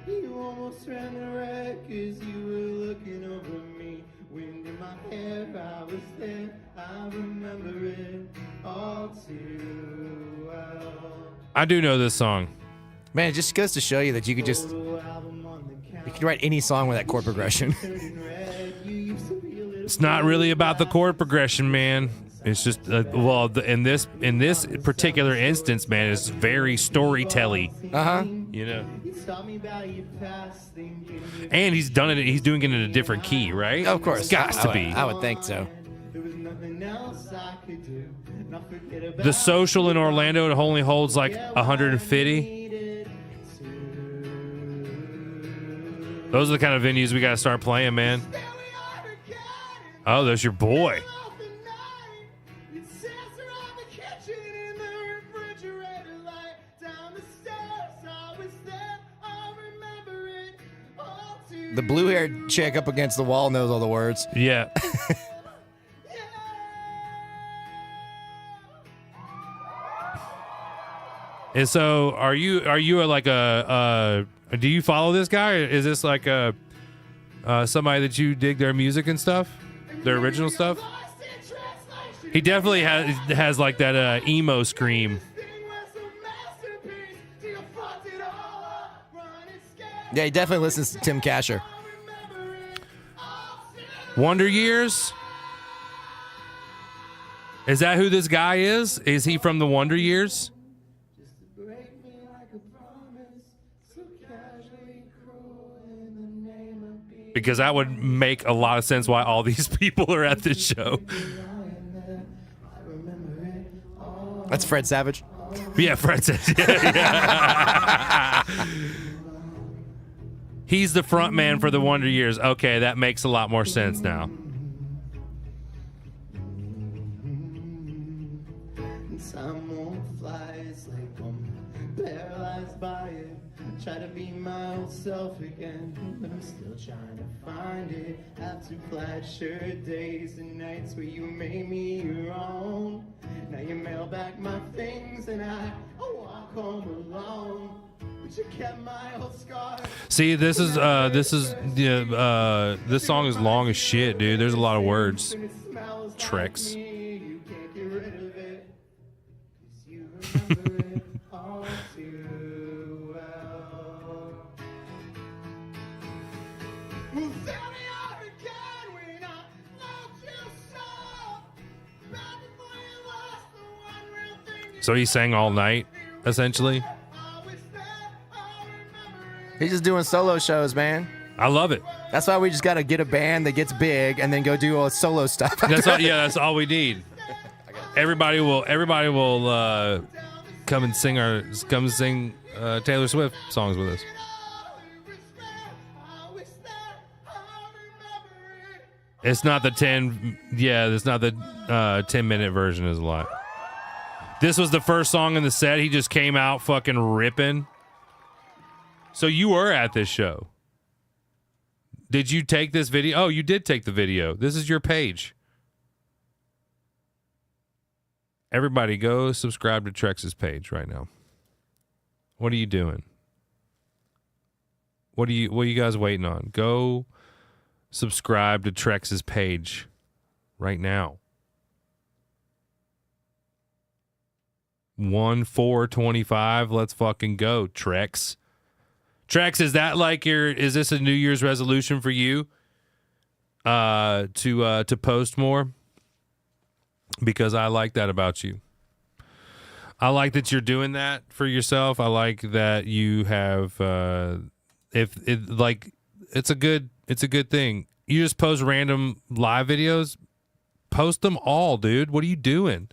Speaker 3: You almost ran the wreck as you were looking over me. Wind in my hair, I was there. I remember it all too well.
Speaker 1: I do know this song.
Speaker 2: Man, it just goes to show you that you could just write any song with that chord progression.
Speaker 1: It's not really about the chord progression, man. It's just in this particular instance, man, it's very storytelling. You know. And he's done it. He's doing it in a different key, right?
Speaker 2: Of course,
Speaker 1: It's got to be.
Speaker 2: I would think so.
Speaker 1: The Social in Orlando, it only holds like 150. Those are the kind of venues we got to start playing, man. Oh, there's your boy.
Speaker 2: The blue-haired chick up against the wall knows all the words.
Speaker 1: Yeah. And so, are you do you follow this guy? Is this like somebody that you dig their music and stuff, their original stuff? He definitely has like that emo scream.
Speaker 2: Yeah, he definitely listens to Tim Kasher.
Speaker 1: Wonder Years? Is that who this guy is? Is he from the Wonder Years? Because that would make a lot of sense why all these people are at this show.
Speaker 2: That's Fred Savage.
Speaker 1: Yeah, Fred says. Yeah. He's the front man for the Wonder Years. Okay, that makes a lot more sense now.
Speaker 3: Time won't fly, it's like I'm paralyzed by it. Try to be my old self again, but I'm still trying to find it. Have two plaid shirt days and nights where you made me your own. Now you mail back my things and I walk home alone. But you kept my old scars.
Speaker 1: See, this song is long as shit, dude. There's a lot of words. Tricks.
Speaker 3: You can't get rid of it. 'Cause you remember it all too well. Well, there we are again when I loved you so. Back before you lost the one real thing you
Speaker 1: So he sang all night, essentially.
Speaker 3: always said. I'll remember it.
Speaker 2: He's just doing solo shows, man.
Speaker 1: I love it.
Speaker 2: That's why we just got to get a band that gets big and then go do all solo stuff.
Speaker 1: That's all. Yeah, that's all we need. Everybody will come and sing Taylor Swift songs with us. It's not the 10. Yeah, it's not the 10-minute version. Is a lot. This was the first song in the set. He just came out fucking ripping. So you were at this show. Did you take this video? Oh, you did take the video. This is your page. Everybody go subscribe to Trex's page right now. What are you doing? What are you guys waiting on? Go subscribe to Trex's page right now. 1/4/25. Let's fucking go, Trex. Trex, is that like is this a New Year's resolution for you? To post more? Because I like that about you. I like that you're doing that for yourself. I like that you have it's a good thing. You just post random live videos. Post them all, dude. What are you doing?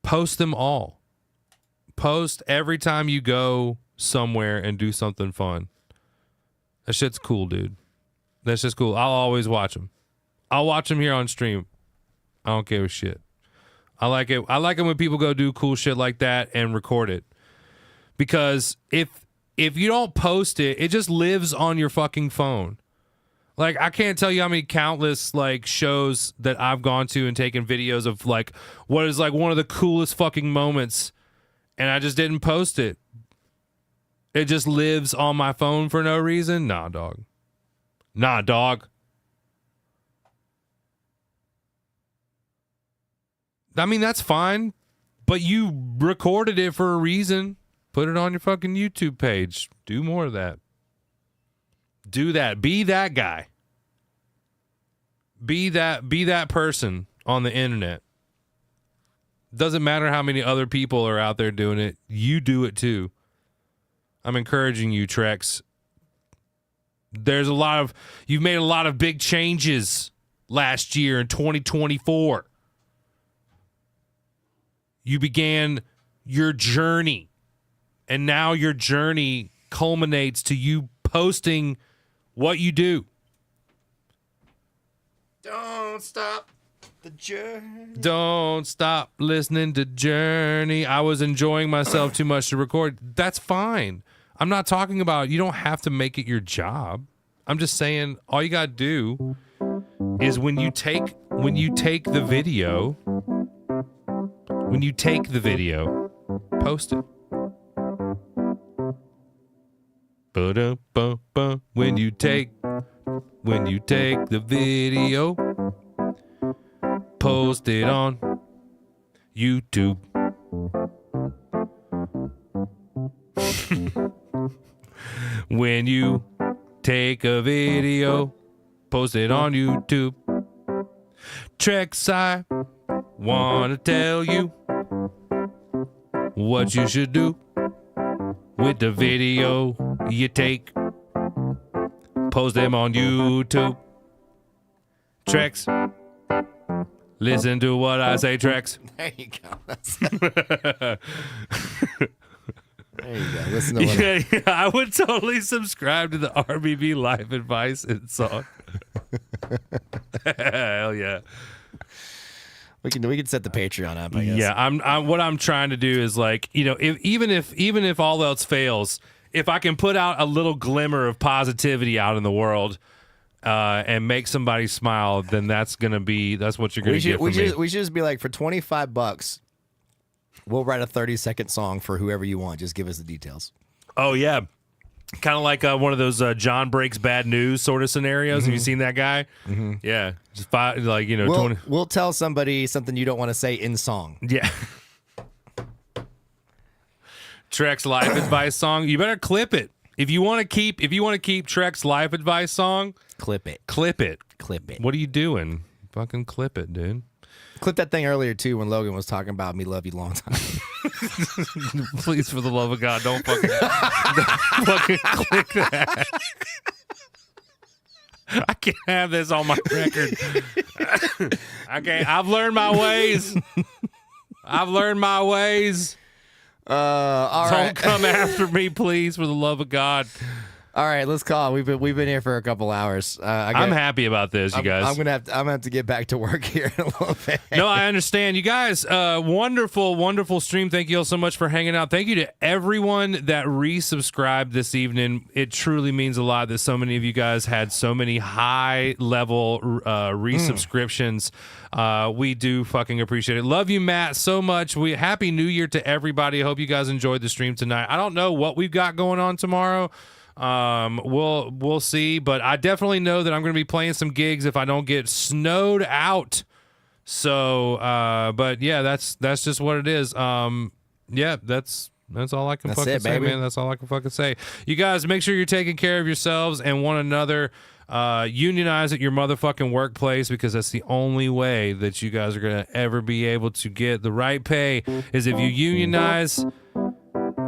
Speaker 1: Post them all. Post every time you go somewhere and do something fun. That shit's cool, dude. That's just cool. I'll always watch them. I'll watch them here on stream. I don't give a shit. I like it. I like it when people go do cool shit like that and record it. Because if you don't post it, it just lives on your fucking phone. Like, I can't tell you how many countless like shows that I've gone to and taken videos of like what is like one of the coolest fucking moments, and I just didn't post it. It just lives on my phone for no reason. Nah, dog. Nah, dog. I mean, that's fine, but you recorded it for a reason. Put it on your fucking YouTube page. Do more of that. Do that. Be that guy. Be that person on the internet. Doesn't matter how many other people are out there doing it. You do it too. I'm encouraging you, Trex. You've made a lot of big changes last year in 2024. You began your journey, and now your journey culminates to you posting what you do.
Speaker 2: Don't stop the journey.
Speaker 1: Don't stop listening to Journey. I was enjoying myself too much to record. That's fine. I'm not talking about you don't have to make it your job. I'm just saying all you got to do is when you take the video, post it. Ba-da-ba-ba. When you take the video, post it on YouTube. When you take a video, post it on YouTube. Trex, I wanna tell you what you should do with the video you take. Post them on YouTube. Trex, listen to what I say, Trex.
Speaker 2: There you go. There you go. Listen to what
Speaker 1: Yeah, I would totally subscribe to the RBB live advice and song. Hell yeah.
Speaker 2: we can set the Patreon up, I guess.
Speaker 1: Yeah, I'm what I'm trying to do is like, you know, even if all else fails, if I can put out a little glimmer of positivity out in the world and make somebody smile, then that's what you're gonna get from me.
Speaker 2: We should just be like, for $25, we'll write a 30-second song for whoever you want. Just give us the details.
Speaker 1: Oh yeah, kind of like one of those John Breaks Bad News sort of scenarios.
Speaker 2: Mm-hmm.
Speaker 1: Have you seen that guy? Mm-hmm. Yeah, just 20.
Speaker 2: We'll tell somebody something you don't want to say in song.
Speaker 1: Yeah. Trex life advice song. You better clip it. If you want to keep Trex life advice song,
Speaker 2: Clip it.
Speaker 1: clip it.
Speaker 2: Clip it.
Speaker 1: What are you doing? Fucking clip it, dude.
Speaker 2: Clip that thing earlier, too, when Logan was talking about me love you long time.
Speaker 1: Please, for the love of God, don't fucking click that. I can't have this on my record. I can't. I've learned my ways.
Speaker 2: All
Speaker 1: Don't
Speaker 2: right.
Speaker 1: come after me, please, for the love of God.
Speaker 2: All right, let's call. We've been here for a couple hours.
Speaker 1: I'm happy about this, you guys.
Speaker 2: I'm gonna have to get back to work here in a little bit.
Speaker 1: No, I understand. You guys, wonderful, wonderful stream. Thank you all so much for hanging out. Thank you to everyone that resubscribed this evening. It truly means a lot that so many of you guys had so many high-level resubscriptions. We do fucking appreciate it. Love you, Matt, so much. Happy New Year to everybody. I hope you guys enjoyed the stream tonight. I don't know what we've got going on tomorrow. We'll see, but I definitely know that I'm going to be playing some gigs if I don't get snowed out. So, but yeah, that's just what it is. Yeah, that's all I can fucking say, baby. Man. That's all I can fucking say. You guys, make sure you're taking care of yourselves and one another. Unionize at your motherfucking workplace, because that's the only way that you guys are going to ever be able to get the right pay is if you unionize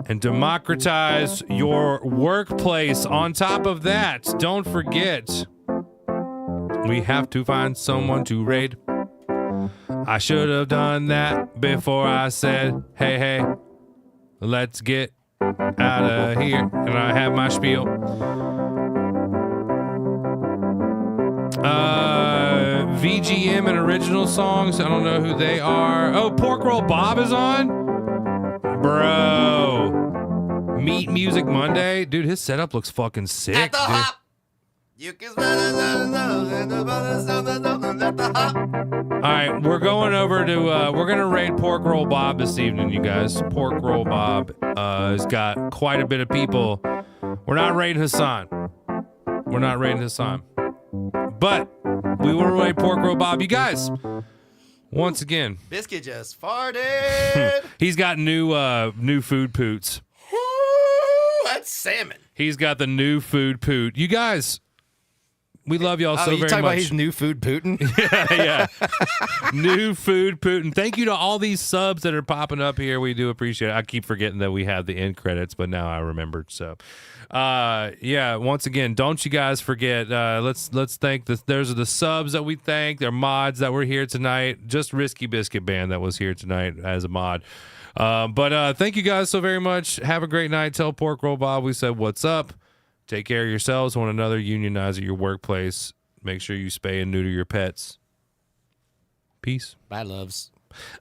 Speaker 1: and democratize your workplace. On top of that, don't forget, we have to find someone to raid. I should have done that before I said, hey, let's get out of here. And I have my spiel. VGM and original songs. I don't know who they are. Oh, Pork Roll Bob is on? Bro. Meat Music Monday. Dude, his setup looks fucking sick. At the hop. You can All right, we're going over to, we're going to raid Pork Roll Bob this evening, you guys. Pork Roll Bob has got quite a bit of people. We're not raiding Hassan. We're not raiding Hassan. But we will raid Pork Roll Bob. You guys, once again.
Speaker 2: Biscuit just farted.
Speaker 1: He's got new food poots.
Speaker 2: That's salmon.
Speaker 1: He's got the new food poot. You guys, we love y'all so very much.
Speaker 2: You talking about his new food Putin?
Speaker 1: Yeah. New food Putin. Thank you to all these subs that are popping up here. We do appreciate it. I keep forgetting that we have the end credits, but now I remembered. So, yeah, once again, don't you guys forget. Let's thank there's the subs that we thank. They're mods that were here tonight. Just Risky Biscuit Band that was here tonight as a mod. But thank you guys so very much. Have a great night. Tell Pork Roll Bob we said what's up. Take care of yourselves, one another. Unionize at your workplace. Make sure you spay and neuter your pets. Peace.
Speaker 2: Bye, loves.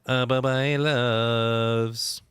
Speaker 1: Bye-bye, loves.